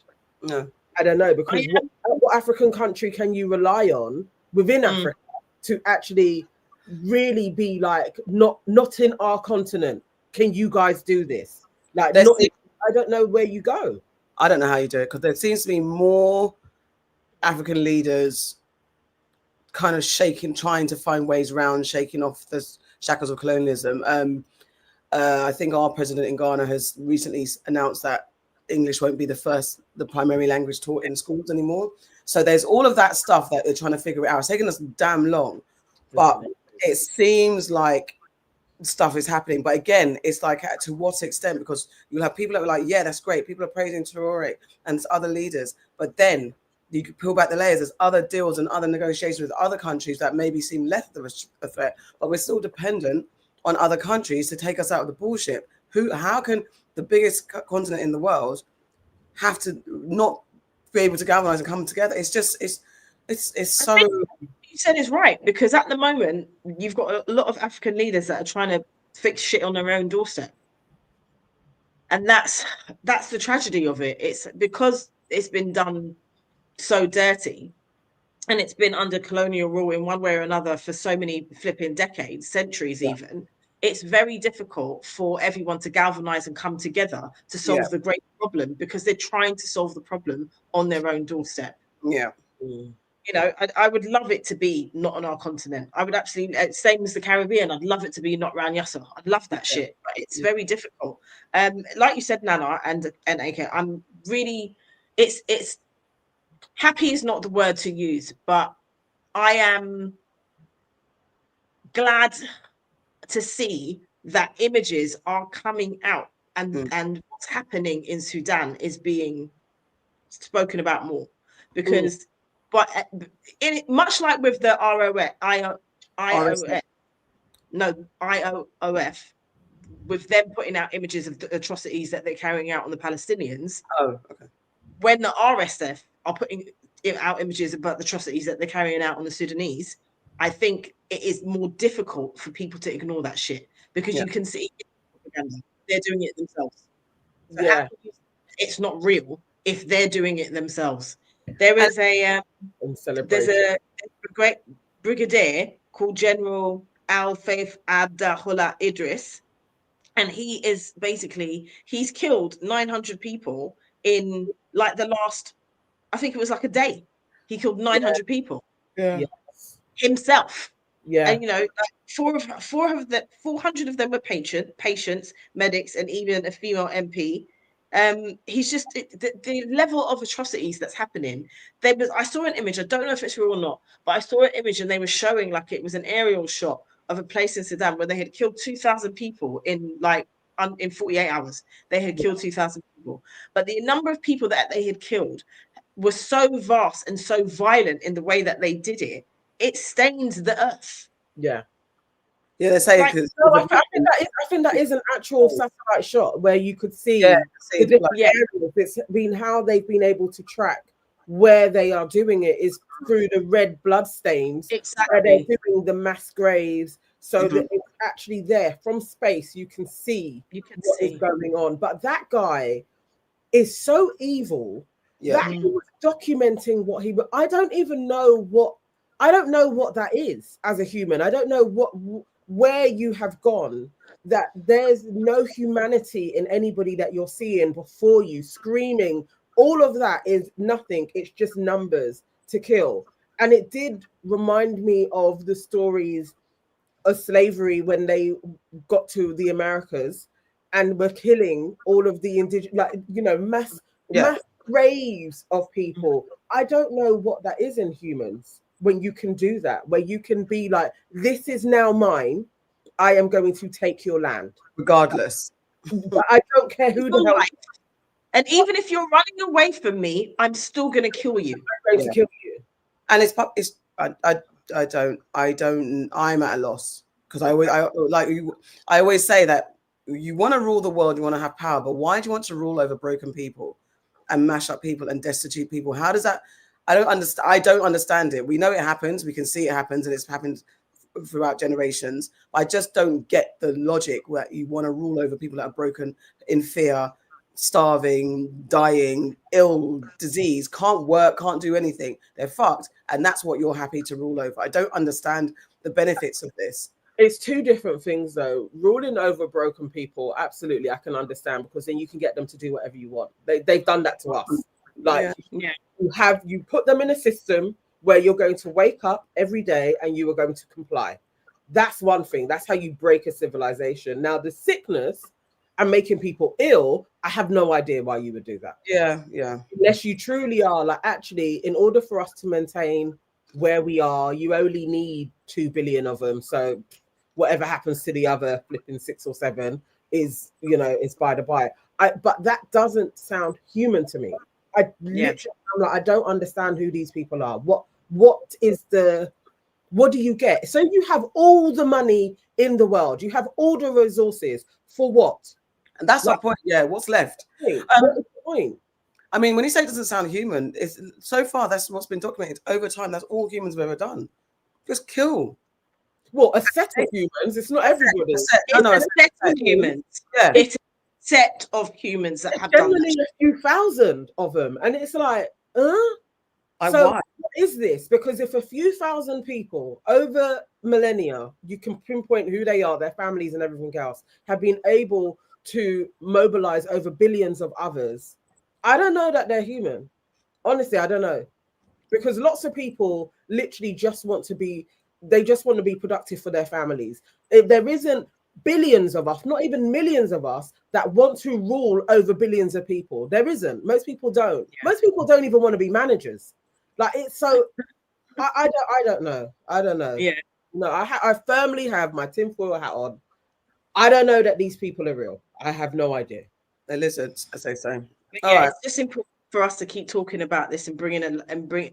No, I don't know, because what African country can you rely on within Africa to actually really be like not in our continent? Can you guys do this? Like, I don't know where you go. I don't know how you do it because there seems to be more African leaders kind of trying to find ways around shaking off the shackles of colonialism. I think our president in Ghana has recently announced that English won't be the primary language taught in schools anymore. So there's all of that stuff that they're trying to figure out. It's taken us damn long, but it seems like stuff is happening. But again, it's like to what extent? Because you'll have people that are like, yeah, that's great. People are praising Traore and other leaders, but then you could peel back the layers. There's other deals and other negotiations with other countries that maybe seem less of a threat, but we're still dependent on other countries to take us out of the bullshit. How can the biggest continent in the world have to not be able to galvanize and come together? It's just it's so. You said it's right, because at the moment you've got a lot of African leaders that are trying to fix shit on their own doorstep, and that's the tragedy of it. It's because it's been done so dirty, and it's been under colonial rule in one way or another for so many flipping decades, centuries even. It's very difficult for everyone to galvanize and come together to solve the great problem, because they're trying to solve the problem on their own doorstep. You know, I would love it to be not on our continent. I would actually, same as the Caribbean, I'd love it to be not around Yasser. I'd love that shit, but it's very difficult. Like you said, Nana and AK, I'm really, it's happy is not the word to use, but I am glad to see that images are coming out, and what's happening in Sudan is being spoken about more, because but much like with the IOF, with them putting out images of the atrocities that they're carrying out on the Palestinians. When the RSF are putting out images about the atrocities that they're carrying out on the Sudanese, I think it is more difficult for people to ignore that shit, because you can see they're doing it themselves. So it's not real if they're doing it themselves. There is there's a great brigadier called General Al-Faith Abdullah Idris, and he's killed 900 people in like the last, I think it was like a day. He killed 900 people himself. And you know, 400 of them were patients, medics, and even a female MP. He's just the level of atrocities that's happening. I saw an image, I don't know if it's real or not, but I saw an image and they were showing like it was an aerial shot of a place in Sudan where they had killed 2,000 people in 48 hours. They had killed 2,000 people, but the number of people that they had killed was so vast and so violent in the way that they did it. It stained the earth. Yeah, they say Right. because No, I think that is an actual satellite shot where you could see Yeah, the different like- areas. It's been how they've been able to track where they are doing it is through the red blood stains. Where they're Exactly. doing the mass graves, so that it's actually there from space. You can see what is going on. But that guy is so evil that he was documenting what he. I don't even know what. I don't know what that is as a human. I don't know where you have gone, that there's no humanity in anybody that you're seeing before you, screaming. All of that is nothing. It's just numbers to kill. And it did remind me of the stories of slavery when they got to the Americas and were killing all of the indigenous, like, you know, mass graves of people. I don't know what that is in humans when you can do that, where you can be like, this is now mine. I am going to take your land. Regardless. But I don't care who the hell. And even if you're running away from me, I'm still going to kill you. I'm going to kill you. And I'm at a loss because I always say that you want to rule the world, you want to have power, but why do you want to rule over broken people and mash up people and destitute people? How does that? I don't understand it. We know it happens. We can see it happens, and it's happened throughout generations. I just don't get the logic where you want to rule over people that are broken, in fear, starving, dying, ill, disease, can't work, can't do anything. They're fucked. And that's what you're happy to rule over. I don't understand the benefits of this. It's two different things, though. Ruling over broken people, absolutely, I can understand, because then you can get them to do whatever you want. They've done that to us. Like, you put them in a system where you're going to wake up every day and you are going to comply. That's one thing. That's how you break a civilization. Now, the sickness and making people ill, I have no idea why you would do that. Yeah. Unless you truly are like, actually, in order for us to maintain where we are, you only need 2 billion of them. So whatever happens to the other flipping 6 or 7 is, you know, it's by the by. But that doesn't sound human to me. I don't understand who these people are. What do you get? So you have all the money in the world, you have all the resources for what? And that's my point. Yeah, what's left? What is the point? I mean, when you say it doesn't sound human, it's so far that's what's been documented over time. That's all humans have ever done. Just kill. Well, a set of humans. It's not everybody. It's a set of humans. Yeah. It's a set of humans that have done generally that. a few thousand of them, and it's like, So why? what is this? Because if a few thousand people over millennia, you can pinpoint who they are, their families and everything else, have been able to mobilize over billions of others, I don't know that they're human. Honestly, I don't know. Because lots of people literally just want to be productive for their families. If there isn't billions of us, not even millions of us, that want to rule over billions of people. There isn't. Most people don't. Yeah. Most people don't even want to be managers. Like, it's so. I don't know. I don't know. Yeah. No, I firmly have my tinfoil hat on. I don't know that these people are real. I have no idea. They listen, as they say. Yeah, it's just important for us to keep talking about this and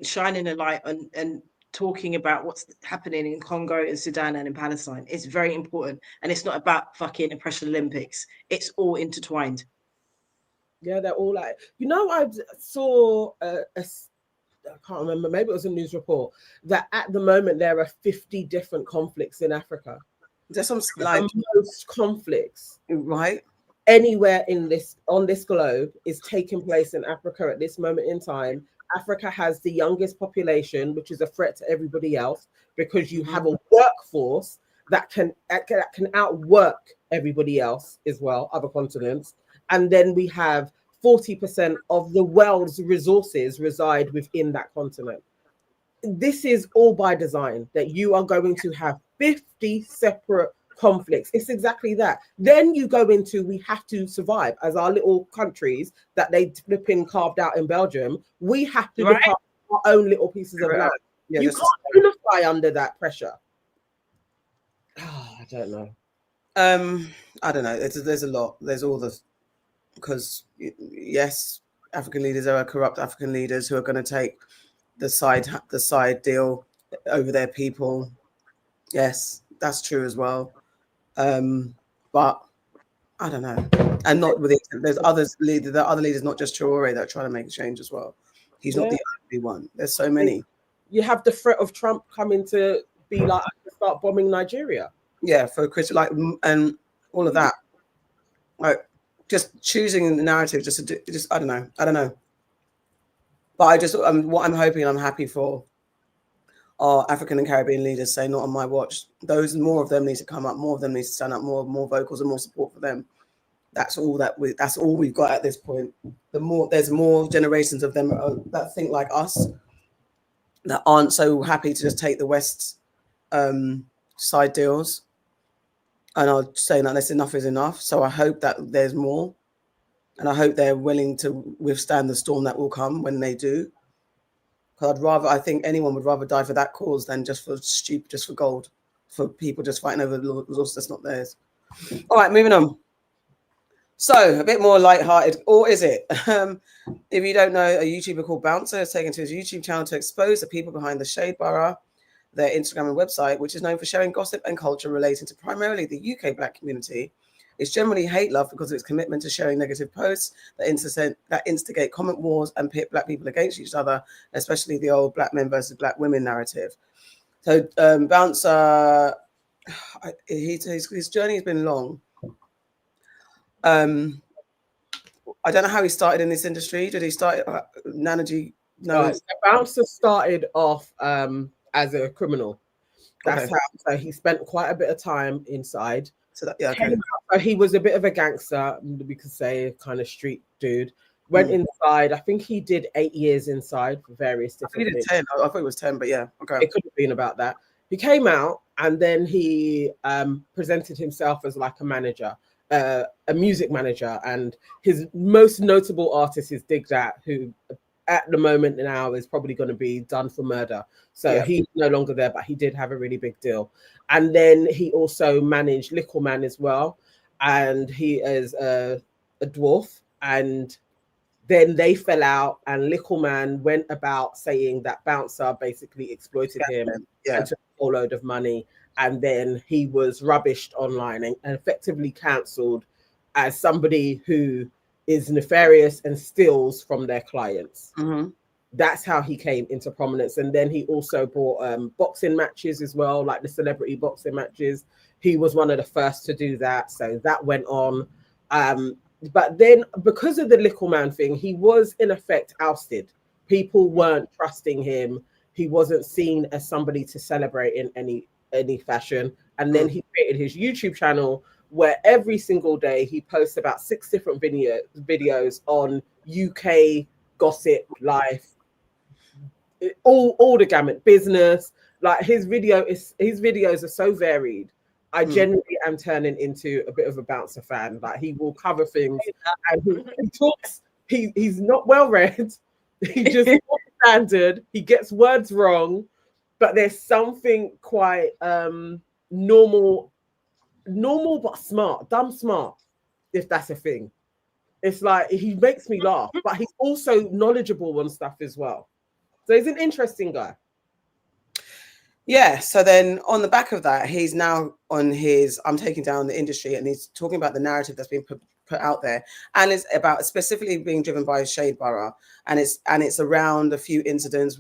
shining a light on and talking about what's happening in Congo and Sudan and in Palestine. It's very important, and it's not about fucking oppression Olympics. It's all intertwined. Yeah, they're all like, I saw I can't remember, maybe it was a news report, that at the moment there are 50 different conflicts in Africa. There's some like most conflicts, right? Anywhere on this globe is taking place in Africa at this moment in time. Africa has the youngest population, which is a threat to everybody else, because you have a workforce that can outwork everybody else as well, other continents. And then we have 40% of the world's resources reside within that continent. This is all by design, that you are going to have 50 separate conflicts. It's exactly that. Then you go into, we have to survive as our little countries that they flipping carved out in Belgium. We have to look after our own little pieces of land. Yeah, you can't unify under that pressure. I don't know. I don't know. There's a lot. There's all the, because yes, African leaders are corrupt African leaders who are going to take the side deal over their people. Yes, that's true as well. But I don't know. And not with it. There's others. There are other leaders, not just Traore, that are trying to make a change as well. He's not the only one. There's so many. You have the threat of Trump coming to be like start bombing Nigeria. Yeah, for Chris, like, and all of that. Like, just choosing the narrative, I don't know. But I just, what I'm hoping, I'm happy for, are African and Caribbean leaders say, not on my watch. Those, more of them need to come up, more of them need to stand up, more vocals and more support for them. That's all we've got at this point. There's more generations of them that think like us, that aren't so happy to just take the West's side deals and are saying that enough is enough. So I hope that there's more, and I hope they're willing to withstand the storm that will come when they do. Because I think anyone would rather die for that cause than just for gold, for people just fighting over the resource that's not theirs. All right, moving on. So a bit more lighthearted, or is it? If you don't know, a YouTuber called Bouncer has taken to his YouTube channel to expose the people behind the Shade Borough, their Instagram and website, which is known for sharing gossip and culture relating to primarily the UK Black community. It's generally hate-love because of its commitment to sharing negative posts that instigate comment wars and pit Black people against each other, especially the old Black men versus Black women narrative. So Bouncer, his journey has been long. I don't know how he started in this industry. Did he start Nana G? No, Right. So Bouncer started off as a criminal. That's how. So he spent quite a bit of time inside. So that, yeah, okay. So he was a bit of a gangster, we could say, kind of street dude. Went inside. I think he did 8 years inside for various different things. He did 10. I thought it was 10, but yeah, okay. It could have been about that. He came out and then he presented himself as like a manager. A music manager, and his most notable artist is Dig That, who at the moment now is probably going to be done for murder. So he's no longer there, but he did have a really big deal. And then he also managed Little Man as well, and he is a dwarf. And then they fell out, and Little Man went about saying that Bouncer basically exploited him and took a whole load of money. And then he was rubbished online and effectively cancelled as somebody who is nefarious and steals from their clients. Mm-hmm. That's how he came into prominence. And then he also brought boxing matches as well, like the celebrity boxing matches. He was one of the first to do that. So that went on. But then because of the Little Man thing, he was in effect ousted. People weren't trusting him. He wasn't seen as somebody to celebrate in any fashion. And then he created his YouTube channel where every single day he posts about 6 different videos on UK gossip, life, all the gamut, business. Like his videos are so varied. I genuinely am turning into a bit of a Bouncer fan. Like he will cover things and he talks, he's not well read. He just not standard. He gets words wrong. But there's something quite normal but smart, dumb smart, if that's a thing. It's like he makes me laugh, but he's also knowledgeable on stuff as well. So he's an interesting guy. Yeah, so then on the back of that, he's now on his I'm taking down the industry, and he's talking about the narrative that's been put out there, and it's about specifically being driven by Shade Borough, and it's around a few incidents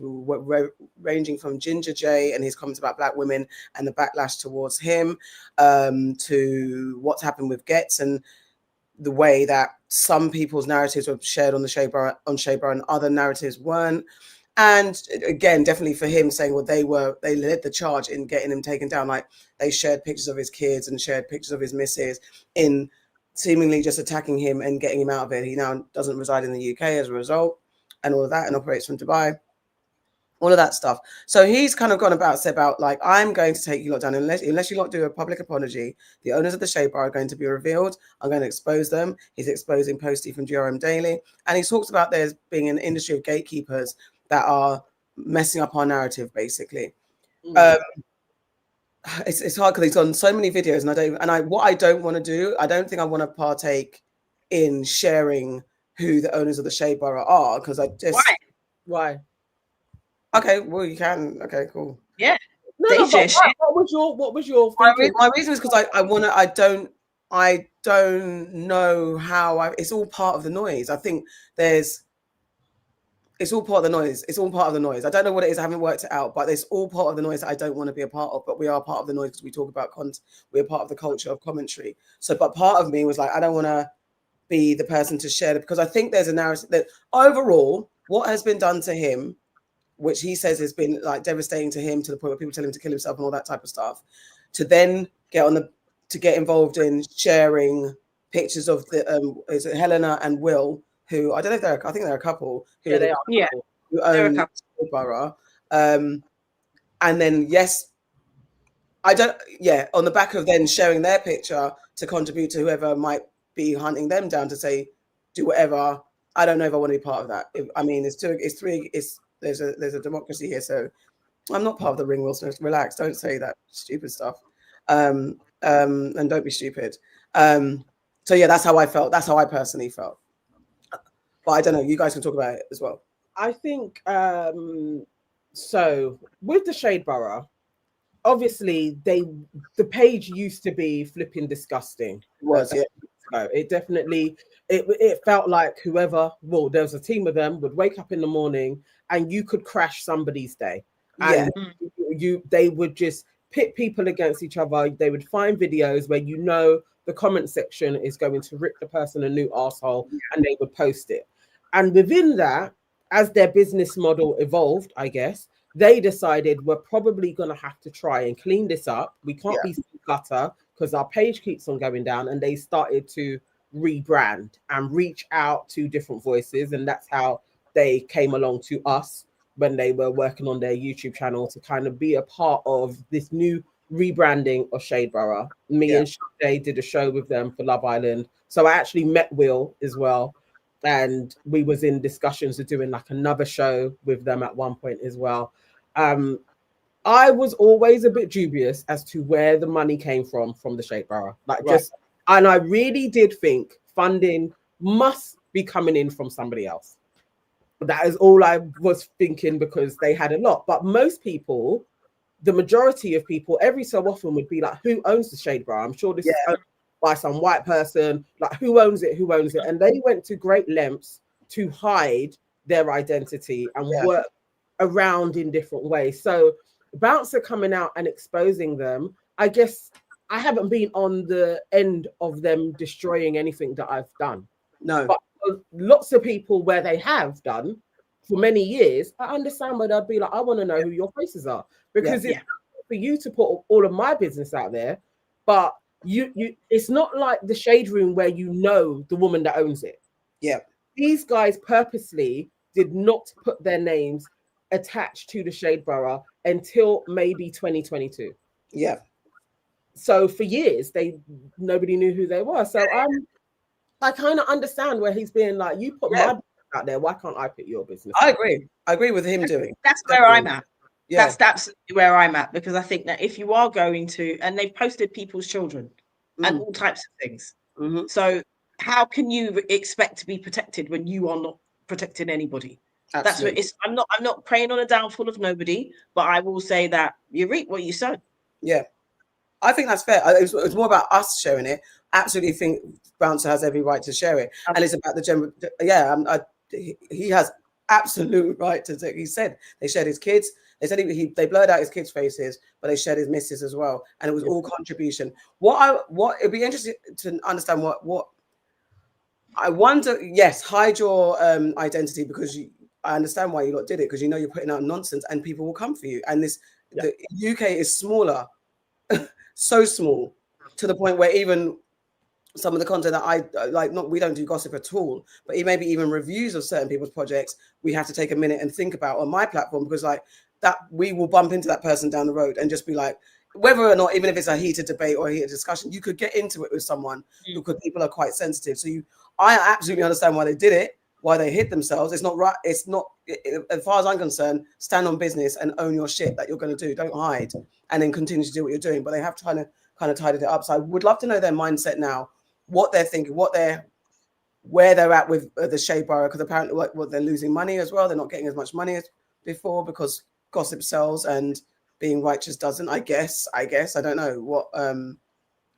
ranging from Ginger J and his comments about Black women and the backlash towards him, to what's happened with Getz and the way that some people's narratives were shared on the Shade Borough and other narratives weren't. And again, definitely for him saying, well, they led the charge in getting him taken down. Like they shared pictures of his kids and shared pictures of his missus in seemingly just attacking him and getting him out of it. He now doesn't reside in the UK as a result, and all of that, and operates from Dubai, all of that stuff. So he's kind of gone about, said about like, I'm going to take you lot down unless you lot do a public apology. The owners of the Shade Bar are going to be revealed. I'm going to expose them. He's exposing Posty from GRM Daily, and he talks about there's being an industry of gatekeepers that are messing up our narrative, basically. It's hard because he's on so many videos, and what I don't want to do, I don't think I want to partake in sharing who the owners of the Shade Borough are, because I just why? Okay, well you can. Okay, cool. Yeah. No, They no, share but shit. what was your My, thinking? my reason is because I don't know how it's all part of the noise. I think it's all part of the noise. It's all part of the noise. I don't know what it is. I haven't worked it out, but it's all part of the noise that I don't want to be a part of. But we are part of the noise because we talk about we're part of the culture of commentary. So, but part of me was like, I don't want to be the person to share it, because I think there's a narrative that overall, what has been done to him, which he says has been like devastating to him, to the point where people tell him to kill himself and all that type of stuff, to then get involved in sharing pictures of is it Helena and Will, who I don't know if I think they're a couple who Yeah, they are. Yeah, who they're a own couple. Borough. And then on the back of then sharing their picture to contribute to whoever might be hunting them down to say, do whatever. I don't know if I want to be part of that. There's a democracy here, so I'm not part of the ring, Wilson. Relax, don't say that stupid stuff. And don't be stupid. So yeah, that's how I felt. That's how I personally felt. But I don't know. You guys can talk about it as well. I think so. With the Shade Borough, obviously the page used to be flipping disgusting. It definitely it felt like there was a team of them would wake up in the morning and you could crash somebody's day. And they would just pit people against each other. They would find videos where the comment section is going to rip the person a new asshole, and they would post it. And within that, as their business model evolved, I guess, they decided we're probably going to have to try and clean this up. We can't be clutter because our page keeps on going down. And they started to rebrand and reach out to different voices. And that's how they came along to us when they were working on their YouTube channel to kind of be a part of this new rebranding of Shade Borough. Me and Shay did a show with them for Love Island. So I actually met Will as well. And we was in discussions of doing like another show with them at one point as well. I was always a bit dubious as to where the money came from the Shade Borough. And I really did think funding must be coming in from somebody else. That is all I was thinking, because they had a lot. But most people, the majority of people, every so often would be like, who owns the Shade Borough? I'm sure this is owned by some white person. Like, who owns it? Who owns it? And they went to great lengths to hide their identity and work around in different ways. So Bouncer coming out and exposing them, I guess I haven't been on the end of them destroying anything that I've done. No. But lots of people where they have done for many years, I understand where they'd be like, I want to know who your faces are. Because it's for you to put all of my business out there, but you it's not like the Shade Room where you know the woman that owns it. Yeah. These guys purposely did not put their names attached to the Shade Borough until maybe 2022. Yeah. So for years, nobody knew who they were. So I kind of understand where he's being like, you put my business out there, why can't I put your business? I agree with him doing. That's where I'm at. Yeah. That's where I'm at, because I think that if you are going to, and they've posted people's children and all types of things. Mm-hmm. So how can you expect to be protected when you are not protecting anybody? Absolutely. That's what it's. I'm not praying on a downfall of nobody, but I will say that you reap what you sow. Yeah, I think that's fair. It's more about us sharing it. Absolutely think Bouncer has every right to share it. And it's about the general. He has absolute right to take. He said they shared his kids. They said they blurred out his kids' faces, but they shared his misses as well. And it was all contribution. It'd be interesting to understand what I wonder. Yes, hide your identity, because I understand why you lot did it, because you're putting out nonsense and people will come for you. And the UK is smaller, so small, to the point where even some of the content that I like, we don't do gossip at all, but maybe even reviews of certain people's projects, we have to take a minute and think about on my platform, because like that we will bump into that person down the road and just be like, whether or not, even if it's a heated debate or a heated discussion, you could get into it with someone because people are quite sensitive. So I absolutely understand why they did it, why they hit themselves. It's not right. It's not, as far as I'm concerned, stand on business and own your shit that you're going to do. Don't hide and then continue to do what you're doing. But they have to kind of tidied it up. So I would love to know their mindset now, what they're thinking, where they're at with the Shade Borough, because apparently they're losing money as well. They're not getting as much money as before because gossip sells, and being righteous doesn't. I guess. I don't know what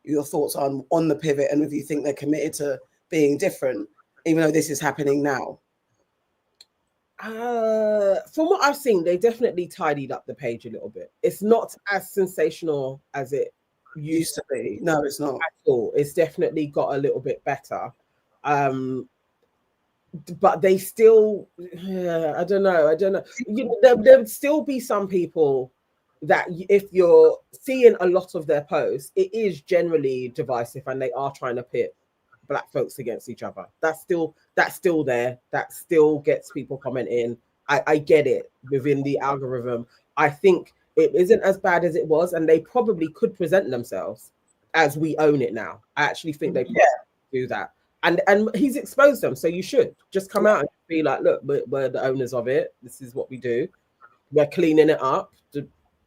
your thoughts are on the pivot, and if you think they're committed to being different, even though this is happening now. From what I've seen, they definitely tidied up the page a little bit. It's not as sensational as it used to be. No, it's not at all. It's definitely got a little bit better. But they still, I don't know. There would still be some people that if you're seeing a lot of their posts, it is generally divisive and they are trying to pit Black folks against each other. That's still there. That still gets people commenting. I get it within the algorithm. I think it isn't as bad as it was, and they probably could present themselves as we own it now. I actually think they do that. And he's exposed them, so you should just come out and be like, look, we're the owners of it. This is what we do. We're cleaning it up.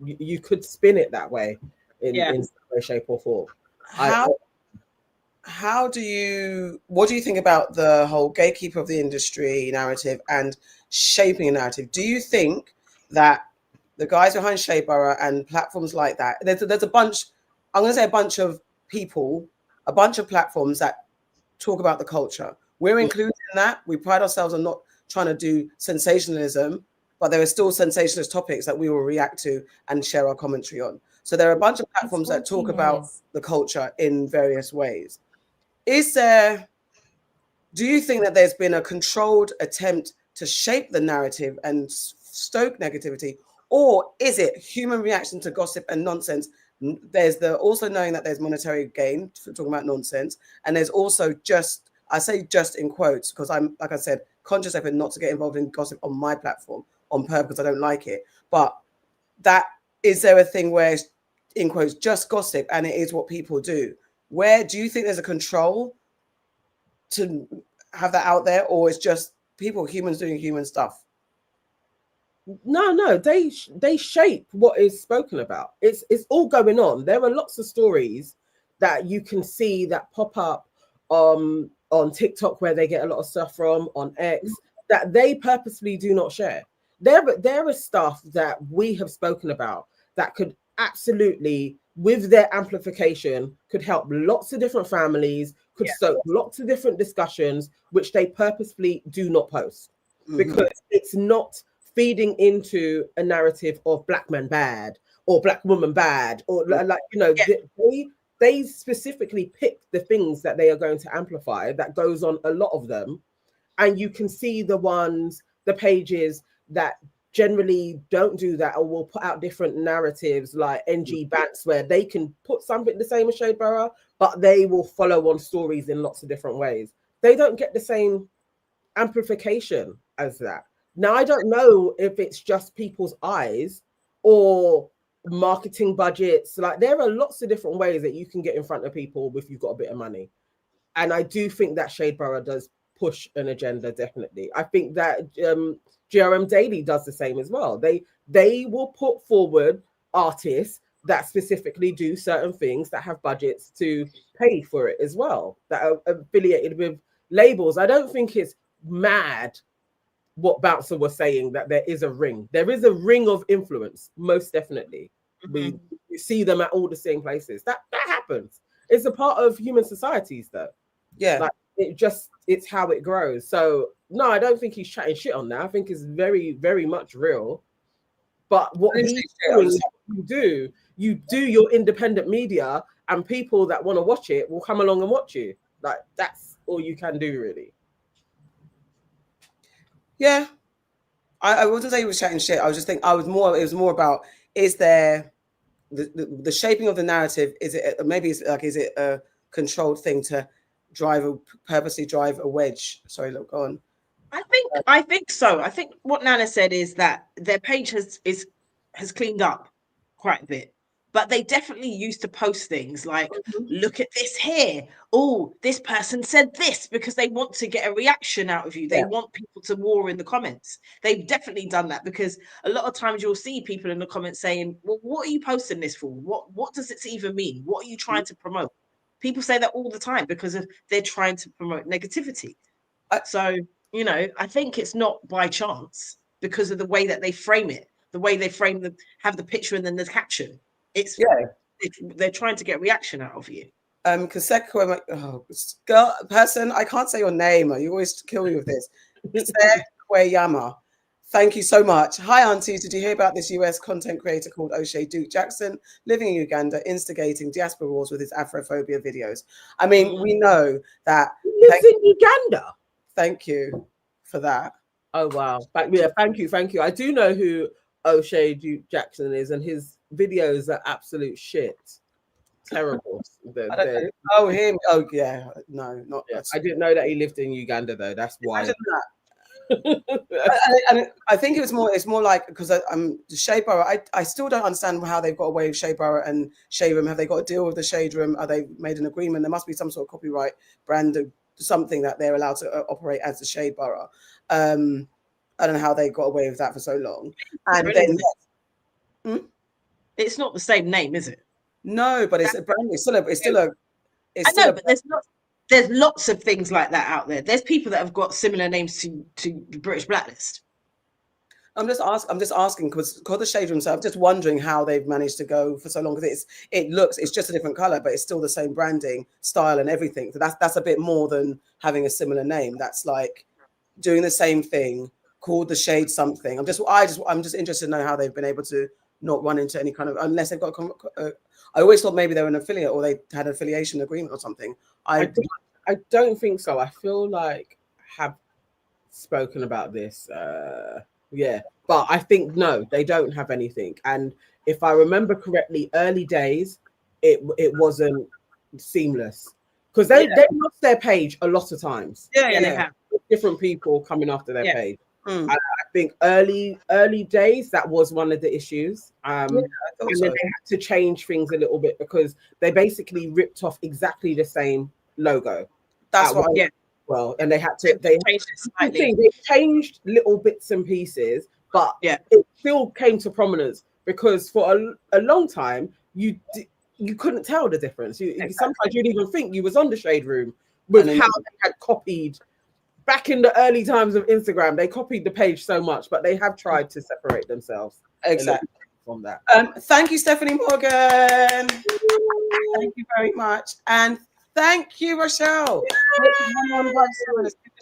You could spin it that way in some way, shape, or form. What do you think about the whole gatekeeper of the industry narrative and shaping a narrative? Do you think that the guys behind Shea Borough and platforms like that, there's a bunch, I'm going to say a bunch of people, a bunch of platforms that talk about the culture. We're included in that. We pride ourselves on not trying to do sensationalism, but there are still sensationalist topics that we will react to and share our commentary on. So there are a bunch of platforms that talk about the culture in various ways. Do you think that there's been a controlled attempt to shape the narrative and stoke negativity, or is it human reaction to gossip and nonsense? There's also knowing that there's monetary gain for talking about nonsense, and there's also I say just in quotes because I'm, like I said, conscious effort not to get involved in gossip on my platform on purpose because I don't like it. But is there a thing where, in quotes, just gossip and it is what people do? Where do you think there's a control to have that out there, or it's just humans doing human stuff? No, they shape what is spoken about. It's all going on. There are lots of stories that you can see that pop up on TikTok where they get a lot of stuff from, on X, that they purposely do not share. There is stuff that we have spoken about that could absolutely, with their amplification, could help lots of different families, could stoke lots of different discussions, which they purposefully do not post because it's not feeding into a narrative of Black man bad or Black woman bad, or they specifically pick the things that they are going to amplify. That goes on a lot of them, and you can see the pages that generally don't do that or will put out different narratives like NG Bants, where they can put something the same as Shea Borough, but they will follow on stories in lots of different ways. They don't get the same amplification as that. Now, I don't know if it's just people's eyes or marketing budgets. Like, there are lots of different ways that you can get in front of people if you've got a bit of money. And I do think that Shea Borough does push an agenda, definitely. I think that GRM Daily does the same as well. They will put forward artists that specifically do certain things that have budgets to pay for it as well, that are affiliated with labels. I don't think it's mad what Bouncer was saying, that there is a ring. There is a ring of influence, most definitely. We see them at all the same places. That happens. It's a part of human societies, though. Yeah. Like, it's how it grows. So no, I don't think he's chatting shit on that. I think it's very, very much real. But what he's doing is you do your independent media, and people that want to watch it will come along and watch you. Like, that's all you can do, really. Yeah, I wasn't saying he was chatting shit. I was just thinking, it was more about, is there the shaping of the narrative? Is it a controlled thing to purposely drive a wedge? Sorry, look, go on. I think so. I think what Nana said is that their page has cleaned up quite a bit, but they definitely used to post things like, look at this here. Oh, this person said this, because they want to get a reaction out of you. They want people to war in the comments. They've definitely done that, because a lot of times you'll see people in the comments saying, well, what are you posting this for? What does it even mean? What are you trying to promote? People say that all the time because they're trying to promote negativity. So, I think it's not by chance because of the way that they frame it. the way they frame them, have the picture and then the caption. It's they're trying to get reaction out of you. Kaseko, girl, person, I can't say your name. You always kill me with this. Kaseko, thank you so much. Hi, aunties. Did you hear about this US content creator called O'Shea Duke Jackson living in Uganda, instigating diaspora wars with his Afrophobia videos? I mean, we know that he lives in Uganda. Thank you for that. Oh wow! Thank you. I do know who O'Shea Duke Jackson is, and his videos are absolute shit. Terrible. Oh, him. Oh, yeah. No, not. Yeah. I didn't know that he lived in Uganda, though. That's why. And I think it's more like, because I'm Shea Borough. I still don't understand how they've got away with Shea Borough and Shea Room. Have they got a deal with the Shade Room? Are they made an agreement? There must be some sort of copyright brand of something that they're allowed to operate as the Shea Borough. I don't know how they got away with that for so long. And then it's not the same name, is it? No, but it's a brand. It's still a. But there's lots of things like that out there. There's people that have got similar names to the British Blacklist. I'm just asking because the Shade Room. So I'm just wondering how they've managed to go for so long, because it's just a different color, but it's still the same branding style and everything. So that's a bit more than having a similar name. That's like doing the same thing called the Shade something. I'm just interested to know how they've been able to not run into any kind of, unless they've got I always thought maybe they were an affiliate or they had an affiliation agreement or something. I don't think so. I feel like I have spoken about this. But I think no, they don't have anything. And if I remember correctly, early days, it wasn't seamless because they lost their page a lot of times. They have different people coming after their page. I think early days that was one of the issues, and then they had to change things a little bit because they basically ripped off exactly the same logo. That's what. Well, and they changed little bits and pieces, but it still came to prominence because for a long time you couldn't tell the difference. Sometimes you'd even think you was on the Shade Room with how they had copied. Back in the early times of Instagram, they copied the page so much, but they have tried to separate themselves exactly from that. Thank you, Stephanie Morgan. Thank you very much, and thank you, Rochelle.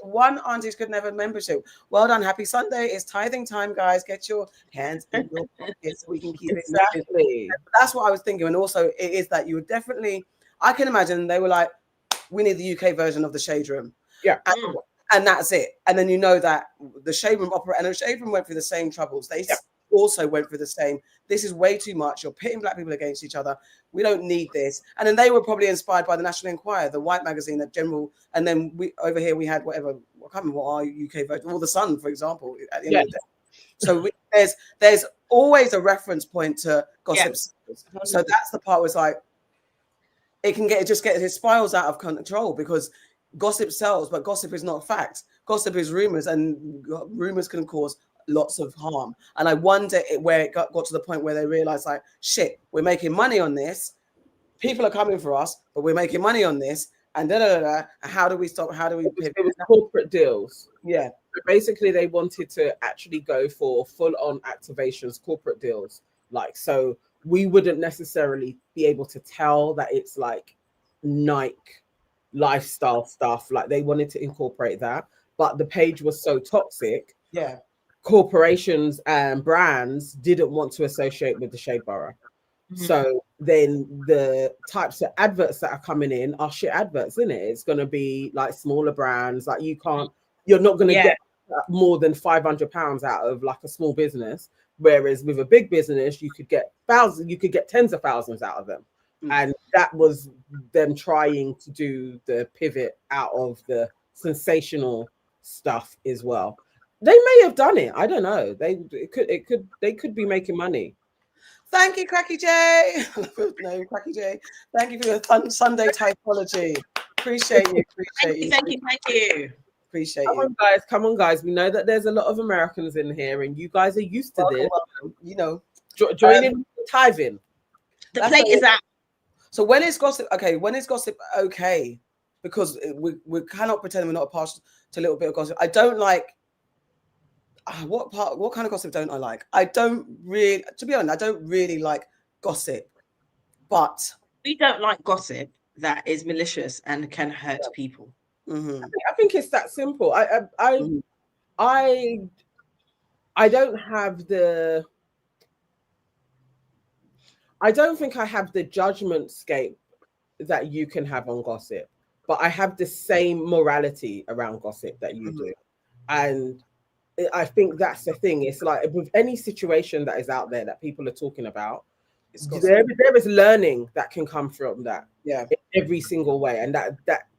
One auntie's could never membership. Well done. Happy Sunday. It's tithing time, guys. Get your hands in your pockets so we can keep it. Exactly. That's what I was thinking, and also it is that you would definitely. I can imagine they were like, we need the UK version of the Shade Room. Yeah. And that's it. And then you know that the Shade Room and the Shade Room went through the same troubles. They also went through the same. This is way too much. You're pitting black people against each other. We don't need this. And then they were probably inspired by the National Enquirer, the white magazine, the general. And then over here we had whatever. I can't remember what our UK version. Or the Sun, for example. At the end of the day. So there's always a reference point to gossip. So that's the part where it's like it spirals out of control because gossip sells, but gossip is not fact. Gossip is rumors, and rumors can cause lots of harm. And I wonder where it got to the point where they realized, like, shit, we're making money on this. People are coming for us, but we're making money on this. And how do we stop? How do we? It was corporate deals. Yeah. So basically, they wanted to actually go for full-on activations, corporate deals. Like, so we wouldn't necessarily be able to tell that it's like Nike lifestyle stuff. Like, they wanted to incorporate that, but the page was so toxic. Yeah. Corporations and brands didn't want to associate with the Shade Borough. So then the types of adverts that are coming in are shit adverts, isn't it? It's going to be like smaller brands. Like, you're not going to get more than £500 out of like a small business. Whereas with a big business, you could get tens of thousands out of them. And that was them trying to do the pivot out of the sensational stuff as well. They may have done it. I don't know. They could be making money. Thank you, Cracky J. No, Cracky J. Thank you for your Sunday typology. Appreciate you. Thank you. Appreciate you. Come on, guys. We know that there's a lot of Americans in here, and you guys are used to this. You know, join in tithing. The plate is out. So when is gossip okay? When is gossip okay? Because we cannot pretend we're not partial to a little bit of gossip. I don't like what kind of gossip don't I like? I don't really, to be honest, I don't really like gossip, but we don't like gossip that is malicious and can hurt people. Mm-hmm. I think it's that simple. I don't have the. I don't think I have the judgment scape that you can have on gossip, but I have the same morality around gossip that you do, and I think that's the thing. It's like with any situation that is out there that people are talking about, there is learning that can come from that. Yeah, in every single way, and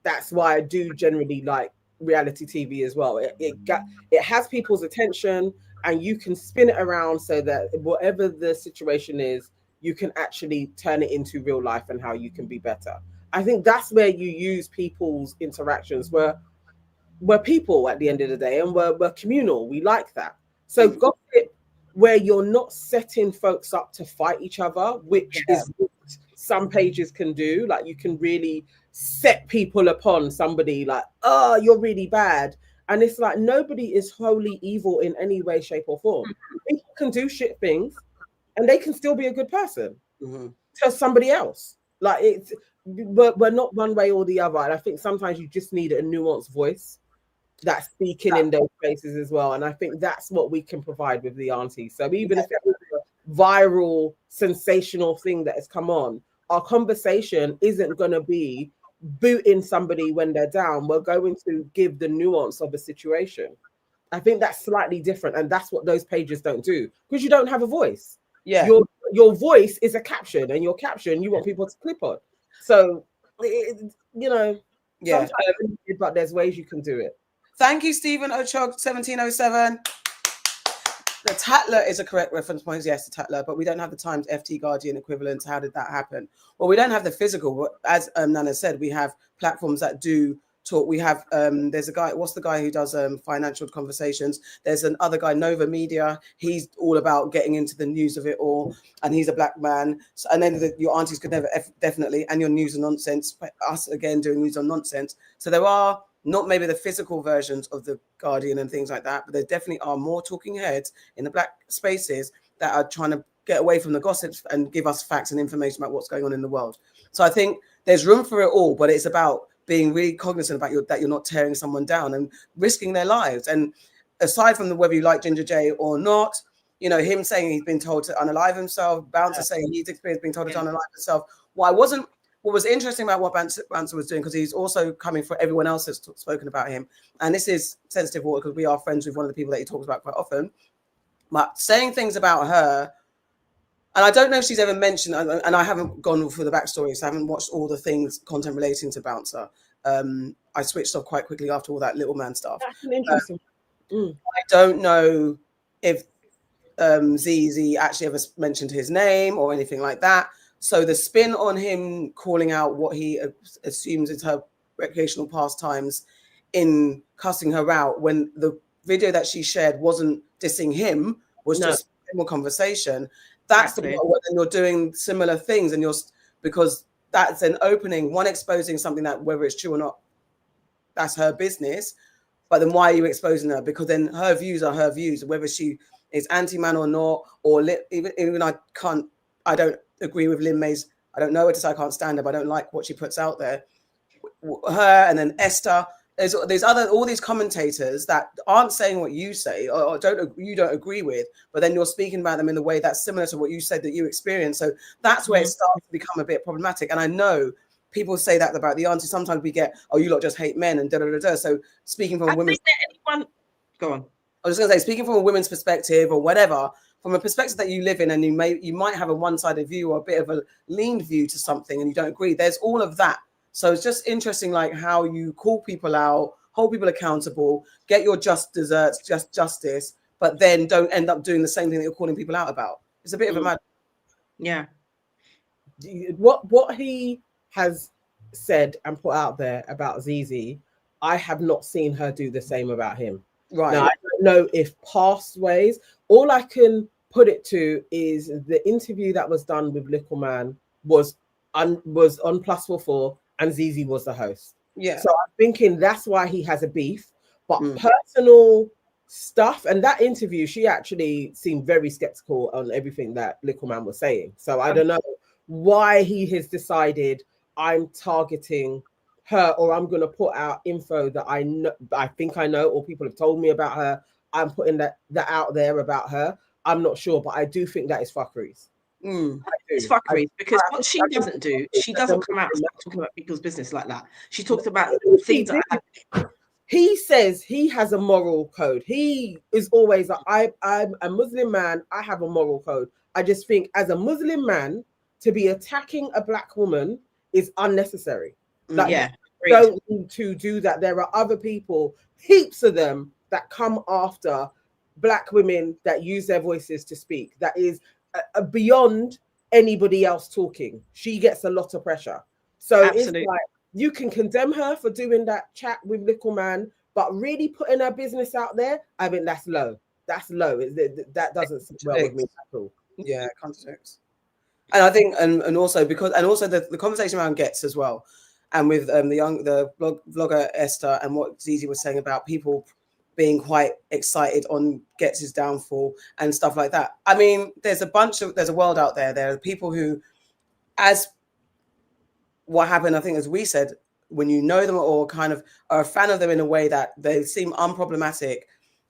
that's why I do generally like reality TV as well. It has people's attention, and you can spin it around so that whatever the situation is, you can actually turn it into real life and how you can be better. I think that's where you use people's interactions. We're people at the end of the day, and we're communal. We like that. So gossip where you're not setting folks up to fight each other, which is what some pages can do. Like you can really set people upon somebody like, oh, you're really bad. And it's like nobody is wholly evil in any way, shape, or form. People can do shit things and they can still be a good person to somebody else. Like we're not one way or the other. And I think sometimes you just need a nuanced voice that's speaking in those places as well. And I think that's what we can provide with the auntie. So even if it was a viral, sensational thing that has come on, our conversation isn't going to be booting somebody when they're down. We're going to give the nuance of the situation. I think that's slightly different. And that's what those pages don't do, because you don't have a voice. Yeah. Your voice is a caption, and your caption you want people to click on. So, sometimes but there's ways you can do it. Thank you, Stephen Ochog, 1707. The Tatler is a correct reference point. Yes, the Tatler, but we don't have the Times FT Guardian equivalent. How did that happen? Well, we don't have the physical, but as Nana said, we have platforms that do talk. We have, there's a guy, what's the guy who does financial conversations? There's another guy, Nova Media. He's all about getting into the news of it all, and he's a black man. So, and then your aunties could never, definitely, and your news and nonsense, us again doing news and nonsense. So there are not maybe the physical versions of the Guardian and things like that, but there definitely are more talking heads in the black spaces that are trying to get away from the gossips and give us facts and information about what's going on in the world. So I think there's room for it all, but it's about being really cognizant about that you're not tearing someone down and risking their lives. And aside from whether you like Ginger J or not, him saying he's been told to unalive himself, Bouncer saying he's experienced being told to unalive himself. What was interesting about what Bouncer was doing, because he's also coming for everyone else that's spoken about him. And this is sensitive water because we are friends with one of the people that he talks about quite often. But saying things about her, and I don't know if she's ever mentioned, and I haven't gone for the backstory, so I haven't watched all the things, content relating to Bouncer. I switched off quite quickly after all that Little Man stuff. That's an interesting. I don't know if ZZ actually ever mentioned his name or anything like that. So the spin on him calling out what he assumes is her recreational pastimes in cussing her out, when the video that she shared wasn't dissing him, was just more conversation. That's the part when you're doing similar things, and because that's an opening, one exposing something that whether it's true or not, that's her business. But then why are you exposing her? Because then her views are her views, whether she is anti-man or not, or even I don't agree with Lynn May's. I don't know her to say I can't stand her, but I don't like what she puts out there. Her and then Esther. There's all these commentators that aren't saying what you say or you don't agree with, but then you're speaking about them in the way that's similar to what you said that you experienced. So that's where it starts to become a bit problematic. And I know people say that about the auntie. Sometimes we get, oh, you lot just hate men and da da da da. So speaking from a women's, go on. I was going to say, speaking from a women's perspective or whatever, from a perspective that you live in, and you might have a one-sided view or a bit of a leaned view to something, and you don't agree. There's all of that. So it's just interesting, like how you call people out, hold people accountable, get your just desserts, just justice, but then don't end up doing the same thing that you're calling people out about. It's a bit of a mad. Yeah. What he has said and put out there about ZZ, I have not seen her do the same about him. Right. Now, I don't know if past ways. All I can put it to is the interview that was done with Little Man was on +44. And ZZ was the host. Yeah. So I'm thinking that's why he has a beef. But personal stuff. And that interview, she actually seemed very skeptical on everything that Little Man was saying. So I don't know why he has decided I'm targeting her, or I'm going to put out info that I know, I think I know, or people have told me about her. I'm putting that out there about her. I'm not sure, but I do think that is fuckeries. It's fuckery, because what she doesn't do, she doesn't come out and start talking about people's business like that. She talks about things that he says he has a moral code. He is always like, I'm a Muslim man, I have a moral code. I just think as a Muslim man, to be attacking a black woman is unnecessary. Like, yeah, you don't need to do that. There are other people, heaps of them, that come after black women that use their voices to speak. That is beyond anybody else talking. She gets a lot of pressure. So Absolutely. it's like, you can condemn her for doing that chat with Little Man, but really putting her business out there, I mean, that's low. That's low. That doesn't sit well with me at all. Yeah, it contradicts. And I think, and also the conversation around Gets as well, and with the vlogger Esther, and what Zizi was saying about people being quite excited on Gets' downfall and stuff like that. I mean, there's a world out there. There are people who, as what happened, I think, as we said, when you know them or kind of are a fan of them in a way that they seem unproblematic,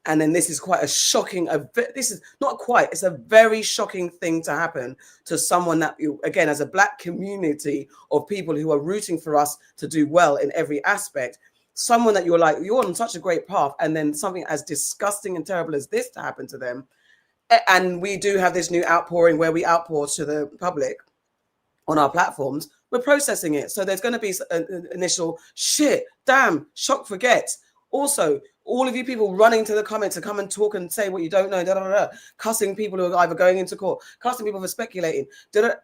and then this is quite a shocking, this is not quite, it's a very shocking thing to happen to someone that you, again, as a black community of people who are rooting for us to do well in every aspect, someone that you're like, you're on such a great path, and then something as disgusting and terrible as this to happen to them. And we do have this new outpouring where we outpour to the public on our platforms. We're processing it. So there's going to be an initial shit, damn, shock, forget. Also, all of you people running to the comments to come and talk and say what you don't know, cussing people who are either going into court, cussing people for speculating,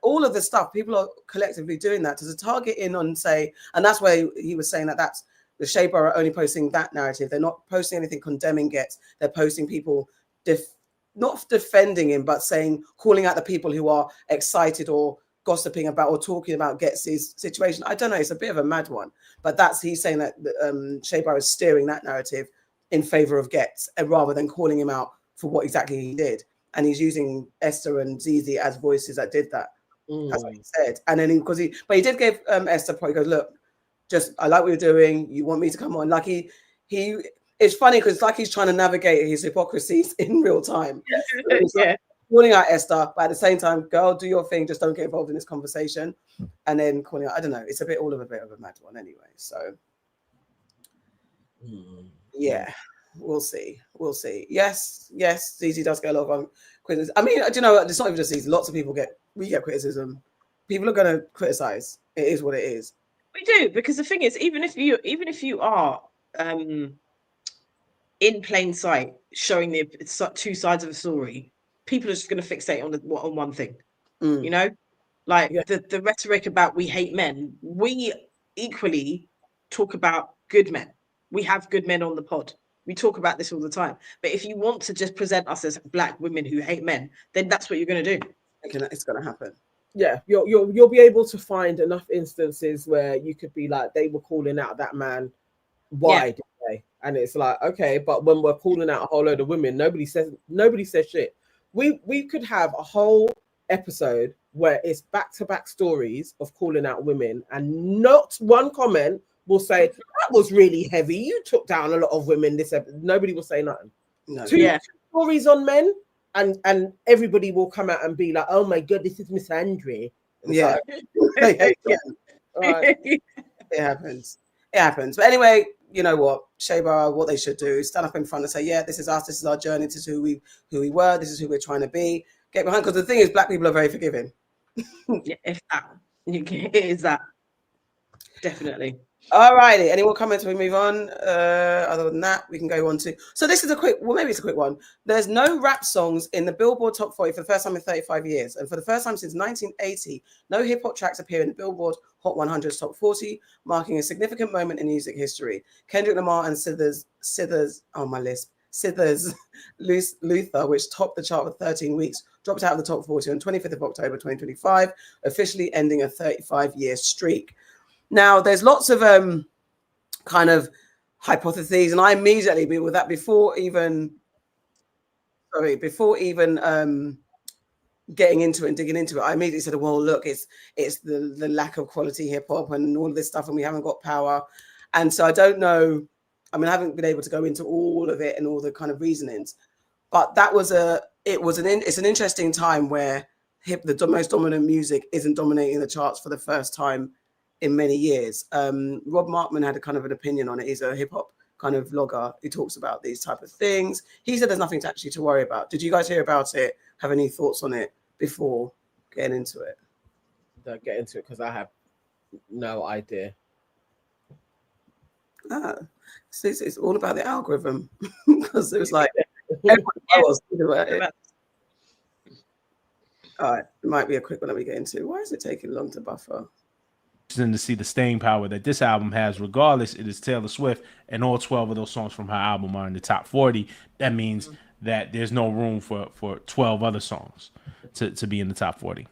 all of the stuff, people are collectively doing that to target in on, say, and that's where he was saying that that's the Shea Bar are only posting that narrative. They're not posting anything condemning Gets. They're posting people not defending him, but calling out the people who are excited or gossiping about or talking about Gets' situation. I don't know. It's a bit of a mad one, but he's saying that Shea Bar is steering that narrative in favor of Gets, rather than calling him out for what exactly he did. And he's using Esther and Zizi as voices that did that. That's what he said. And then he did give Esther a point. He goes, look, I like what you're doing. You want me to come on? Like it's funny because it's like he's trying to navigate his hypocrisies in real time. Yeah. Calling out Esther, but at the same time, girl, do your thing. Just don't get involved in this conversation. And then calling out, I don't know. It's a bit of a mad one anyway. So yeah, we'll see. Yes, Zizi does get a lot of criticism. I mean, do you know what? It's not even just Zizi. Lots of people get criticism. People are going to criticize. It is what it is. We do, because the thing is, even if you are in plain sight showing the two sides of a story, people are just going to fixate on one thing. You know, like the rhetoric about we hate men. We equally talk about good men. We have good men on the pod. We talk about this all the time. But if you want to just present us as black women who hate men, then that's what you're going to do. It's going to happen. Yeah, you'll be able to find enough instances where you could be like, they were calling out that man. Why did they? And it's like, okay, but when we're calling out a whole load of women, nobody says shit. We could have a whole episode where it's back-to-back stories of calling out women, and not one comment will say that was really heavy. You took down a lot of women this episode. Nobody will say nothing. No. Two stories on men, and everybody will come out and be like, oh my god, this is Miss Andre. Yeah. Like, Right. It happens. But anyway, you know what? Shea Bar, what they should do is stand up in front and say, yeah, this is us, this is our journey, this is who we were, this is who we're trying to be. Get behind, because the thing is, black people are very forgiving. Yeah, if that. It is that. Definitely. All righty. Any more comments before we move on? Other than that, we can go on to. So this is maybe it's a quick one. There's no rap songs in the Billboard Top 40 for the first time in 35 years. And for the first time since 1980, no hip hop tracks appear in the Billboard Hot 100's Top 40, marking a significant moment in music history. Kendrick Lamar and Sithers, Luther, which topped the chart for 13 weeks, dropped out of the top 40 on 25th of October 2025, officially ending a 35-year streak. Now, there's lots of kind of hypotheses, and I immediately, with that, before even sorry, before even getting into it and digging into it, I immediately said, well, look, it's the lack of quality hip hop and all this stuff, and we haven't got power. And so I don't know. I mean, I haven't been able to go into all of it and all the kind of reasonings, but it's an interesting time where the most dominant music isn't dominating the charts for the first time in many years. Rob Markman had a kind of an opinion on it. He's a hip hop kind of vlogger who talks about these type of things. He said there's nothing to worry about. Did you guys hear about it? Have any thoughts on it before getting into it? Don't get into it because I have no idea. It's all about the algorithm because it was like everyone else knew about it. All right, it might be a quick one that we get into. Why is it taking long to buffer? To see the staying power that this album has, regardless it is Taylor Swift, and all 12 of those songs from her album are in the top 40. That means that there's no room for 12 other songs to be in the top 40.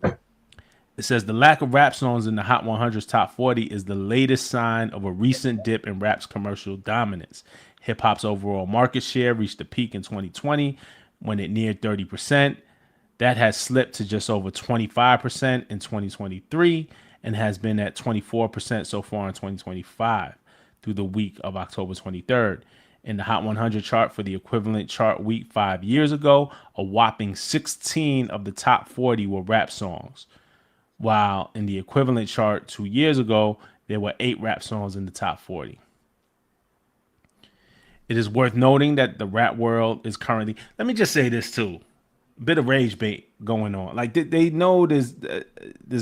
It says the lack of rap songs in the Hot 100's top 40 is the latest sign of a recent dip in rap's commercial dominance. Hip hop's overall market share reached a peak in 2020 when it neared 30%. That has slipped to just over 25% in 2023 and has been at 24% so far in 2025 through the week of October 23rd. In the Hot 100 chart for the equivalent chart week 5 years ago, a whopping 16 of the top 40 were rap songs, while in the equivalent chart 2 years ago, there were 8 rap songs in the top 40. It is worth noting that the rap world is currently, let me just say this too, a bit of rage bait going on. Like they know this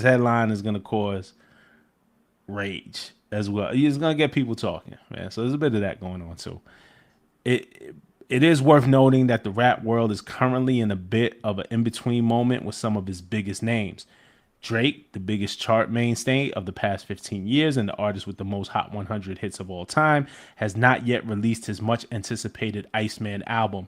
headline is going to cause rage as well. It's going to get people talking, man. So there's a bit of that going on too. It is worth noting that the rap world is currently in a bit of an in-between moment with some of his biggest names. Drake, the biggest chart mainstay of the past 15 years and the artist with the most Hot 100 hits of all time, has not yet released his much-anticipated Iceman album,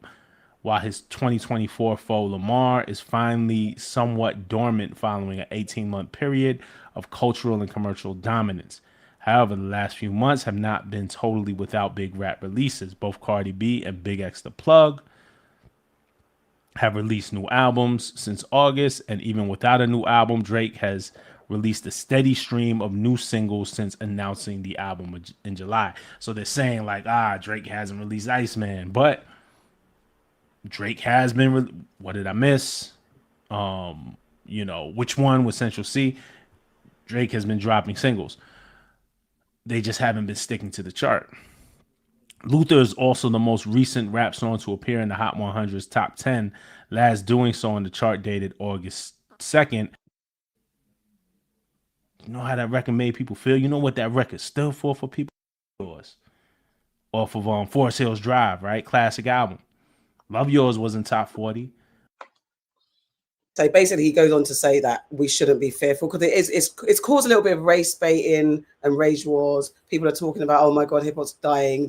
while his 2024 foe Lamar is finally somewhat dormant following an 18-month period of cultural and commercial dominance. However, the last few months have not been totally without big rap releases. Both Cardi B and Big X The Plug have released new albums since August, and even without a new album, Drake has released a steady stream of new singles since announcing the album in July. So they're saying like, Drake hasn't released Iceman, but Drake has been. What did I miss? Which one was Central C? Drake has been dropping singles. They just haven't been sticking to the chart. Luther is also the most recent rap song to appear in the Hot 100's top 10, last doing so on the chart dated August 2nd. You know how that record made people feel? You know what that record stood for people? Off of Forest Hills Drive, right? Classic album. Love Yours was in top 40. So basically, he goes on to say that we shouldn't be fearful because it's caused a little bit of race baiting and rage wars. People are talking about, oh my God, hip hop's dying.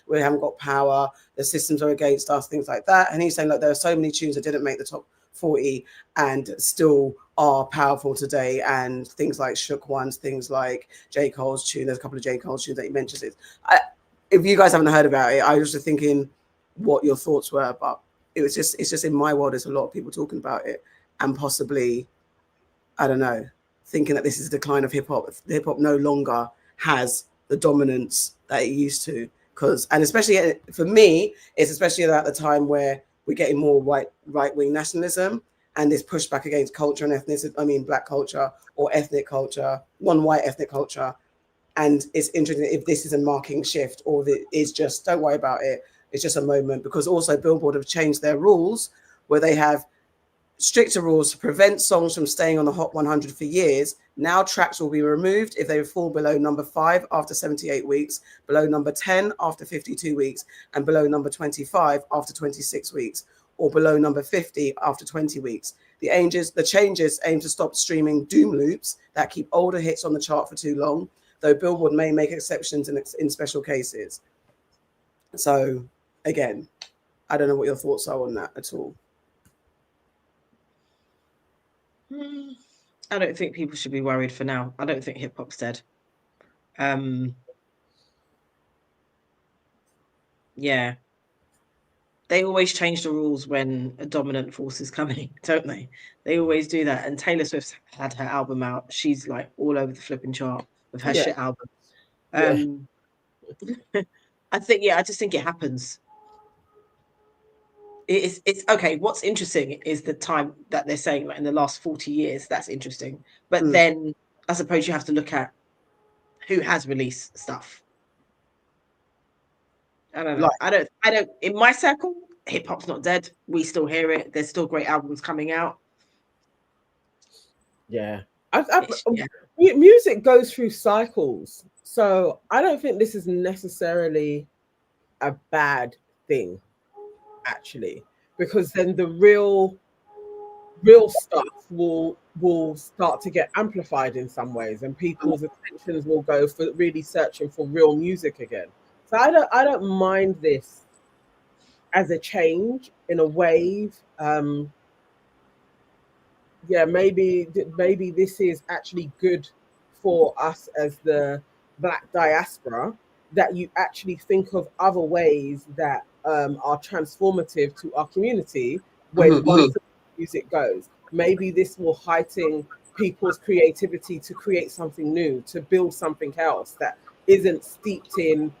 We haven't got power. The systems are against us, things like that. And he's saying, look, there are so many tunes that didn't make the top 40 and still are powerful today. And things like Shook Ones, things like J. Cole's tune. There's a couple of J. Cole's tunes that he mentions. If you guys haven't heard about it, I was just thinking what your thoughts were, but it's just in my world, there's a lot of people talking about it and possibly, I don't know, thinking that this is a decline of hip hop. Hip hop no longer has the dominance that it used to. And especially for me, it's especially at the time where we're getting more right-wing nationalism and this pushback against culture and ethnicity, black culture or ethnic culture, non-white ethnic culture. And it's interesting if this is a marking shift or if it is just, don't worry about it. It's just a moment, because also Billboard have changed their rules where they have stricter rules to prevent songs from staying on the Hot 100 for years. Now tracks will be removed if they fall below number 5 after 78 weeks, below number 10 after 52 weeks, and below number 25 after 26 weeks, or below number 50 after 20 weeks. The changes aim to stop streaming doom loops that keep older hits on the chart for too long, though Billboard may make exceptions in special cases. So, again, I don't know what your thoughts are on that at all. I don't think people should be worried for now. I don't think hip hop's dead. Yeah. They always change the rules when a dominant force is coming, don't they? They always do that. And Taylor Swift's had her album out. She's like all over the flipping chart with her shit album. I just think it happens. It's okay. What's interesting is the time that they're saying, like in the last 40 years. That's interesting. But then I suppose you have to look at who has released stuff. I don't know. I don't. In my circle, hip hop's not dead. We still hear it. There's still great albums coming out. Yeah. Music goes through cycles. So I don't think this is necessarily a bad thing, actually, because then the real stuff will start to get amplified in some ways, and people's attentions will go for really searching for real music again. So I don't mind this as a change in a wave. Maybe this is actually good for us as the Black diaspora, that you actually think of other ways that are transformative to our community when once the music goes. Maybe this will heighten people's creativity to create something new, to build something else that isn't steeped in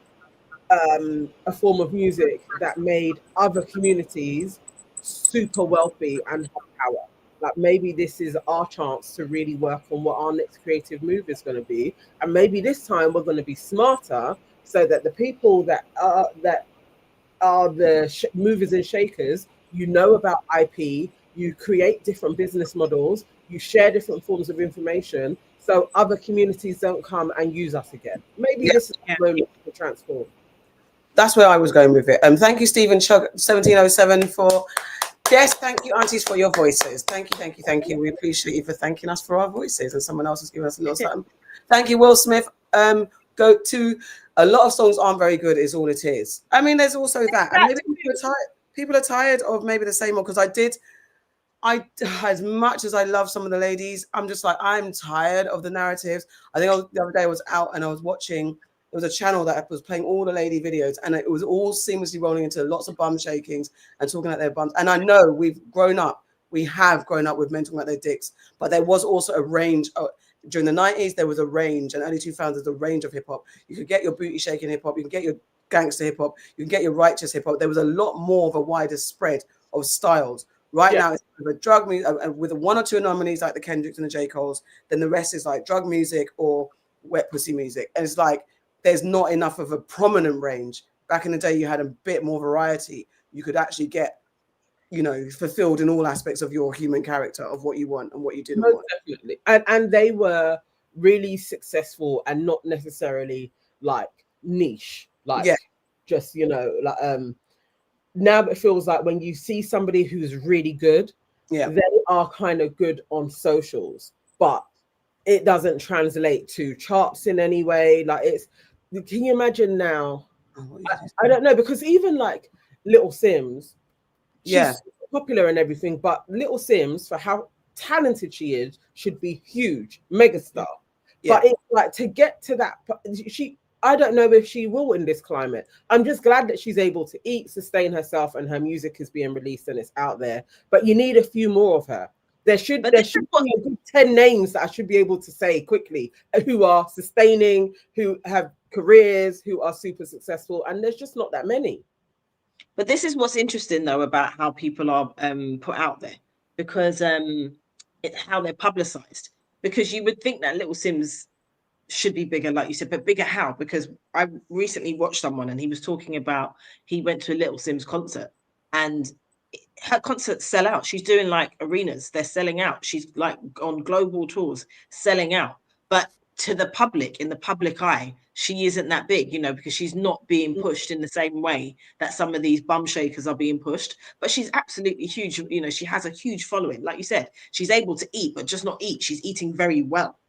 a form of music that made other communities super wealthy and have power. Like maybe this is our chance to really work on what our next creative move is going to be, and maybe this time we're going to be smarter, so that the people that are the movers and shakers, about IP, you create different business models, you share different forms of information, so other communities don't come and use us again. Maybe this is the moment to transform. That's where I was going with it. Thank you, Stephen Chug 1707 for. Yes, thank you, aunties, for your voices. Thank you. We appreciate you for thanking us for our voices, and someone else has given us a little something. Thank you, Will Smith. Go to a lot of songs aren't very good, is all it is. I mean, there's also that, and maybe people are tired of maybe the same old. Because I as much as I love some of the ladies, I'm just like, I'm tired of the narratives. I think the other day I was out and I was watching. There was a channel that was playing all the lady videos, and it was all seamlessly rolling into lots of bum shakings and talking about their bums. And I know we have grown up with men talking about their dicks, but there was also a range. During the 90s, there was a range, and early 2000s, a range of hip hop. You could get your booty shaking hip hop, you can get your gangster hip hop, you can get your righteous hip hop. There was a lot more of a wider spread of styles. Right now, it's with drug music, with one or two anomalies like the Kendricks and the J. Coles. Then the rest is like drug music or wet pussy music, and it's like, there's not enough of a prominent range. Back in the day, you had a bit more variety. You could actually get, fulfilled in all aspects of your human character, of what you want and what you didn't want. Definitely. And they were really successful and not necessarily like niche. Like just, now it feels like when you see somebody who's really good, they are kind of good on socials, but it doesn't translate to charts in any way. Can you imagine now? I don't know, because even like Little Sims, she's popular and everything, but Little Sims, for how talented she is, should be huge, megastar. But it's like, to get to that, I don't know if she will in this climate. I'm just glad that she's able to eat, sustain herself, and her music is being released and it's out there. But you need a few more of her. There should be a good 10 names that I should be able to say quickly, who are sustaining, who have careers, who are super successful, and there's just not that many. But this is what's interesting, though, about how people are put out there, because how they're publicized. Because you would think that Little Sims should be bigger, like you said, but bigger how? Because I recently watched someone and he was talking about, he went to a Little Sims concert and her concerts sell out. She's doing like arenas, they're selling out. She's like on global tours, selling out. But to the public, in the public eye, she isn't that big, because she's not being pushed in the same way that some of these bum shakers are being pushed. But she's absolutely huge. She has a huge following. Like you said, she's able to eat, but just not eat. She's eating very well,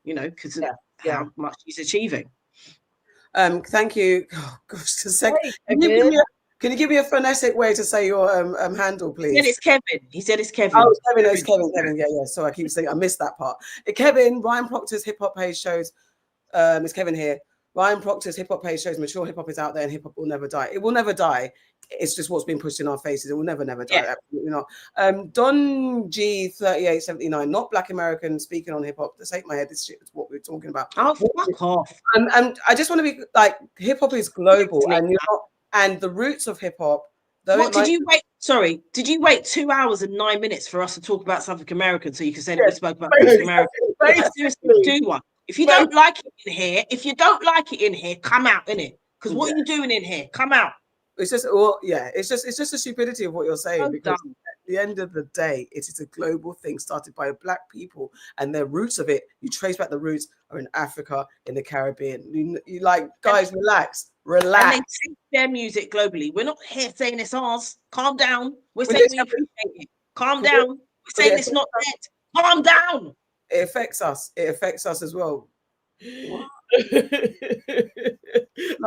because of how much she's achieving. Thank you. Oh, gosh, a sec. Can you give me a phonetic way to say your handle, please? He said it's Kevin. He said it's Kevin. Oh, it's Kevin. Yeah. So I keep saying, I missed that part. Kevin, Ryan Proctor's hip hop page shows, it's Kevin here. Ryan Proctor's hip hop page shows mature hip hop is out there and hip hop will never die. It will never die it's just what's been pushed in our faces. It will never die. Absolutely not. Don G3879, not Black American, speaking on hip hop. This ain't my head. This shit is what we're talking about. Oh, fuck off. And I just want to be like, hip hop is global, and you're not, and the roots of hip hop. What did you wait? Sorry, did you wait 2 hours and 9 minutes for us to talk about South American so you can say that we spoke about South American? Seriously, do one. If you don't like it in here, come out, innit? Because what are you doing in here? Come out. It's just, well, yeah, it's just the stupidity of what you're saying, because at the end of the day, it is a global thing started by Black people, and their roots of it, you trace back the roots are in Africa, in the Caribbean. You like, guys, relax. And they take their music globally. We're not here saying it's ours. Calm down. We're saying we appreciate it. Calm down. We're saying it's not dead. Calm down. It affects us. It affects us as well.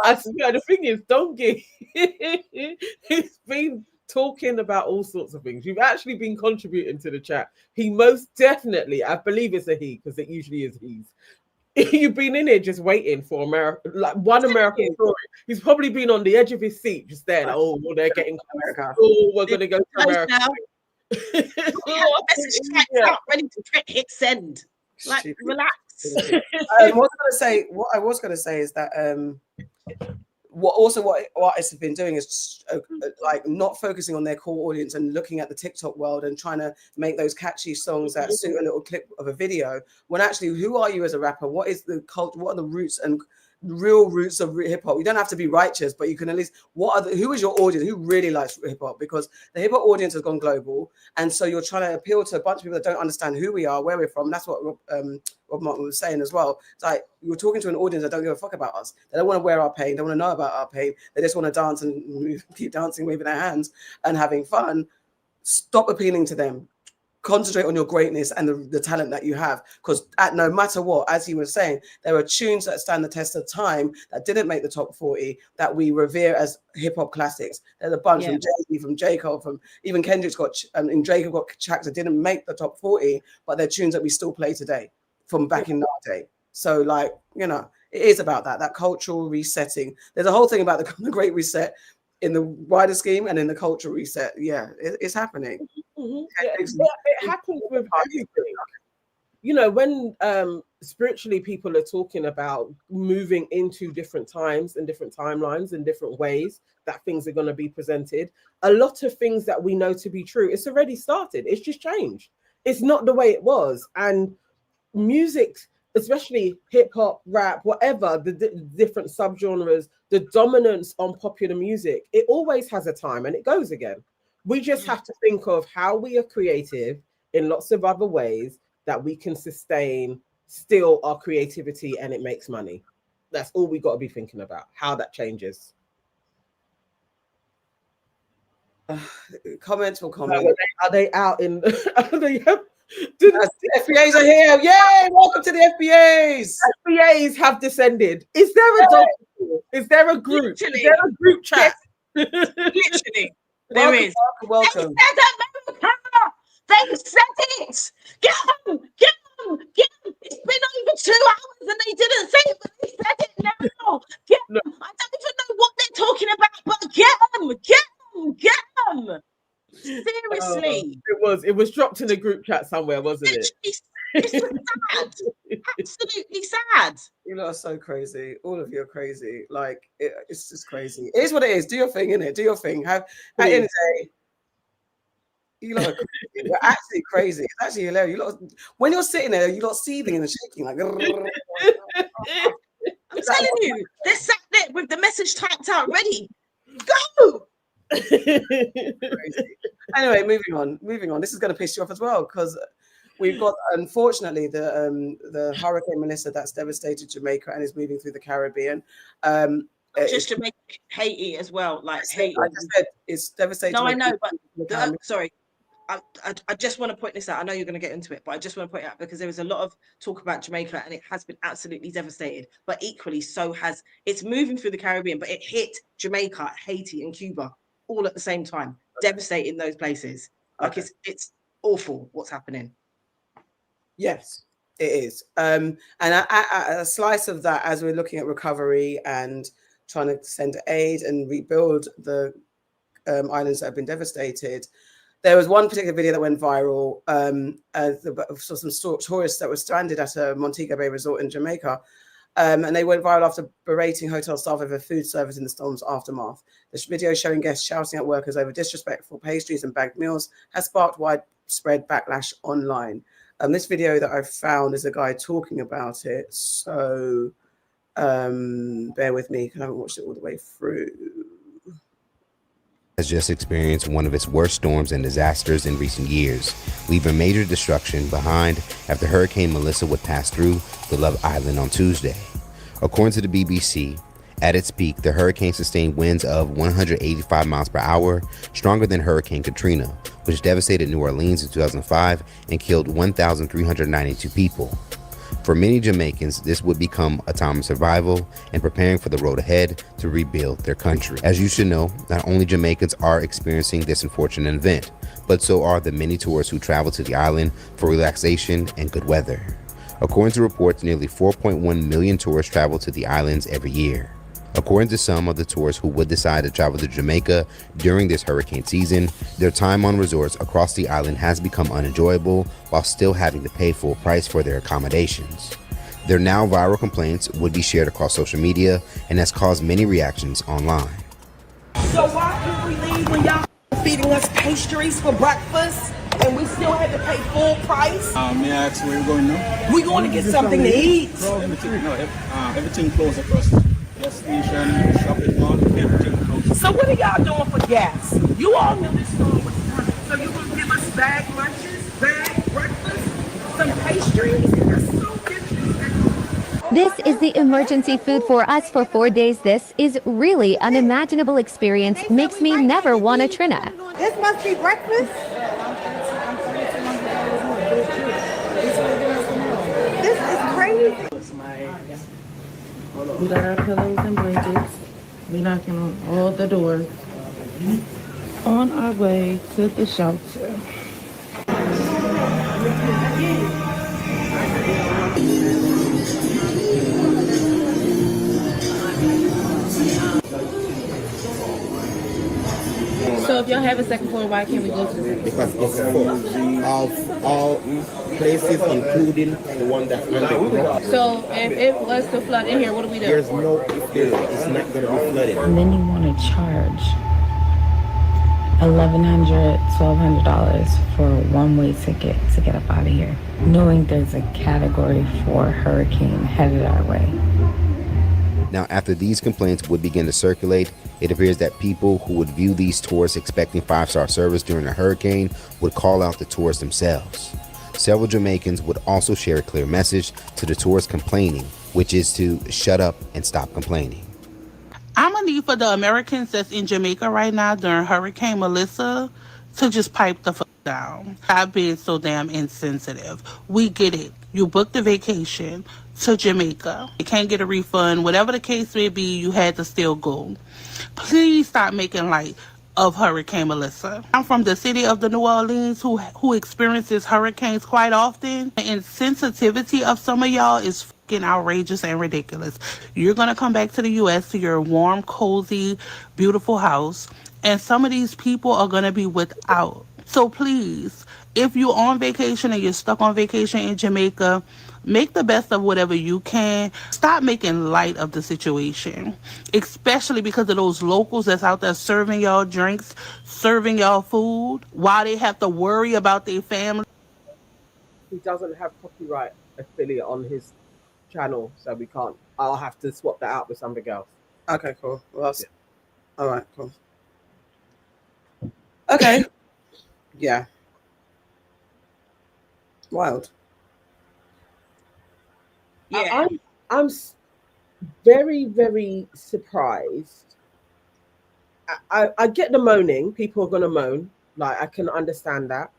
I swear, the thing is, Donkey, he's been talking about all sorts of things. You've actually been contributing to the chat. He most definitely, I believe it's a he, because it usually is he's. You've been in here just waiting for America, like one American story. He's probably been on the edge of his seat, just there. Like, oh, well, they're getting America. Oh, we're gonna go to America. Message typed out, ready to hit send. Like, relax. What I was gonna say is that what artists have been doing is like not focusing on their core audience and looking at the TikTok world and trying to make those catchy songs that suit a little clip of a video, when actually, who are you as a rapper? What is the culture? What are the roots and real roots of hip hop? You don't have to be righteous, but you can at least, who is your audience? Who really likes hip hop? Because the hip hop audience has gone global, and so you're trying to appeal to a bunch of people that don't understand who we are, where we're from. That's what Rob Martin was saying as well. It's like you're talking to an audience that don't give a fuck about us. They don't want to wear our pain. They want to know about our pain. They just want to dance and keep dancing, waving their hands and having fun. Stop appealing to them. Concentrate on your greatness and the talent that you have, because no matter what, as he was saying, there are tunes that stand the test of time that didn't make the top 40 that we revere as hip-hop classics. There's a bunch from Jay-Z, from J. Cole, from even Kendrick's got, and Drake have got tracks that didn't make the top 40, but they're tunes that we still play today from back in that day. So, like, you know, it is about that cultural resetting. There's a whole thing about the Great Reset in the wider scheme and in the cultural reset. Yeah, it's happening. Mm-hmm. Yeah, it happens with everything. You know, when spiritually people are talking about moving into different times and different timelines and different ways that things are going to be presented, a lot of things that we know to be true, it's already started. It's just changed. It's not the way it was. And music, especially hip hop, rap, whatever, the different subgenres, the dominance on popular music, it always has a time and it goes again. We just have to think of how we are creative in lots of other ways that we can sustain still our creativity and it makes money. That's all we got to be thinking about, how that changes. Comments will comment. Are they out in? The FBAs are here. Yay! Welcome to the FBAs. FBAs have descended. Is there a dog? Is there a group? Literally. Is there a group chat? Literally. There is. Welcome. They said it. Get them. Get them. Get them. It's been over 2 hours and they didn't say it, but they said it now. Get them. I don't even know what they're talking about, but get them. Get them. Get them. Seriously. It was dropped in a group chat somewhere, wasn't it? It's sad. Absolutely sad. You lot are so crazy. All of you are crazy. Like, it's just crazy. It is what it is. Do your thing, innit? Do your thing. At the end of the day, you lot are crazy. You're actually crazy. It's actually hilarious. You lot, when you're sitting there, you're not seething and shaking. Like, I'm telling you, they're sat there with the message typed out ready. Go! Anyway, moving on. This is going to piss you off as well, because we've got, unfortunately, the Hurricane Melissa that's devastated Jamaica and is moving through the Caribbean. Not just Jamaica, Haiti as well. Like Haiti. I just said it's devastating. No, I know, but sorry. I just want to point this out. I know you're going to get into it, but I just want to point it out because there was a lot of talk about Jamaica and it has been absolutely devastated. But equally, so has it's moving through the Caribbean, but it hit Jamaica, Haiti, and Cuba all at the same time, devastating those places. Like it's awful what's happening. Yes, it is. And a slice of that, as we're looking at recovery and trying to send aid and rebuild the islands that have been devastated. There was one particular video that went viral. Saw some tourists that were stranded at a Montego Bay resort in Jamaica. And they went viral after berating hotel staff over food service in the storm's aftermath. The video showing guests shouting at workers over disrespectful pastries and bagged meals has sparked widespread backlash online. This video that I found is a guy talking about it. So bear with me because I haven't watched it all the way through. Has just experienced one of its worst storms and disasters in recent years, leaving major destruction behind after Hurricane Melissa would pass through the Love Island on Tuesday. According to the BBC, at its peak, the hurricane sustained winds of 185 miles per hour, stronger than Hurricane Katrina, which devastated New Orleans in 2005 and killed 1,392 people. For many Jamaicans, this would become a time of survival and preparing for the road ahead to rebuild their country. As you should know, not only Jamaicans are experiencing this unfortunate event, but so are the many tourists who travel to the island for relaxation and good weather. According to reports, nearly 4.1 million tourists travel to the islands every year. According to some of the tourists who would decide to travel to Jamaica during this hurricane season, their time on resorts across the island has become unenjoyable while still having to pay full price for their accommodations. Their now viral complaints would be shared across social media and has caused many reactions online. So why did we leave when y'all feeding us pastries for breakfast and we still had to pay full price? May I ask where you're going now? We going to get something to eat. Everything closed across the station, shopping mall, everything closed. So what are y'all doing for gas? You all knew this storm was coming. So you gonna give us bag lunches, bag breakfast, some pastries? That's so interesting. This is the emergency food for us for 4 days. This is really unimaginable experience. Makes me never want a Trina. This must be breakfast. This is crazy. We got our pillows and blankets. We knocking on all the doors. On our way to the shelter. So if y'all have a second floor, why can't we go to the second floor? Because it's full of all places, including the one that's underground. So if it was to flood in here, what do we do? There's no, it's not going to be flooded. And then you want to charge $1,100, $1,200 for a one-way ticket to get up out of here, knowing there's a category 4 hurricane headed our way. Now, after these complaints would begin to circulate, it appears that people who would view these tourists expecting 5-star service during a hurricane would call out the tourists themselves. Several Jamaicans would also share a clear message to the tourists complaining, which is to shut up and stop complaining. I'm gonna need for the Americans that's in Jamaica right now during Hurricane Melissa to just pipe the fuck down. Stop being so damn insensitive. We get it. You booked a vacation to Jamaica. You can't get a refund. Whatever the case may be, you had to still go. Please stop making light of Hurricane Melissa. I'm from the city of the New Orleans who experiences hurricanes quite often. The insensitivity of some of y'all is fucking outrageous and ridiculous. You're gonna come back to the US to your warm, cozy, beautiful house, and some of these people are gonna be without. So please, if you're on vacation and you're stuck on vacation in Jamaica, make the best of whatever you can. Stop making light of the situation, especially because of those locals that's out there serving y'all drinks, serving y'all food, while they have to worry about their family. He doesn't have copyright affiliate on his channel, so we can't. I'll have to swap that out with something else. Okay, cool. Well, that's all right. Cool. Okay. Yeah. Wild. Yeah. I'm very, very surprised. I get the moaning. People are going to moan. Like, I can understand that.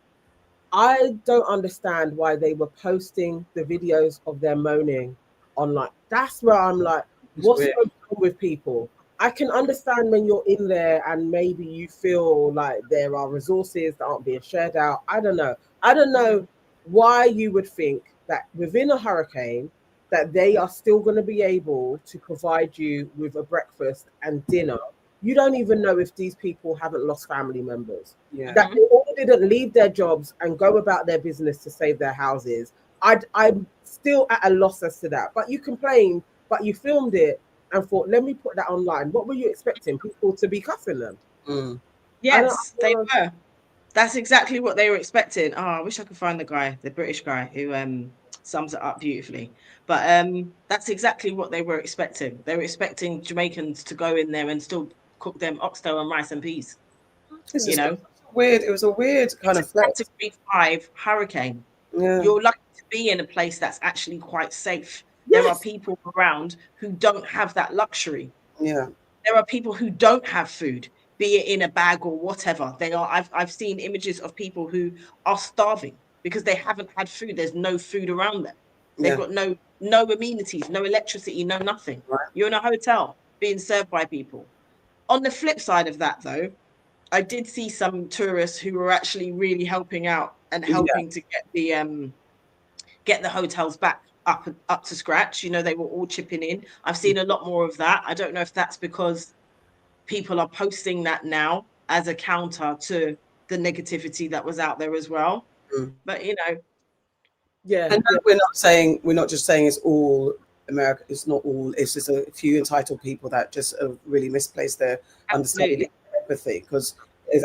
I don't understand why they were posting the videos of their moaning online. That's where I'm like, what's going on with people? I can understand when you're in there and maybe you feel like there are resources that aren't being shared out. I don't know. I don't know why you would think that within a hurricane that they are still going to be able to provide you with a breakfast and dinner you don't even know if these people haven't lost family members. Yeah. That they all didn't leave their jobs and go about their business to save their houses. I'm still at a loss as to that. But you complained, but you filmed it and thought, let me put that online. What were you expecting? People to be cussing them? Yes, they were. That's exactly what they were expecting. Oh, I wish I could find the guy, the British guy, who sums it up beautifully. But that's exactly what they were expecting. They were expecting Jamaicans to go in there and still cook them oxtail and rice and peas. You know, weird. It was a weird kind of flex. Category 5 hurricane. Yeah. You're lucky to be in a place that's actually quite safe. There are people around who don't have that luxury. Yeah. There are people who don't have food, be it in a bag or whatever. They are. I've seen images of people who are starving because they haven't had food. There's no food around them. They've got no amenities, no electricity, no nothing. Right. You're in a hotel being served by people. On the flip side of that, though, I did see some tourists who were actually really helping out and helping to get the hotels back up to scratch. You know, they were all chipping in. I've seen a lot more of that. I don't know if that's because people are posting that now as a counter to the negativity that was out there as well. But you know, and we're not just saying it's all America. It's not all. It's just a few entitled people that just really misplaced their understanding of empathy. Because,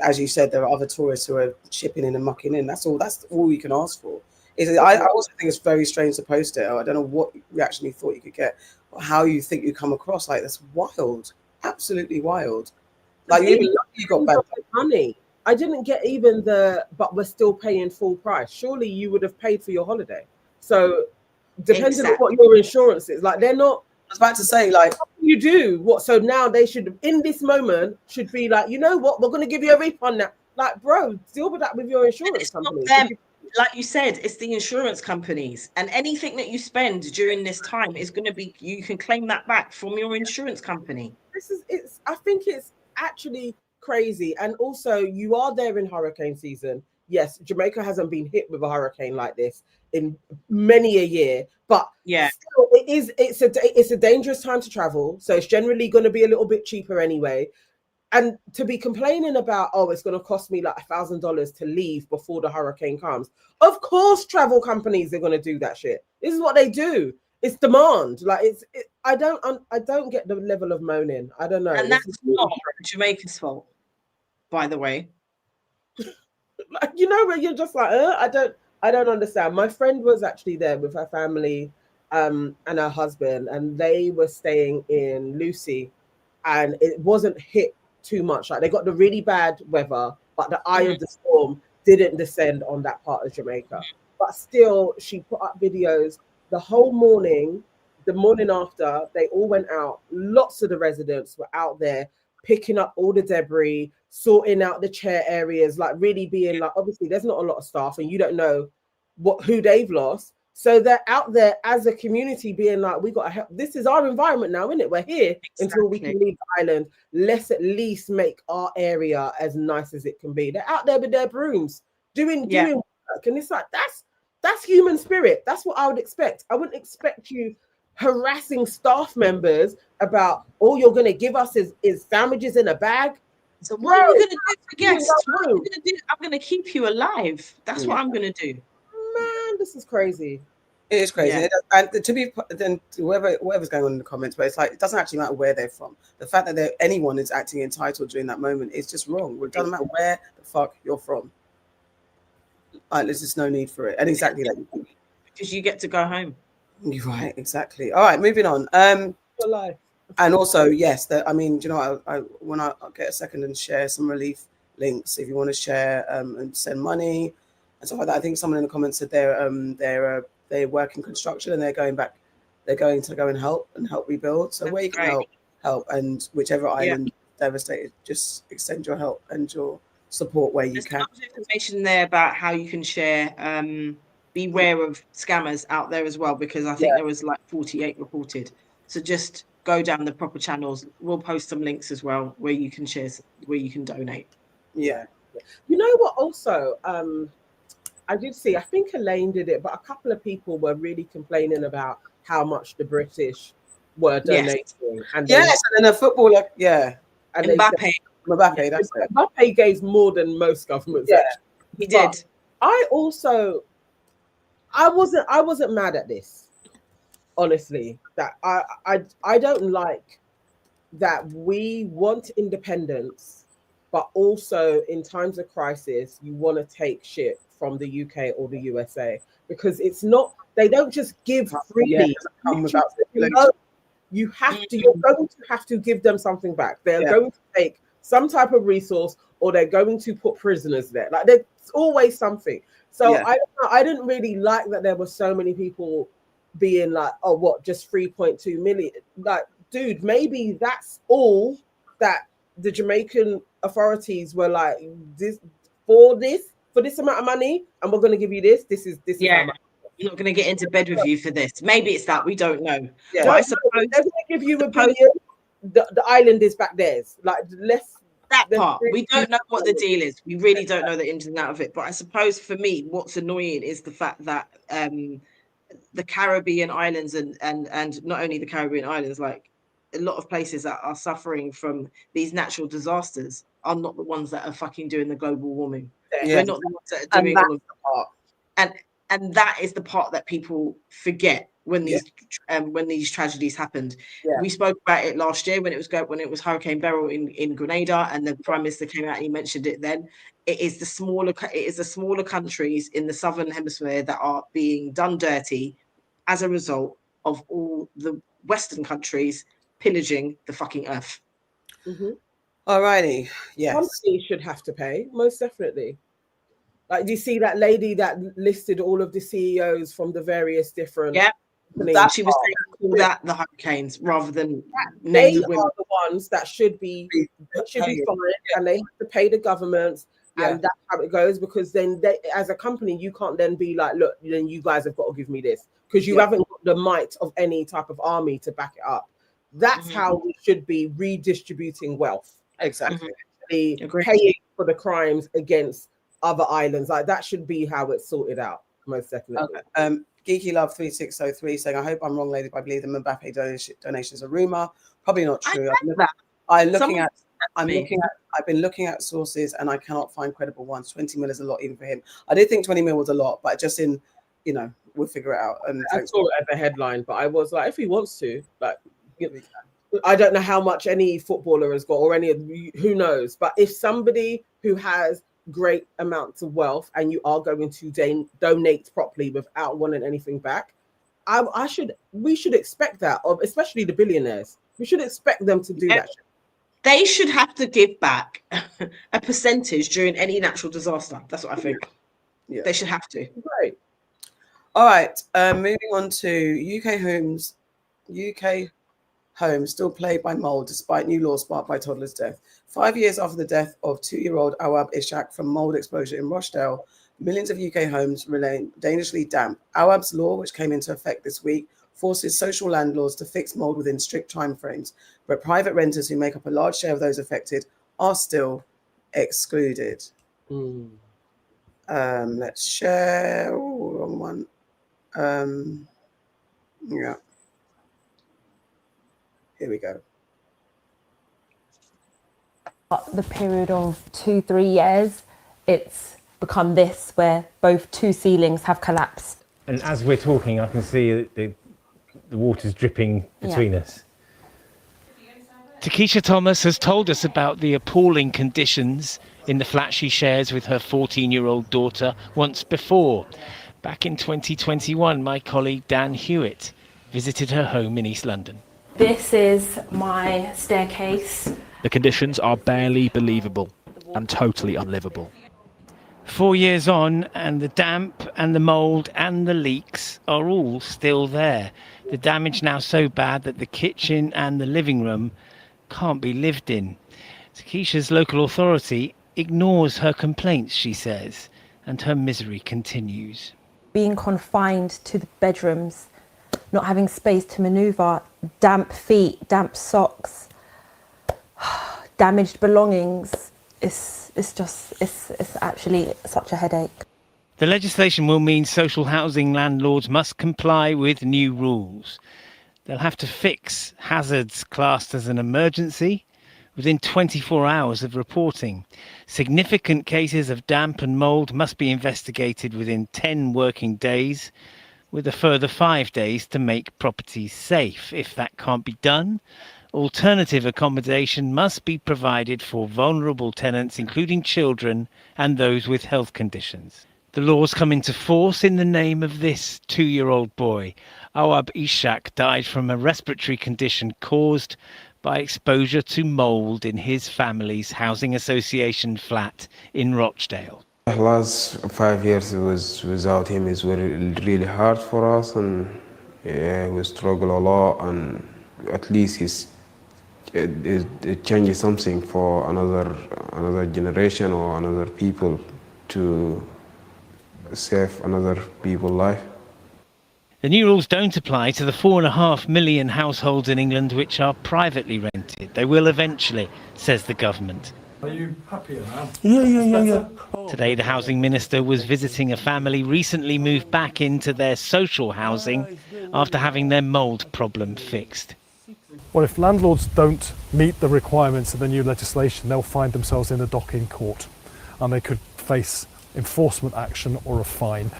as you said, there are other tourists who are chipping in and mucking in. That's all. That's all you can ask for. I also think it's very strange to post it. I don't know what reaction you thought you could get, or how you think you come across. Like, that's wild, absolutely wild. Like, you got bad money. I didn't get even but we're still paying full price. Surely you would have paid for your holiday. So, depending on what your insurance is, like, they're not. I was about to say, like, what do you do what? So now they should, in this moment, should be like, you know what? We're going to give you a refund now. Like, bro, deal with that with your insurance company. Like you said, it's the insurance companies, and anything that you spend during this time is going to be, you can claim that back from your insurance company. I think it's actually crazy. And also, you are there in hurricane season. Yes, Jamaica hasn't been hit with a hurricane like this in many a year, but still, it's a dangerous time to travel. So it's generally going to be a little bit cheaper anyway. And to be complaining about, oh, it's going to cost me like $1,000 to leave before the hurricane comes. Of course, travel companies are going to do that shit. This is what they do. It's demand. Like, I don't get the level of moaning. I don't know. And that's not Jamaica's fault, by the way. Like, you know, where you're just like, I don't understand. My friend was actually there with her family and her husband, and they were staying in Lucy, and it wasn't hit too much. Like, they got the really bad weather, but the eye of the storm didn't descend on that part of Jamaica. But still, she put up videos the whole morning. The morning after, they all went out. Lots of the residents were out there picking up all the debris, sorting out the chair areas, like really being like, obviously there's not a lot of staff and you don't know who they've lost. So they're out there as a community being like, we got to help. This is our environment now, isn't it? We're here until we can leave the island. Let's at least make our area as nice as it can be. They're out there with their brooms doing work. And it's like, that's human spirit. That's what I would expect. I wouldn't expect you harassing staff members about, all you're going to give us is sandwiches in a bag. So what are you going to do for guests? What are you going to do? I'm going to keep you alive. That's what I'm going to do. Man, this is crazy. It is crazy. And to be then whoever's going on in the comments, but it's like, it doesn't actually matter where they're from. The fact that anyone is acting entitled during that moment is just wrong. It doesn't matter where the fuck you're from. There's just no need for it. And exactly that. Because you get to go home. You're right, exactly. All right, moving on. For life. And also, yes, I mean, you know, I when I get a second and share some relief links, if you want to share and send money and stuff like that. I think someone in the comments said they work in construction and they're going to go and help rebuild. So where you can help, and whichever island devastated, just extend your help and your support where you can. There's information there about how you can share. Beware of scammers out there as well, because I think there was like 48 reported. So just go down the proper channels. We'll post some links as well where you can share, where you can donate. Yeah. You know what? Also, I did see, I think Elaine did it, but a couple of people were really complaining about how much the British were donating. And then a footballer, And Mbappe, that's it. Mbappe gave more than most governments. Yeah, actually. He did. But I wasn't mad at this. Honestly, that I don't like that we want independence, but also in times of crisis, you want to take shit from the UK or the USA, because it's not, they don't just give freely. You have to, you're going to have to give them something back. They're going to take some type of resource, or they're going to put prisoners there. Like, there's always something. So I didn't really like that there were so many people being like, oh, what, just 3.2 million? Like, dude, maybe that's all that the Jamaican authorities were like, this for this amount of money, and we're going to give you this. This is how much. I'm not going to get into bed with you for this. Maybe it's that, we don't know. Yeah. But I suppose they're going to give you $1 billion. The island is back theirs. Like, that part, we don't know what the deal is. We really don't know the ins and outs of it. But I suppose for me, what's annoying is the fact that the Caribbean islands and not only the Caribbean islands, like a lot of places that are suffering from these natural disasters are not the ones that are fucking doing the global warming. We're not the ones that are doing all of that. And that is the part that people forget when these tragedies happened. We spoke about it last year when it was Hurricane Beryl in Grenada, and the Prime Minister came out and he mentioned it then. It is the smaller countries in the Southern Hemisphere that are being done dirty as a result of all the Western countries pillaging the fucking earth. Alrighty, yes. Companies should have to pay, most definitely. Like, do you see that lady that listed all of the CEOs from the various different? Yeah, that she was saying that the hurricanes rather than they are the ones that should be fined, and they have to pay the governments, and that's how it goes. Because then, as a company, you can't then be like, look, then you guys have got to give me this, because you haven't got the might of any type of army to back it up. That's how we should be redistributing wealth. Exactly. Paying for the crimes against other islands. Like, that should be how it's sorted out, most definitely. Okay. Geeky Love 3603 saying, I hope I'm wrong, lady, but I believe the Mbappe donation is a rumor. Probably not true. I've been looking at sources and I cannot find credible ones. 20 mil is a lot even for him. I did think 20 mil was a lot, but just we'll figure it out. And I saw it as a headline, but I was like, if he wants to, like, I don't know how much any footballer has got, or who knows. But if somebody who has great amounts of wealth and you are going to donate properly without wanting anything back, we should expect that of, especially the billionaires. We should expect them to do that. They should have to give back a percentage during any natural disaster. That's what I think. Yeah. They should have to. Right. All right. Moving on to UK homes still plagued by mold despite new law sparked by toddler's death. 5 years after the death of 2-year-old Awab Ishak from mold exposure in Rochdale, millions of UK homes remain dangerously damp. Awab's law, which came into effect this week, forces social landlords to fix mold within strict timeframes, but private renters, who make up a large share of those affected, are still excluded. Let's share. Oh, wrong one. Yeah. Here we go. The period of 2-3 years, it's become this, where both two ceilings have collapsed. And as we're talking, I can see the water's dripping between us. Takesha Thomas has told us about the appalling conditions in the flat she shares with her 14-year-old daughter once before. Back in 2021, my colleague Dan Hewitt visited her home in East London. This is my staircase. The conditions are barely believable and totally unlivable. 4 years on, and the damp and the mould and the leaks are all still there. The damage now so bad that the kitchen and the living room can't be lived in. Takesha's local authority ignores her complaints, she says, and her misery continues. Being confined to the bedrooms, not having space to manoeuvre, damp feet, damp socks, damaged belongings. It's actually such a headache. The legislation will mean social housing landlords must comply with new rules. They'll have to fix hazards classed as an emergency, within 24 hours of reporting. Significant cases of damp and mould must be investigated within 10 working days, with a further 5 days to make properties safe. If that can't be done, alternative accommodation must be provided for vulnerable tenants, including children and those with health conditions. The laws come into force in the name of this 2-year-old boy. Awab Ishak died from a respiratory condition caused by exposure to mould in his family's housing association flat in Rochdale. The last 5 years without him is really hard for us, and we struggle a lot, and at least it changes something for another generation or another people to save another people's life. The new rules don't apply to the 4.5 million households in England which are privately rented. They will eventually, says the government. Are you happier now? Yeah. Today, the housing minister was visiting a family recently moved back into their social housing after having their mould problem fixed. Well, if landlords don't meet the requirements of the new legislation, they'll find themselves in the dock in court, and they could face enforcement action or a fine.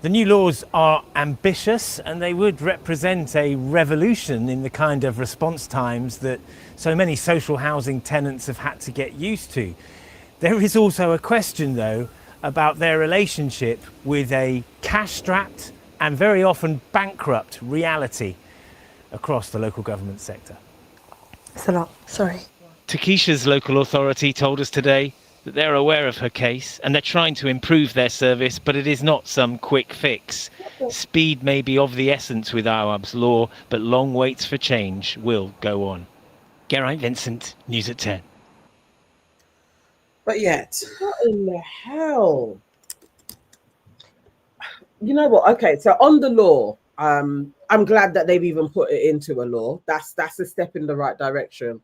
The new laws are ambitious, and they would represent a revolution in the kind of response times that so many social housing tenants have had to get used to. There is also a question, though, about their relationship with a cash-strapped and very often bankrupt reality across the local government sector. It's a lot, sorry. Takesha's local authority told us today that they're aware of her case and they're trying to improve their service, but it is not some quick fix. Speed may be of the essence with Awab's law, but long waits for change will go on. Geraint Vincent, News at 10. But yet, what in the hell? You know what? Okay, so on the law, I'm glad that they've even put it into a law. That's a step in the right direction.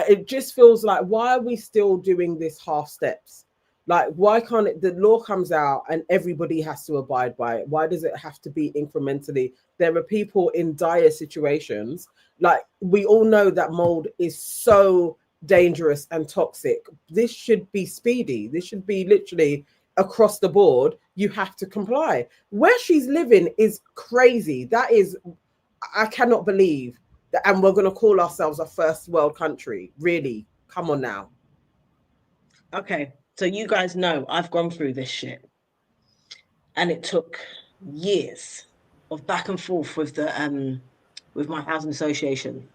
It just feels like, why are we still doing this half steps? Like, why can't it, the law comes out and everybody has to abide by it? Why does it have to be incrementally? There are people in dire situations. Like, we all know that mold is so dangerous and toxic. This should be speedy. This should be literally across the board. You have to comply. Where she's living is crazy. That is, I cannot believe that, and we're going to call ourselves a first world country. Really? Come on now. Okay, so you guys know I've gone through this shit, and it took years of back and forth with the with my housing association.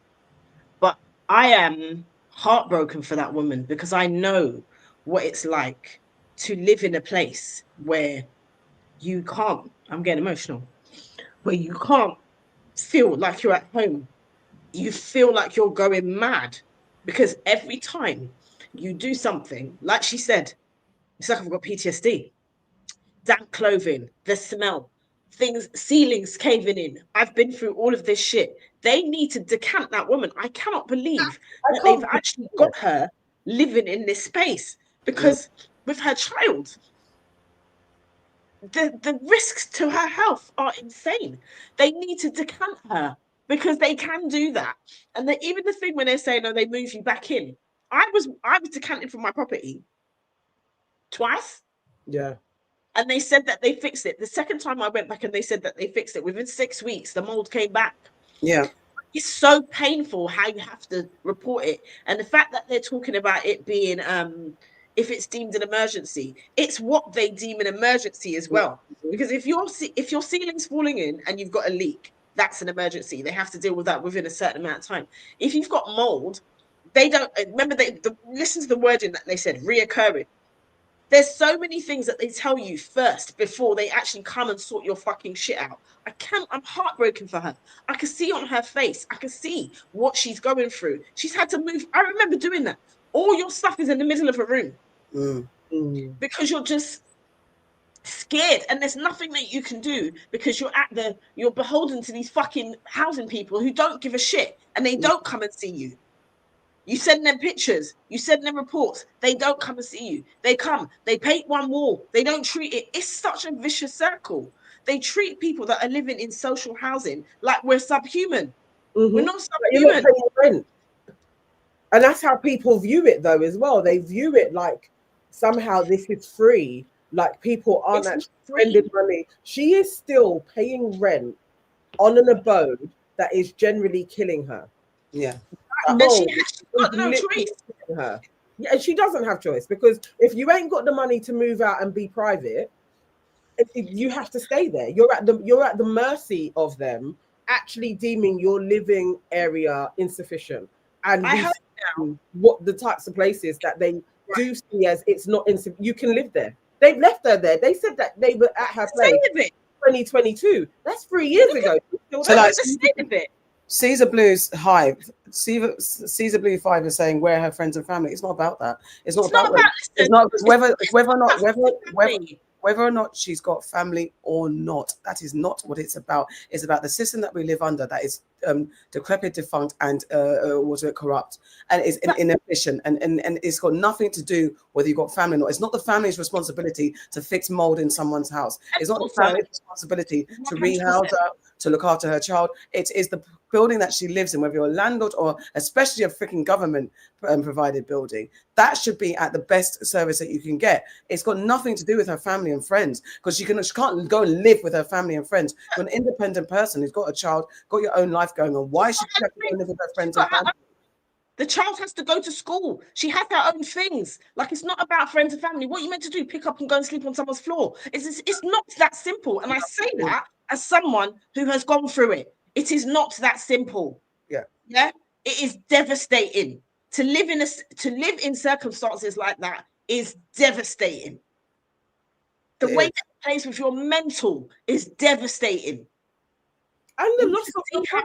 But I am heartbroken for that woman, because I know what it's like to live in a place where you can't, I'm getting emotional, where you can't feel like you're at home. You feel like you're going mad, because every time you do something, like she said, it's like I've got PTSD. Damp clothing, the smell, things, ceilings caving in. I've been through all of this shit. They need to decant that woman. I cannot believe that they've actually got her living in this space, because with her child, the risks to her health are insane. They need to decant her, because they can do that. And even the thing when they're saying, oh, they move you back in. I was decanted from my property twice. Yeah. And they said that they fixed it. The second time I went back and they said that they fixed it, within 6 weeks, the mold came back. Yeah. It's so painful how you have to report it. And the fact that they're talking about it being, if it's deemed an emergency, it's what they deem an emergency as well. Because if your ceiling's falling in and you've got a leak, that's an emergency. They have to deal with that within a certain amount of time. If you've got mold, they don't, remember, listen to the wording that they said, reoccurring. There's so many things that they tell you first before they actually come and sort your fucking shit out. I'm heartbroken for her. I can see on her face, I can see what she's going through. She's had to move. I remember doing that. All your stuff is in the middle of a room because you're just scared, and there's nothing that you can do, because you're beholden to these fucking housing people who don't give a shit, and they don't come and see you. You send them pictures, you send them reports, they don't come and see you. They come, they paint one wall, they don't treat it. It's such a vicious circle. They treat people that are living in social housing like we're subhuman. We're not subhuman. You're not paying rent. And that's how people view it, though, as well. They view it like somehow this is free. Like people aren't actually spending money. She is still paying rent on an abode that is generally killing her. Yeah. That And she mold has is got no literally choice. killing her. Yeah, and she doesn't have choice, because if you ain't got the money to move out and be private, you have to stay there. You're at the mercy of them actually deeming your living area insufficient. And I we hope see what the types of places that they do see as it's not you can live there. They've left her there. They said that they were at her place 2022. That's 3 years ago. So like the state of it. Caesar Blue's Hive, Caesar Blue 5 is saying where her friends and family. It's not about that. It's not about it's not whether or not whether or not she's got family or not. That is not what it's about. It's about the system that we live under that is decrepit, defunct, and corrupt, and is inefficient, and it's got nothing to do whether you've got family or not. It's not the family's responsibility to fix mold in someone's house. It's not the family's responsibility to rehouse her, to look after her child. It is the building that she lives in, whether you're a landlord or especially a freaking government provided building. That should be at the best service that you can get. It's got nothing to do with her family and friends, because she can't go and live with her family and friends. You're an independent person who's got a child, got your own life going on. Why should she have to go and live with her friends and family? The child has to go to school. She has her own things. Like, it's not about friends and family. What are you meant to do? Pick up and go and sleep on someone's floor? It's not that simple. And I say that as someone who has gone through it. It is not that simple. Yeah. Yeah. It is devastating. To live in circumstances like that is devastating. The way that it plays with your mental is devastating. And the loss of how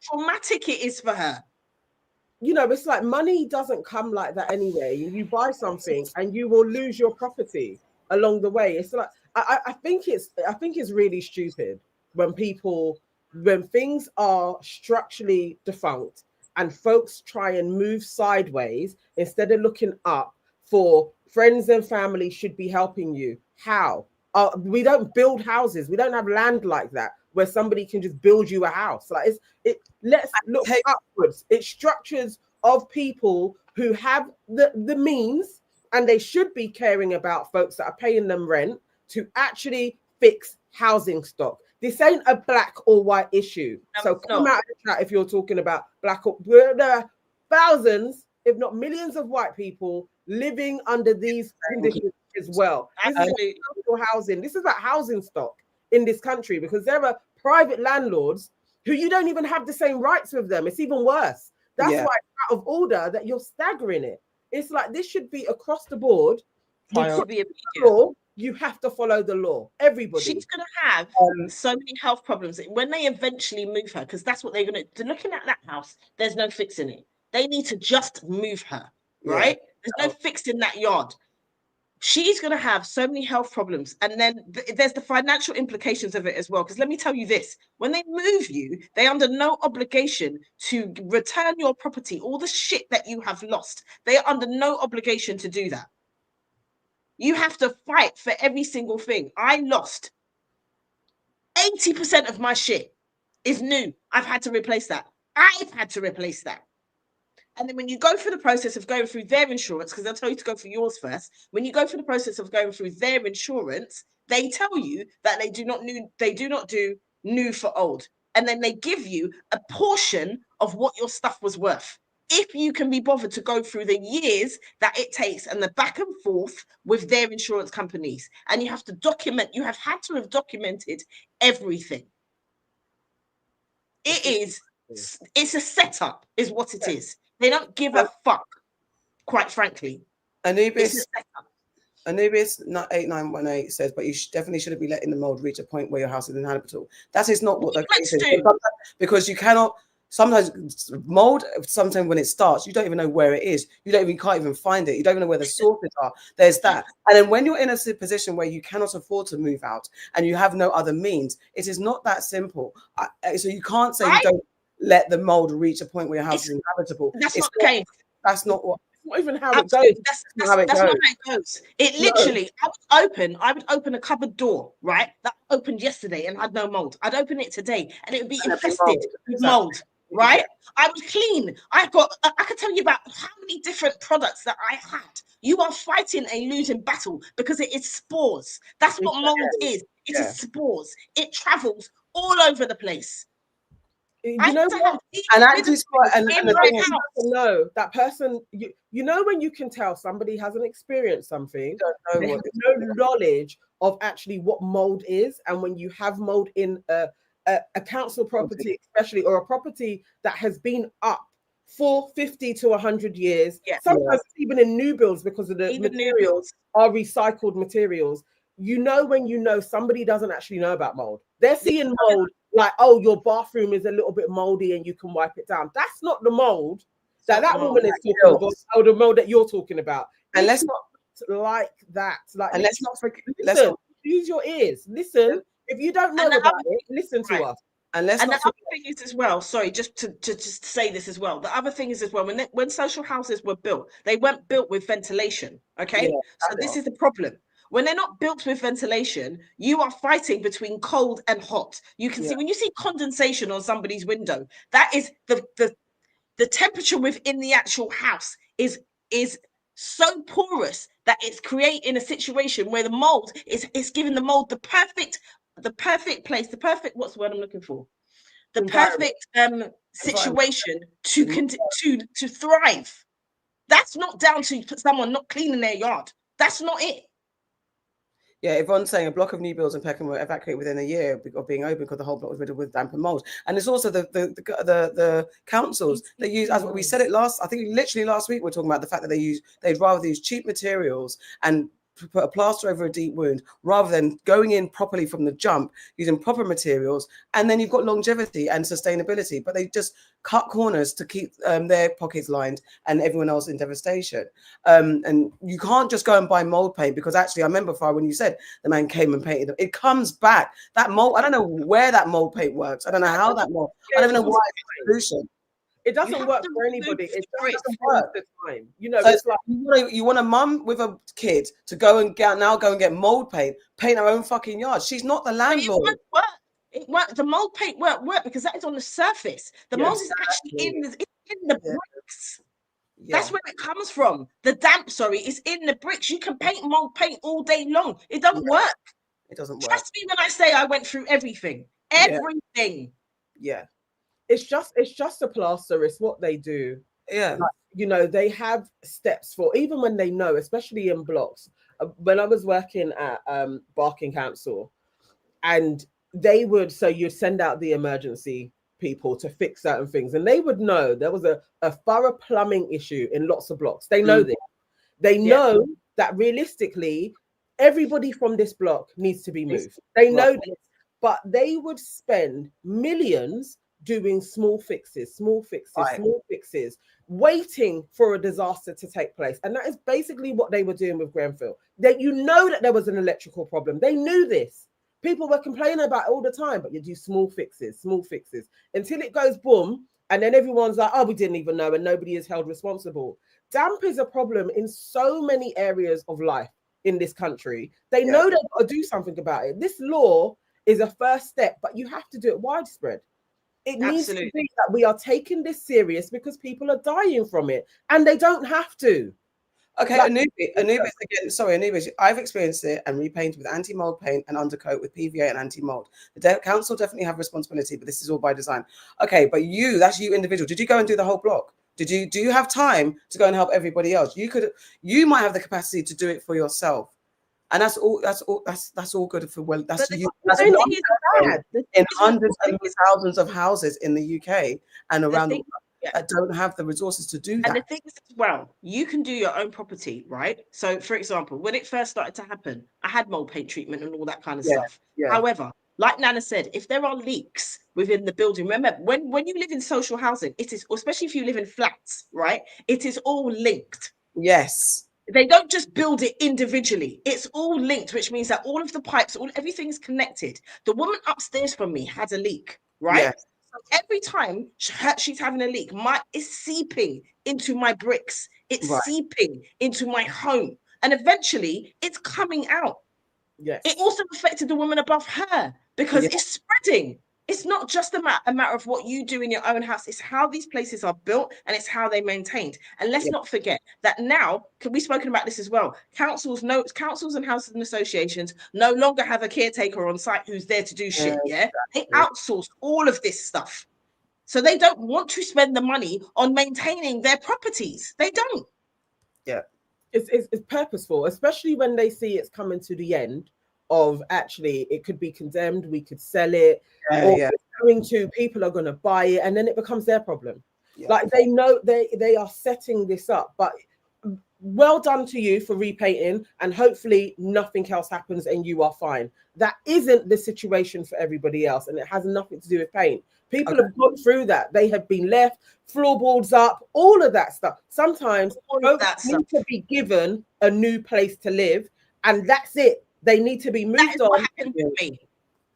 traumatic it is for her. You know, it's like money doesn't come like that anyway. You buy something and you will lose your property along the way. It's like I think it's really stupid when things are structurally defunct and folks try and move sideways instead of looking up for friends and family should be helping you. How? We don't build houses. We don't have land like that where somebody can just build you a house. Like let's look upwards. It's structures of people who have the means, and they should be caring about folks that are paying them rent to actually fix housing stock. This ain't a black or white issue. So come out of the chat if you're talking about black or there are thousands, if not millions, of white people living under these conditions as well. This is housing. This is about housing stock in this country, because there are private landlords who you don't even have the same rights with them. It's even worse. That's why it's out of order that you're staggering it. It's like this should be across the board. You have to follow the law. Everybody. She's going to have so many health problems when they eventually move her, because that's what they're going to. Looking at that house, there's no fixing it. They need to just move her, right? There's no fixing that yard. She's going to have so many health problems. And then there's the financial implications of it as well. Because let me tell you this, when they move you, they're under no obligation to return your property, all the shit that you have lost. They are under no obligation to do that. You have to fight for every single thing. I lost 80% of my shit is new. I've had to replace that. And then when you go through the process of going through their insurance, because they'll tell you to go through yours first, when you go through the process of going through their insurance, they tell you that they do not do new for old. And then they give you a portion of what your stuff was worth. If you can be bothered to go through the years that it takes and the back and forth with their insurance companies. And you have to document, you have had to have documented everything. It's a setup, is what it is. They don't give a fuck, quite frankly. Anubis 8918 says, but you definitely shouldn't be letting the mold reach a point where your house is inhabitable. That is not what the case is. Because you cannot, sometimes mold, sometimes when it starts, you don't even know where it is. You can't even find it. You don't even know where the sources are. There's that. And then when you're in a position where you cannot afford to move out and you have no other means, it is not that simple. So you can't say you don't let the mold reach a point where your house is inhabitable. That's not the case. That's not what. Not even how it goes. That's not how it goes. It literally, I would open a cupboard door, right? That opened yesterday and had no mold. I'd open it today and it would be infested with mold. right? I was clean. I could tell you about how many different products that I had. You are fighting a losing battle because it is spores. That's what mold is. It is spores. It travels all over the place. You know what? And actually, and the I thing is, know that person. You know when you can tell somebody hasn't experienced something, they have no knowledge of actually what mold is, and when you have mold in a council property, especially, or a property that has been up for 50 to 100 years, sometimes even in new builds because of the Even materials are recycled materials. You know when you know somebody doesn't actually know about mold. They're seeing mold like, oh, your bathroom is a little bit moldy and you can wipe it down. That's not the mold that woman is talking about, or the mold that you're talking about. And it's let's not like that. Like, and let's not forget. Listen, use your ears. Listen. If you don't know about it, listen to us. And let's and not the other thing is as well, sorry, just to say this as well. The other thing is as well, when social houses were built, they weren't built with ventilation. Okay, so this is the problem. When they're not built with ventilation, you are fighting between cold and hot. You can see when you see condensation on somebody's window, that is the temperature within the actual house is so porous that it's creating a situation where the mold is giving the mold the perfect place, the perfect, what's the word I'm looking for? The perfect situation to thrive. That's not down to someone not cleaning their yard. That's not it. Yeah, Yvonne's saying a block of new builds in Peckham were evacuated within a year of being open because the whole block was riddled with damp and mold. And it's also the councils they use, as we said it last, I think literally last week, we're talking about the fact that they'd rather use cheap materials and put a plaster over a deep wound rather than going in properly from the jump, using proper materials, and then you've got longevity and sustainability. But they just cut corners to keep their pockets lined and everyone else in devastation. And you can't just go and buy mold paint, because actually I remember, Farrah, when you said the man came and painted them, it comes back. That mold, I don't know where that mold paint works. I don't know how that mold, I don't even know why it's a solution. It doesn't work for anybody. It doesn't work the time. You know, so it's like you want a mum with a kid to go and get mold paint her own fucking yard. She's not the landlord. It won't. The mold paint won't work because that is on the surface. The mold is actually in the bricks. That's where it comes from. The damp, is in the bricks. You can paint mold paint all day long. It doesn't work. It doesn't work. Trust me when I say I went through everything. Everything. Yeah. It's just a plaster. It's what they do. Yeah. Like, you know, they have steps for, even when they know, especially in blocks. When I was working at Barking Council, and they would, so you'd send out the emergency people to fix certain things, and they would know there was a thorough plumbing issue in lots of blocks. They know this. They know that realistically, everybody from this block needs to be moved. They know this, but they would spend millions doing small fixes, waiting for a disaster to take place. And that is basically what they were doing with Grenfell. That you know that there was an electrical problem. They knew this. People were complaining about it all the time, but you do small fixes until it goes boom, and then everyone's like, oh, we didn't even know, and nobody is held responsible. Damp is a problem in so many areas of life in this country. They know they've got to do something about it. This law is a first step, but you have to do it widespread. It needs to be that we are taking this serious because people are dying from it, and they don't have to. Okay, Anubis again. Sorry, Anubis. I've experienced it and repainted with anti-mold paint and undercoat with PVA and anti-mold. The council definitely have responsibility, but this is all by design. Okay, but that's you individual. Did you go and do the whole block? Do you have time to go and help everybody else? You might have the capacity to do it for yourself. And that's all good for that's you. That's in hundreds and thousands of houses in the UK and around the world that don't have the resources to do that. And the thing is, as well, you can do your own property, right? So, for example, when it first started to happen, I had mold paint treatment and all that kind of stuff. However, like Nana said, if there are leaks within the building, remember, when you live in social housing, it is, especially if you live in flats, right? It is all linked. Yes. They don't just build it individually. It's all linked, which means that all of the pipes, everything is connected. The woman upstairs from me had a leak, right? Yes. So every time she's having a leak, it's seeping into my bricks. It's seeping into my home. And eventually, it's coming out. Yes. It also affected the woman above her because it's spreading. It's not just a matter of what you do in your own house. It's how these places are built and it's how they're maintained. And let's not forget that now, we've spoken about this as well. Councils and housing associations no longer have a caretaker on site who's there to do shit. Yeah, they outsource all of this stuff. So they don't want to spend the money on maintaining their properties. They don't. Yeah. It's purposeful, especially when they see it's coming to the end of actually it could be condemned, we could sell it, or it's going to, people are going to buy it, and then it becomes their problem. Like they know they are setting this up, but well done to you for repainting, and hopefully nothing else happens and you are fine. That isn't the situation for everybody else, and it has nothing to do with paint. People have gone through that. They have been left floorboards up, all of that stuff. Sometimes folks need to be given a new place to live, and that's it. They need to be moved on. What happened to me.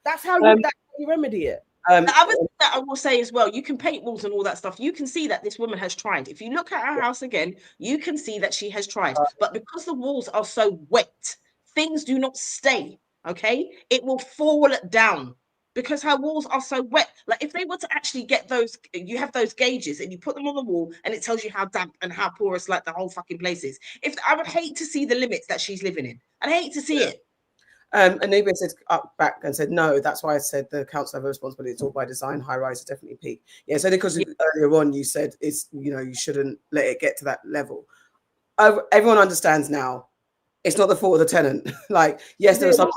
That's how you remedy it. The other thing that I will say as well, you can paint walls and all that stuff. You can see that this woman has tried. If you look at her house again, you can see that she has tried. But because the walls are so wet, things do not stay. Okay, it will fall down because her walls are so wet. Like if they were to actually get those, you have those gauges and you put them on the wall and it tells you how damp and how porous like the whole fucking place is. If I would hate to see the limits that she's living in, I'd hate to see it. Anubia said up back and said no. That's why I said the council have a responsibility. It's all by design. High rise is definitely peak. Yeah, so because earlier on you said it's you shouldn't let it get to that level. Everyone understands now. It's not the fault of the tenant. Like yes, there are some.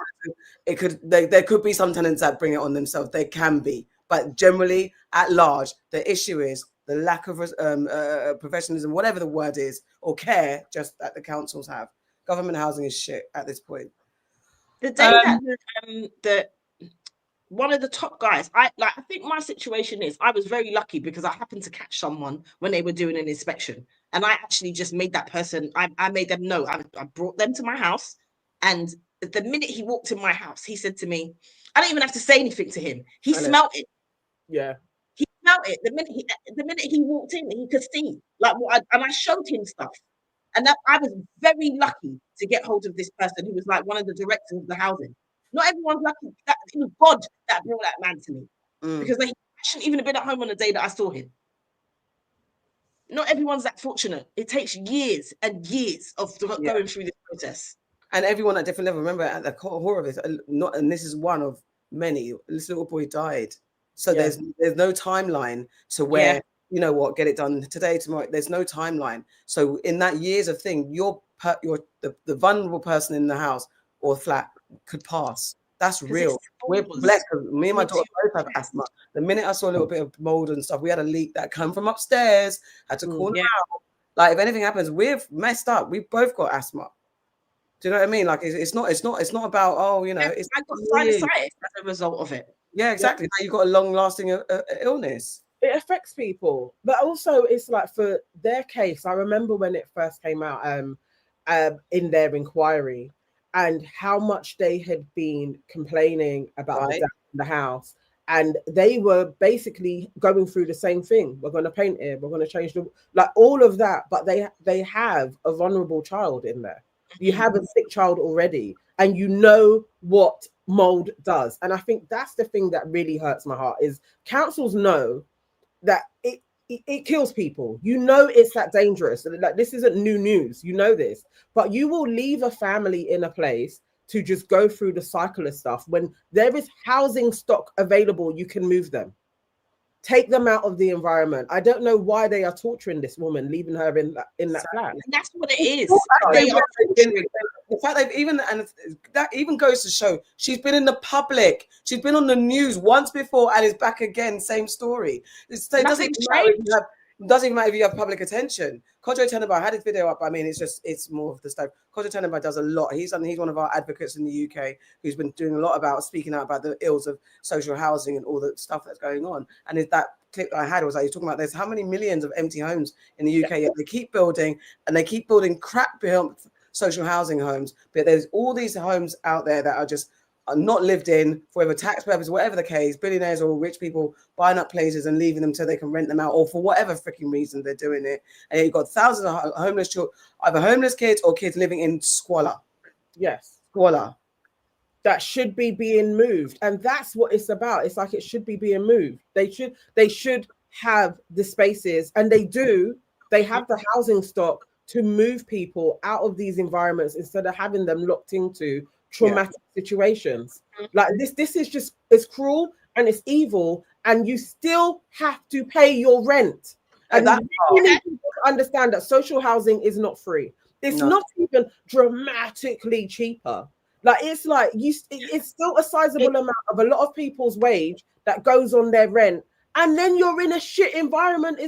There could be some tenants that bring it on themselves. There can be, but generally at large, the issue is the lack of professionalism, whatever the word is, or care, just that the councils have. Government housing is shit at this point. The day that one of the top guys, I think my situation is I was very lucky because I happened to catch someone when they were doing an inspection, and I actually just made that person. I made them know. I brought them to my house, and the minute he walked in my house, he said to me, I don't even have to say anything to him. He smelt it. Yeah. He smelt it. The minute he walked in, he could see and I showed him stuff. And that I was very lucky to get hold of this person who was like one of the directors of the housing. Not everyone's lucky. It was God that brought that man to me because I shouldn't even have been at home on the day that I saw him. Not everyone's that fortunate. It takes years and years of going through this process. And everyone at different level. Remember, at the core of it, and this is one of many. This little boy died, so there's no timeline to where. You know what, get it done today, tomorrow. There's no timeline. So in that years of thing, the vulnerable person in the house or flat could pass. That's real. We're blessed because me and my daughter both have asthma. The minute I saw a little bit of mold and stuff, we had a leak that came from upstairs, had to call out. Like if anything happens, we've messed up. We've both got asthma. Do you know what I mean? Like it's not about it's I got sinusitis as a result of it. Yeah, exactly. Now you've got a long-lasting illness. It affects people, but also it's like for their case. I remember when it first came out in their inquiry, and how much they had been complaining about the damp in the house, and they were basically going through the same thing. We're going to paint it. We're going to change all of that, but they have a vulnerable child in there. You have a sick child already, and you know what mold does. And I think that's the thing that really hurts my heart is councils know that it kills people. You know it's that dangerous. Like this isn't new news. You know this, but you will leave a family in a place to just go through the cycle of stuff. When there is housing stock available, you can move them. Take them out of the environment. I don't know why they are torturing this woman, leaving her in that flat. And that's what it is. The fact that even goes to show she's been in the public. She's been on the news once before and is back again. Same story. It doesn't even matter if you have public attention. Kodjo Tenenbaum, I had his video up. I mean, it's more of the stuff. Kodjo Tenenbaum does a lot. He's one of our advocates in the UK who's been doing a lot about speaking out about the ills of social housing and all the stuff that's going on. And that clip I had was like, he's talking about there's how many millions of empty homes in the UK. Yet they keep building and they keep building crap social housing homes. But there's all these homes out there that are not lived in for whatever tax purpose, whatever the case, billionaires or rich people buying up places and leaving them so they can rent them out, or for whatever freaking reason they're doing it. And you've got thousands of homeless children, either homeless kids or kids living in squalor. Yes. Squalor. that should be being moved, and that's what it's about. It's like it should be being moved. They should have the spaces, and they do. They have the housing stock to move people out of these environments instead of having them locked into traumatic situations. Like this is just, it's cruel and it's evil, and you still have to pay your rent. And you need to understand that social housing is not free. It's not even dramatically cheaper. Like it's like it's still a sizable amount of a lot of people's wage that goes on their rent, and then you're in a shit environment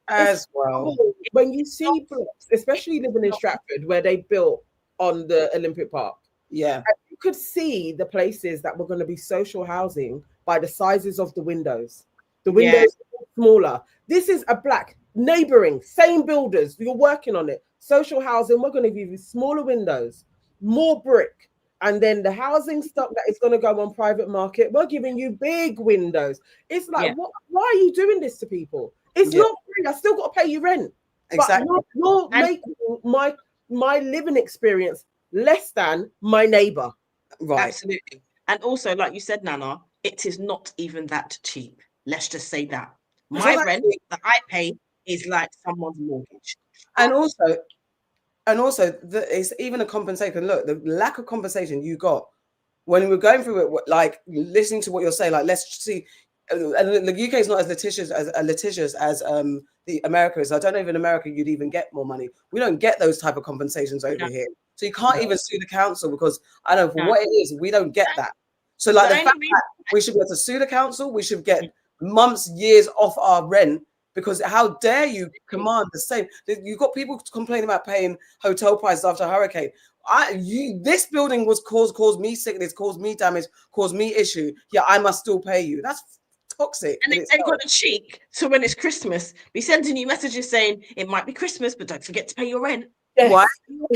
as well. When you see blocks, especially living in Stratford, where they built on the Olympic Park, and you could see the places that were going to be social housing by the sizes of the windows. The windows are smaller. This is a black neighboring, same builders. You're working on it. Social housing, we're going to give you smaller windows, more brick, and then the housing stock that is going to go on private market, we're giving you big windows. It's like, why are you doing this to people? It's not free. I still got to pay you rent. Exactly. But you're making my living experience less than my neighbor. Right. Absolutely. And also, like you said, Nana, it is not even that cheap. Let's just say that. My rent that I pay is like someone's mortgage. And also, it's even a compensation. Look, the lack of compensation you got when we're going through it, like listening to what you're saying, like let's see. And the UK is not as litigious as the America is. I don't know if in America you'd even get more money. We don't get those type of compensations over here. So you can't even sue the council because I don't know for what it is, we don't get that. So like the fact that we should be able to sue the council, we should get months, years off our rent, because how dare you command the same? You've got people complaining about paying hotel prices after a hurricane. This building was caused me sickness, caused me damage, caused me issue. Yeah, I must still pay you. That's toxic. And they got the cheek. So when it's Christmas, be sending you messages saying it might be Christmas, but don't forget to pay your rent. Yes. Why?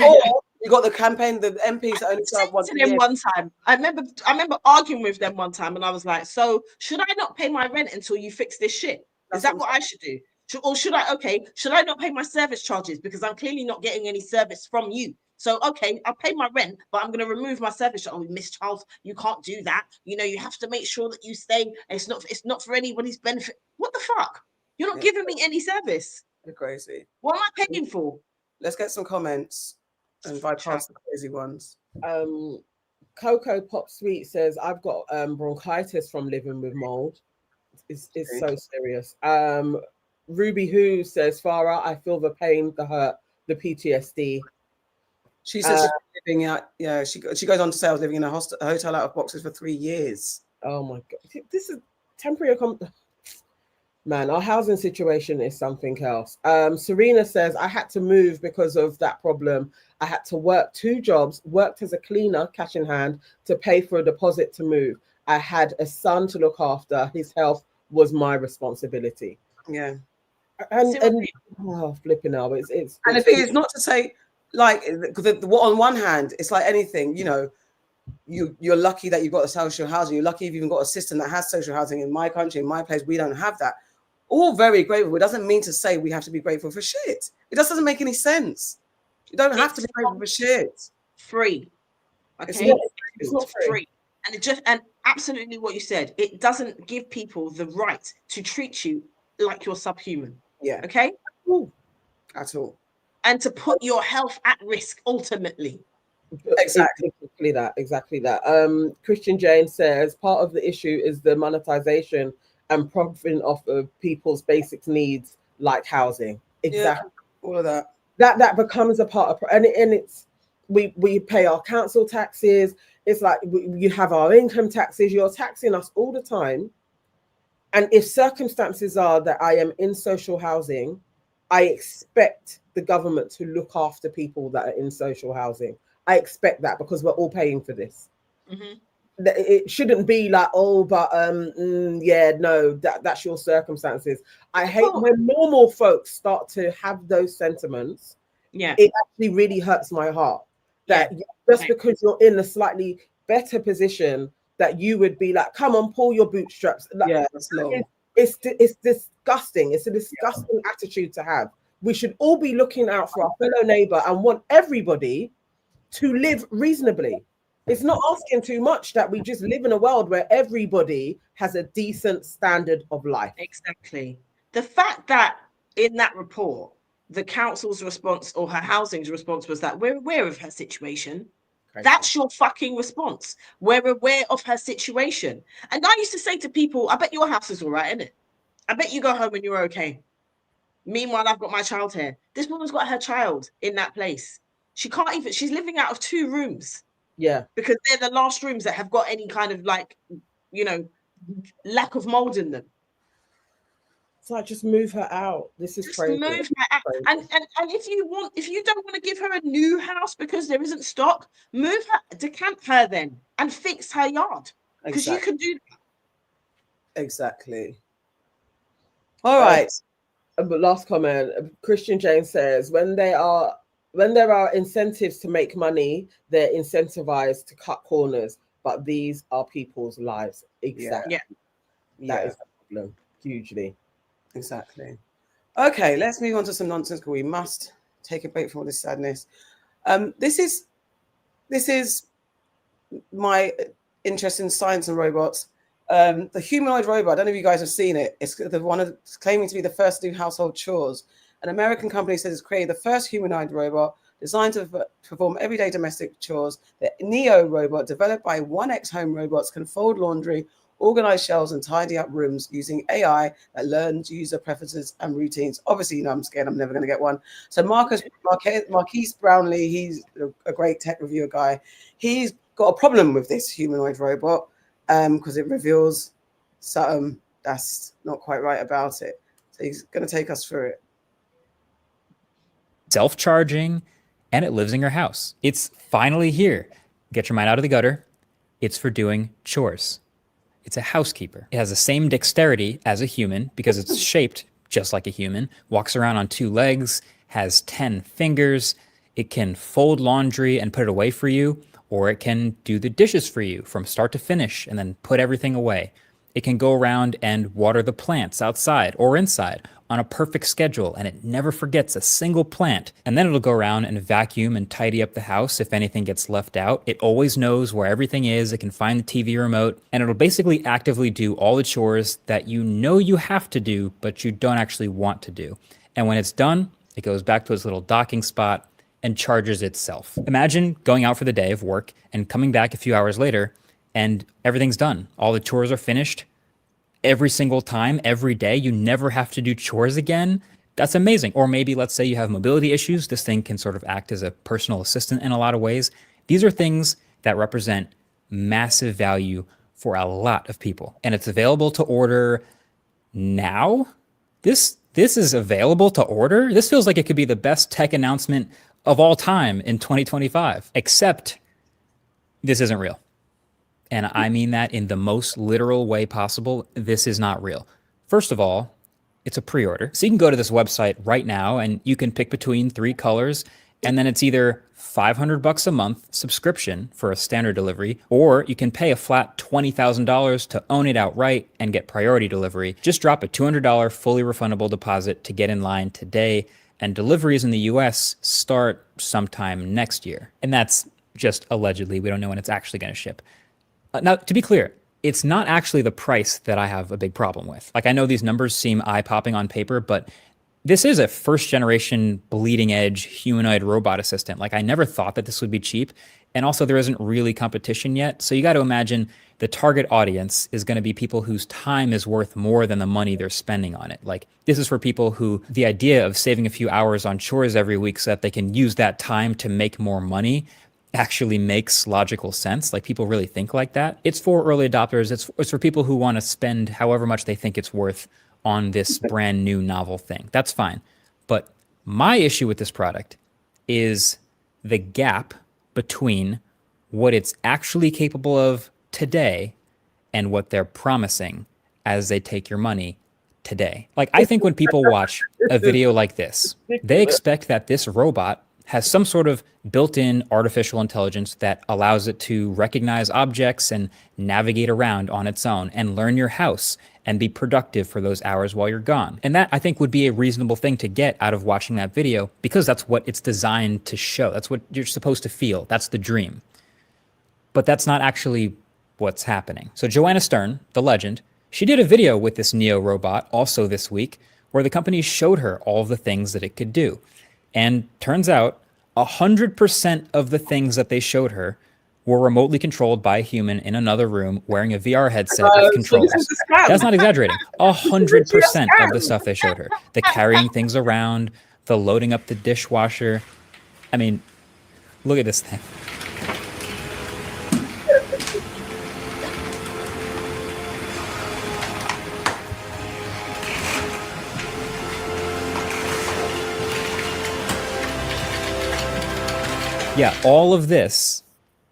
Or you got the campaign, the MPs only serve once a year. One time, I remember arguing with them one time, and I was like, "So should I not pay my rent until you fix this shit? Is that what I should do? Should I not pay my service charges because I'm clearly not getting any service from you? So okay, I'll pay my rent, but I'm going to remove my service charge. Oh, Miss Charles, you can't do that. You know, you have to make sure that you stay. It's not for anybody's benefit. What the fuck? You're not giving me any service. You're crazy. What am I paying for? Let's get some comments and bypass the crazy ones. Coco Pop Sweet says, I've got bronchitis from living with mold. It's so serious. Ruby Who says, Farrah, I feel the pain, the hurt, the PTSD. She says she's living out, she goes on to say I was living in a hotel out of boxes for 3 years. Oh my God. This is temporary. Man, our housing situation is something else. Serena says, I had to move because of that problem. I had to work 2 jobs, worked as a cleaner, cash in hand, to pay for a deposit to move. I had a son to look after. His health was my responsibility. Yeah. And flipping out. It's and the thing is not to say, like, on one hand, it's like anything, you know, you're lucky that you've got a social housing. You're lucky if you've even got a system that has social housing. In my country, in my place, we don't have that. All very grateful. It doesn't mean to say we have to be grateful for shit. It just doesn't make any sense. You don't have to be grateful for shit. Free. Okay? It's not free. And absolutely what you said, it doesn't give people the right to treat you like you're subhuman. Yeah. Okay? At all. And to put your health at risk ultimately. Exactly that. Christian Jane says part of the issue is the monetization and profiting off of people's basic needs like housing. Exactly. Yeah, all of that. That becomes a part of, and it's we pay our council taxes. It's like you have our income taxes. You're taxing us all the time. And if circumstances are that I am in social housing, I expect the government to look after people that are in social housing. I expect that because we're all paying for this. Mm-hmm. It shouldn't be like, that's your circumstances. I hate when normal folks start to have those sentiments. Yeah, it actually really hurts my heart that just because you're in a slightly better position, that you would be like, come on, pull your bootstraps. Like, that's long. It's disgusting. It's a disgusting attitude to have. We should all be looking out for our fellow neighbor and want everybody to live reasonably. It's not asking too much that we just live in a world where everybody has a decent standard of life. Exactly. The fact that in that report, the council's response or her housing's response was that we're aware of her situation. Crazy. That's your fucking response. We're aware of her situation. And I used to say to people, I bet your house is all right, isn't it? I bet you go home and you're okay. Meanwhile, I've got my child here. This woman's got her child in that place. She can't even, she's living out of 2 rooms. Yeah. Because they're the last rooms that have got any kind of like, lack of mold in them. So I just move her out. This is crazy. Move her out. And if you don't want to give her a new house because there isn't stock, move her, decamp her then and fix her yard. Because you can do that. Exactly. All right. But last comment, Christian James says, when there are incentives to make money, they're incentivized to cut corners. But these are people's lives. Exactly. Yeah. That is a problem, hugely. Exactly. Okay, let's move on to some nonsense because we must take a break from all this sadness. This is my interest in science and robots. The humanoid robot, I don't know if you guys have seen it. It's the one that's claiming to be the first to do household chores. An American company says it's created the first humanoid robot designed to perform everyday domestic chores. The Neo robot, developed by 1X Home Robots, can fold laundry, organize shelves, and tidy up rooms using AI that learns user preferences and routines. Obviously, I'm scared I'm never going to get one. So Marquise Brownlee, he's a great tech reviewer guy. He's got a problem with this humanoid robot because it reveals something that's not quite right about it. So he's going to take us through it. Self-charging, and it lives in your house. It's finally here. Get your mind out of the gutter. It's for doing chores. It's a housekeeper. It has the same dexterity as a human because it's shaped just like a human, walks around on 2 legs, has 10 fingers. It can fold laundry and put it away for you, or it can do the dishes for you from start to finish and then put everything away. It can go around and water the plants outside or inside on a perfect schedule, and it never forgets a single plant. And then it'll go around and vacuum and tidy up the house if anything gets left out. It always knows where everything is. It can find the TV remote, and it'll basically actively do all the chores that you know you have to do, but you don't actually want to do. And when it's done, it goes back to its little docking spot and charges itself. Imagine going out for the day of work and coming back a few hours later and everything's done. All the chores are finished. Every single time, every day, you never have to do chores again. That's amazing. Or maybe let's say you have mobility issues. This thing can sort of act as a personal assistant in a lot of ways. These are things that represent massive value for a lot of people. And it's available to order now. This is available to order. This feels like it could be the best tech announcement of all time in 2025, except this isn't real. And I mean that in the most literal way possible. This is not real. First of all, it's a pre-order. So you can go to this website right now and you can pick between 3 colors. And then it's either $500 a month subscription for a standard delivery, or you can pay a flat $20,000 to own it outright and get priority delivery. Just drop a $200 fully refundable deposit to get in line today. And deliveries in the US start sometime next year. And that's just allegedly. We don't know when it's actually going to ship. Now, to be clear, it's not actually the price that I have a big problem with. Like, I know these numbers seem eye-popping on paper, but this is a first-generation bleeding-edge humanoid robot assistant. Like, I never thought that this would be cheap. And also, there isn't really competition yet. So you got to imagine the target audience is going to be people whose time is worth more than the money they're spending on it. Like, this is for people who the idea of saving a few hours on chores every week so that they can use that time to make more money actually makes logical sense. Like, people really think like that. It's for early adopters. It's for people who want to spend however much they think it's worth on this brand new novel thing. That's fine. But my issue with this product is the gap between what it's actually capable of today and what they're promising as they take your money today. Like, I think when people watch a video like this, they expect that this robot has some sort of built-in artificial intelligence that allows it to recognize objects and navigate around on its own and learn your house and be productive for those hours while you're gone. And that, I think, would be a reasonable thing to get out of watching that video, because that's what it's designed to show. That's what you're supposed to feel. That's the dream. But that's not actually what's happening. So Joanna Stern, the legend, she did a video with this Neo robot also this week where the company showed her all the things that it could do. And turns out 100% of the things that they showed her were remotely controlled by a human in another room wearing a VR headset with controls. That's not exaggerating. 100% of the stuff they showed her. The carrying things around, the loading up the dishwasher. I mean, look at this thing. Yeah, all of this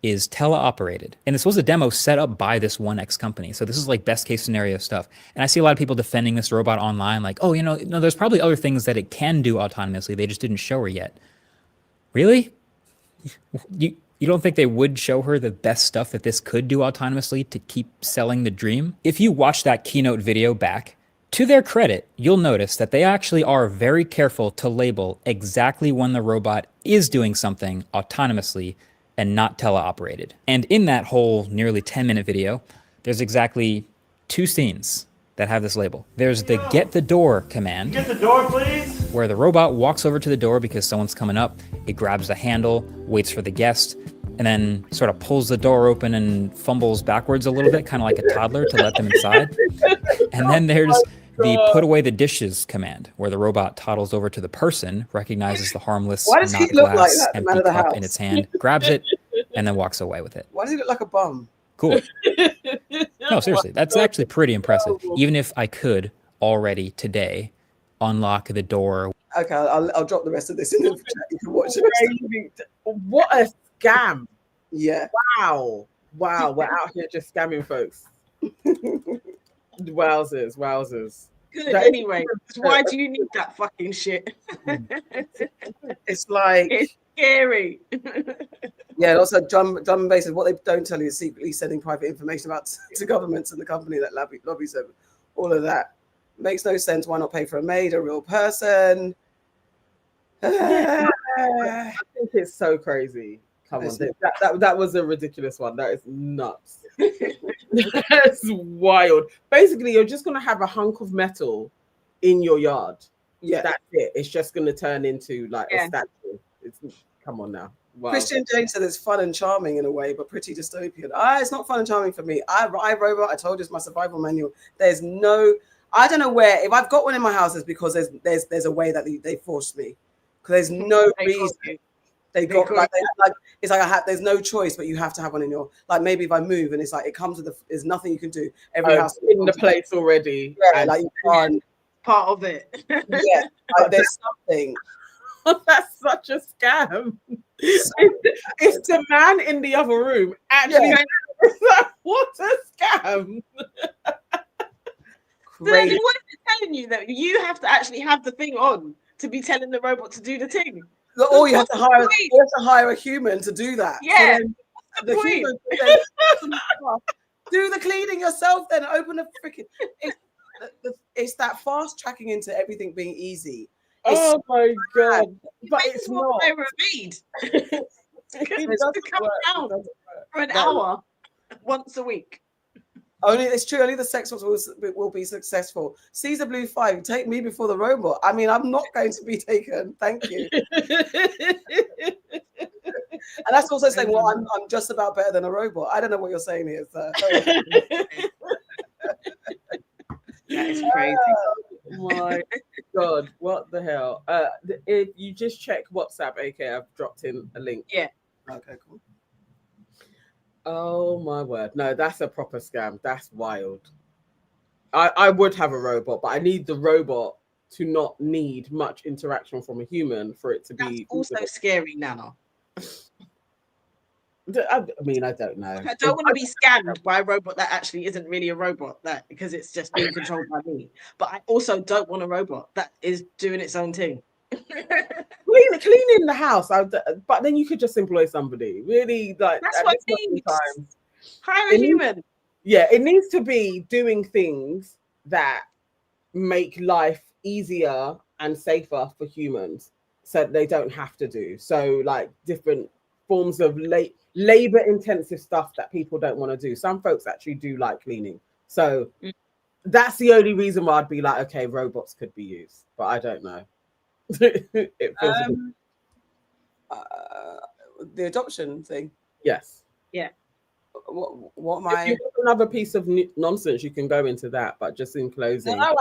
is teleoperated. And this was a demo set up by this 1X company. So this is like best case scenario stuff. And I see a lot of people defending this robot online like, oh, no, there's probably other things that it can do autonomously. They just didn't show her yet. Really? You don't think they would show her the best stuff that this could do autonomously to keep selling the dream? If you watch that keynote video back, to their credit, you'll notice that they actually are very careful to label exactly when the robot is doing something autonomously and not teleoperated. And in that whole nearly 10-minute video, there's exactly 2 scenes that have this label. There's the get the door command. Get the door, please. Where the robot walks over to the door because someone's coming up. It grabs the handle, waits for the guest, and then sort of pulls the door open and fumbles backwards a little bit, kind of like a toddler to let them inside. And then there's the put away the dishes command, where the robot toddles over to the person, recognizes the harmless Why does he not look like glass that, the man empty of the cup house? in its hand, grabs it, and then walks away with it. Why does he look like a bum? Cool. No, seriously, that's actually pretty impressive. Even if I could already today unlock the door. Okay, I'll drop the rest of this in the chat. You can watch it. What a scam. Yeah. Wow. We're out here just scamming folks. Wowzers. Good, anyway. Why do you need that fucking shit? It's like... It's scary. Yeah, and also drum and bass is what they don't tell you is secretly sending private information about to governments and the company that lobbies them. All of that. Makes no sense. Why not pay for a maid, a real person? I think it's so crazy. Come on, that was a ridiculous one. That is nuts. That's wild. Basically, you're just gonna have a hunk of metal in your yard. Yeah, that's it. It's just gonna turn into like a statue. Come on now. Wow. Christian James said it's fun and charming in a way, but pretty dystopian. It's not fun and charming for me. Robot, I told you, it's my survival manual. There's no, I don't know where. If I've got one in my house, it's because there's a way that they forced me. Because there's no reason. It's like there's no choice, but you have to have one in your, like, maybe if I move and it's like it comes with there's nothing you can do. Every house in the place already. Yeah, like you can't. Part of it. Yeah, like there's something. That's such a scam. It's the man in the other room actually. Yeah. What a scam! Crazy. What is it telling you that you have to actually have the thing on to be telling the robot to do the thing? Or you have to hire a human to do that. Yeah. So the human do the cleaning yourself. Then open the freaking. It's that fast tracking into everything being easy. Oh my god! But it's not. It's to come down for an hour once a week. It's true. Only the sex bots will be successful. Caesar Blue 5, take me before the robot. I mean, I'm not going to be taken. Thank you. And that's also saying, well, I'm just about better than a robot. I don't know what you're saying here, sir. That is crazy. My god, what the hell? If you just check WhatsApp, okay, I've dropped in a link. Yeah. Okay, cool. Oh my word. No, that's a proper scam. That's wild. I would have a robot, but I need the robot to not need much interaction from a human for it to be also scary, Nana. I mean, I don't know. I don't want to be scammed by a robot that actually isn't really a robot, because it's just being controlled by me. But I also don't want a robot that is doing its own thing. Cleaning the house, but then you could just employ somebody. Really, like that's what it means. Hire a human. It needs to be doing things that make life easier and safer for humans, so they don't have to do. So, like different forms of labor intensive stuff that people don't want to do. Some folks actually do like cleaning. So that's the only reason why I'd be like, okay, robots could be used, but I don't know. It feels a bit... The adoption thing. Yes. Yeah. What am I? If you want another piece of nonsense, you can go into that, but just in closing. No,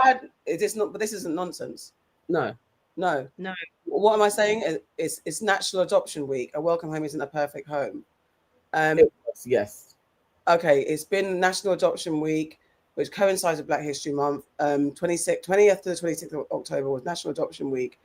it is not. But this isn't nonsense. No. What am I saying? It's National Adoption Week. A welcome home isn't a perfect home. Yes. Okay, it's been National Adoption Week, which coincides with Black History Month. 20th to the 26th of October was National Adoption Week.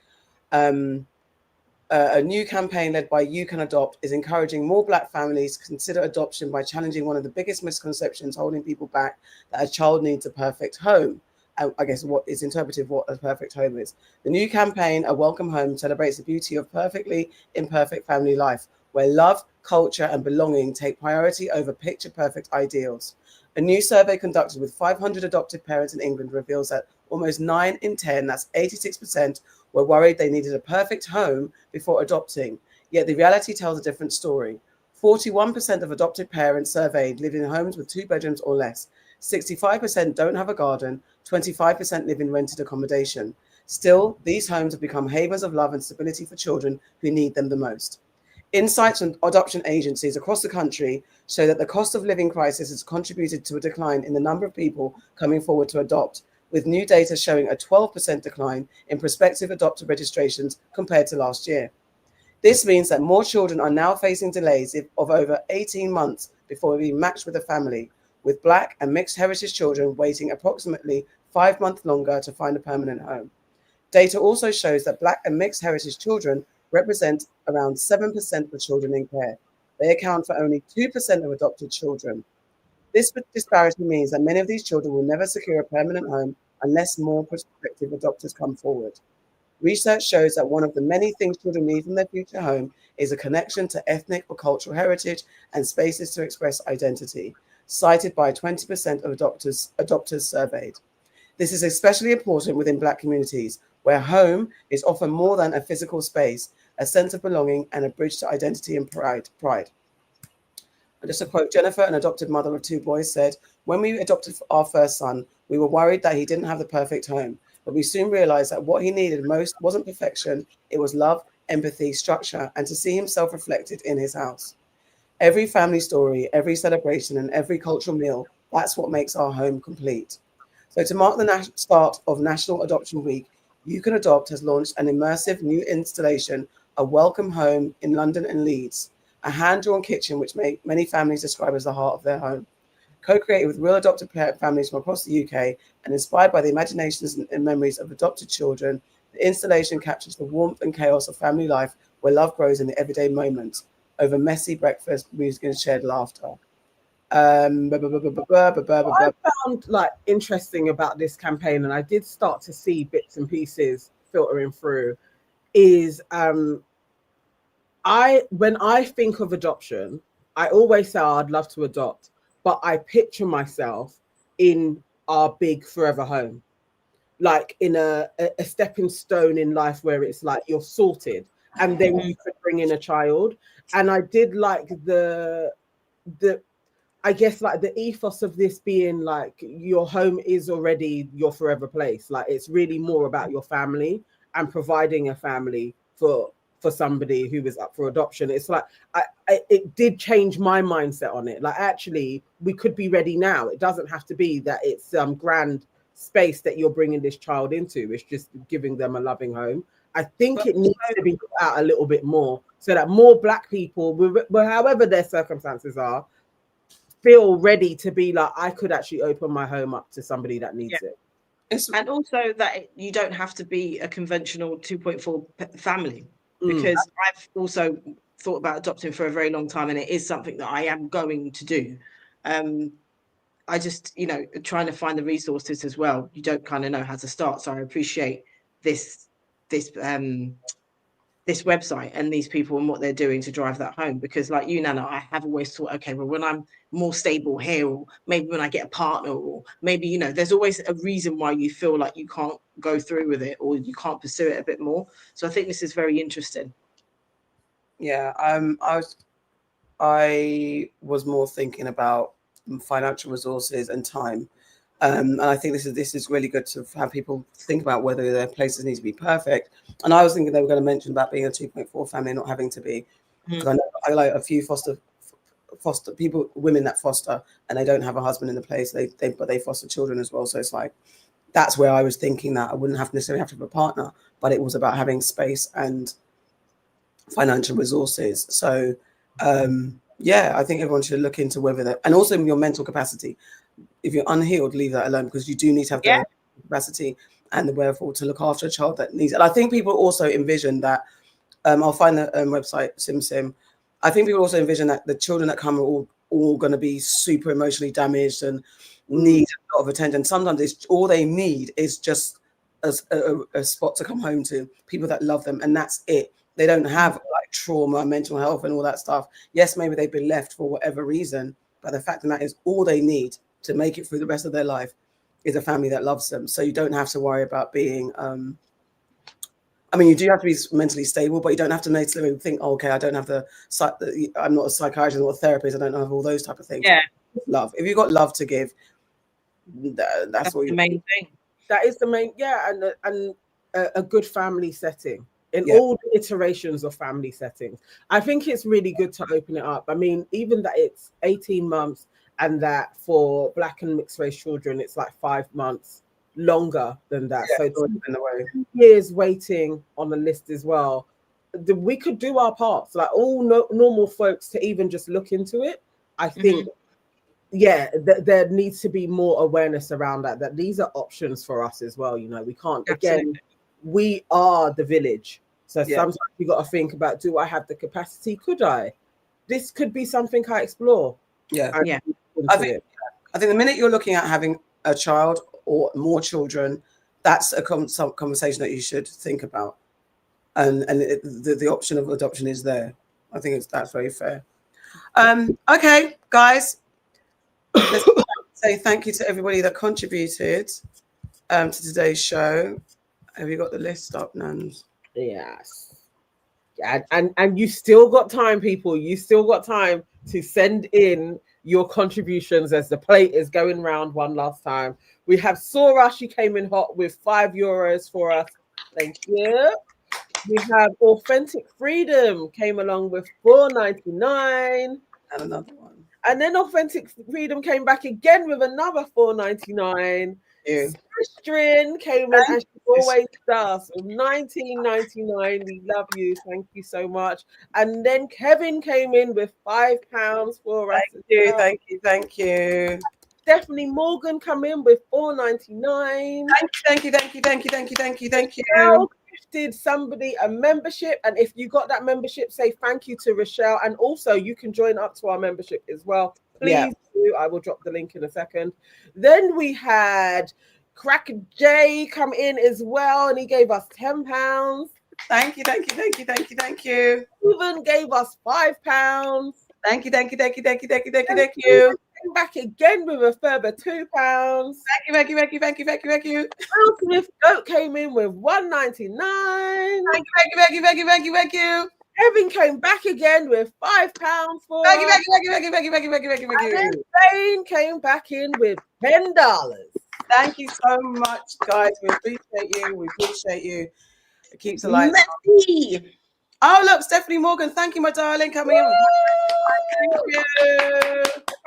A new campaign led by You Can Adopt is encouraging more Black families to consider adoption by challenging one of the biggest misconceptions holding people back, that a child needs a perfect home. I guess what is interpreted what a perfect home is. The new campaign, A Welcome Home, celebrates the beauty of perfectly imperfect family life, where love, culture, and belonging take priority over picture-perfect ideals. A new survey conducted with 500 adopted parents in England reveals that almost 9 in 10, that's 86%, were worried they needed a perfect home before adopting. Yet the reality tells a different story. 41% of adopted parents surveyed live in homes with 2 bedrooms or less. 65% don't have a garden. 25% live in rented accommodation. Still, these homes have become havens of love and stability for children who need them the most. Insights from adoption agencies across the country show that the cost of living crisis has contributed to a decline in the number of people coming forward to adopt, with new data showing a 12% decline in prospective adopter registrations compared to last year. This means that more children are now facing delays of over 18 months before being matched with a family, with Black and mixed heritage children waiting approximately 5 months longer to find a permanent home. Data also shows that Black and mixed heritage children represent around 7% of children in care. They account for only 2% of adopted children. This disparity means that many of these children will never secure a permanent home unless more prospective adopters come forward. Research shows that one of the many things children need from their future home is a connection to ethnic or cultural heritage and spaces to express identity, cited by 20% of adopters surveyed. This is especially important within Black communities, where home is often more than a physical space, a sense of belonging, and a bridge to identity and pride. And just to quote Jennifer, an adopted mother of 2 boys, said, "When we adopted our first son, we were worried that he didn't have the perfect home, but we soon realized that what he needed most wasn't perfection, it was love, empathy, structure, and to see himself reflected in his house." Every family story, every celebration, and every cultural meal, that's what makes our home complete. So to mark the start of National Adoption Week, You Can Adopt has launched an immersive new installation, A Welcome Home, in London and Leeds, a hand-drawn kitchen which many families describe as the heart of their home. Co-created with real adopted families from across the UK and inspired by the imaginations and memories of adopted children, the installation captures the warmth and chaos of family life where love grows in the everyday moments, over messy breakfast, music, and shared laughter. What I found like interesting about this campaign, and I did start to see bits and pieces filtering through, is when I think of adoption, I always say I'd love to adopt, but I picture myself in our big forever home, like in a stepping stone in life where it's like you're sorted, and then you could bring in a child. And I did like the I guess like the ethos of this being like your home is already your forever place. Like it's really more about your family and providing a family for somebody who is up for adoption. It's like it did change my mindset on it. Like actually we could be ready now. It doesn't have to be that it's some grand space that you're bringing this child into. It's just giving them a loving home. I think it needs to be put out a little bit more so that more Black people, however their circumstances are, feel ready to be like, I could actually open my home up to somebody that needs it. And also that you don't have to be a conventional 2.4 family, because I've also thought about adopting for a very long time, and it is something that I am going to do. I just, trying to find the resources as well. You don't kind of know how to start. So I appreciate this website and these people and what they're doing to drive that home, because like you, Nana, I have always thought, okay, well, when I'm more stable here, or maybe when I get a partner, or maybe, there's always a reason why you feel like you can't go through with it or you can't pursue it a bit more. So I think this is very interesting. Yeah, I was I was more thinking about financial resources and time. And I think this is really good to have people think about whether their places need to be perfect. And I was thinking they were going to mention about being a 2.4 family, not having to be, because I know I like a few foster people, women that foster, and they don't have a husband in the place. But they foster children as well. So it's like, that's where I was thinking that I wouldn't necessarily have to have a partner, but it was about having space and financial resources. So yeah, I think everyone should look into whether that, and also your mental capacity. If you're unhealed, leave that alone, because you do need to have the capacity and the wherewithal to look after a child that needs it. And I think people also envision that, I'll find the website, SimSim. I think people also envision that the children that come are all going to be super emotionally damaged and need a lot of attention. Sometimes it's all they need is just a spot to come home to, people that love them, and that's it. They don't have like trauma, mental health, and all that stuff. Yes, maybe they've been left for whatever reason, but the fact of the matter is, all they need to make it through the rest of their life is a family that loves them. So you don't have to worry about being. I mean, you do have to be mentally stable, but you don't have to necessarily think, oh, okay, I don't have I'm not a psychiatrist or a therapist. I don't have all those type of things. Yeah. Love. If you've got love to give, that's what the main thing. That is the main, and a good family setting in all the iterations of family settings. I think it's really good to open it up. I mean, even that it's 18 months and that for Black and mixed race children, it's like 5 months longer than that. Yeah, so 2 years waiting on the list as well. We could do our parts, like all normal folks, to even just look into it. I think there needs to be more awareness around that these are options for us as well. You know, we can't, again, we are the village. So sometimes you got to think about, do I have the capacity? Could I? This could be something I explore. I think the minute you're looking at having a child or more children, that's a conversation that you should think about. And the option of adoption is there. I think that's very fair. Okay, guys. Let's say thank you to everybody that contributed to today's show. Have you got the list up, Nans? Yes. And you still got time, people. You still got time to send in your contributions as the plate is going round one last time. We have Sora. She came in hot with €5 for us. Thank you. We have Authentic Freedom came along with $4.99. And another one. And then Authentic Freedom came back again with another $4.99. Strin came in, and she always does, with $19.99. We love you. Thank you so much. And then Kevin came in with £5 for us. Thank you. Stephanie Morgan come in with $4.99. Thank you. Rochelle gifted somebody a membership, and if you got that membership, say thank you to Rochelle. And also, you can join up to our membership as well. Please do. I will drop the link in a second. Then we had Cracker J come in as well, and he gave us £10. Thank you. Steven gave us £5. Thank you. Came back again with a further £2. Thank you. Will Smith Goat came in with $1.99. Thank you. Kevin came back again with £5 for us. Thank you. And then Zane came back in with $10. Thank you so much, guys. We appreciate you. It keeps the lights on. Oh, look, Stephanie Morgan. Thank you, my darling, coming in. Thank you.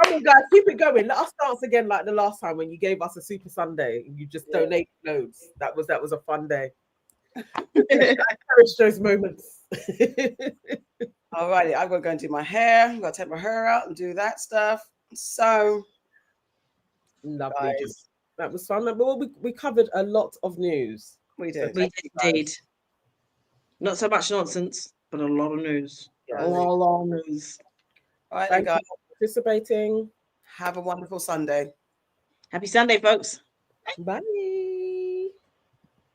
Come on, guys, keep it going. Let us dance again like the last time when you gave us a Super Sunday and you just donated loads. That was a fun day. I cherish those moments. All righty, I've got to go and do my hair. I've got to take my hair out and do that stuff. So lovely. That was fun. Well, we covered a lot of news. We did. We did indeed. Not so much nonsense, but a lot of news. Yeah, a lot of news. All right, Thank guys. you for participating. Have a wonderful Sunday. Happy Sunday, folks. Bye.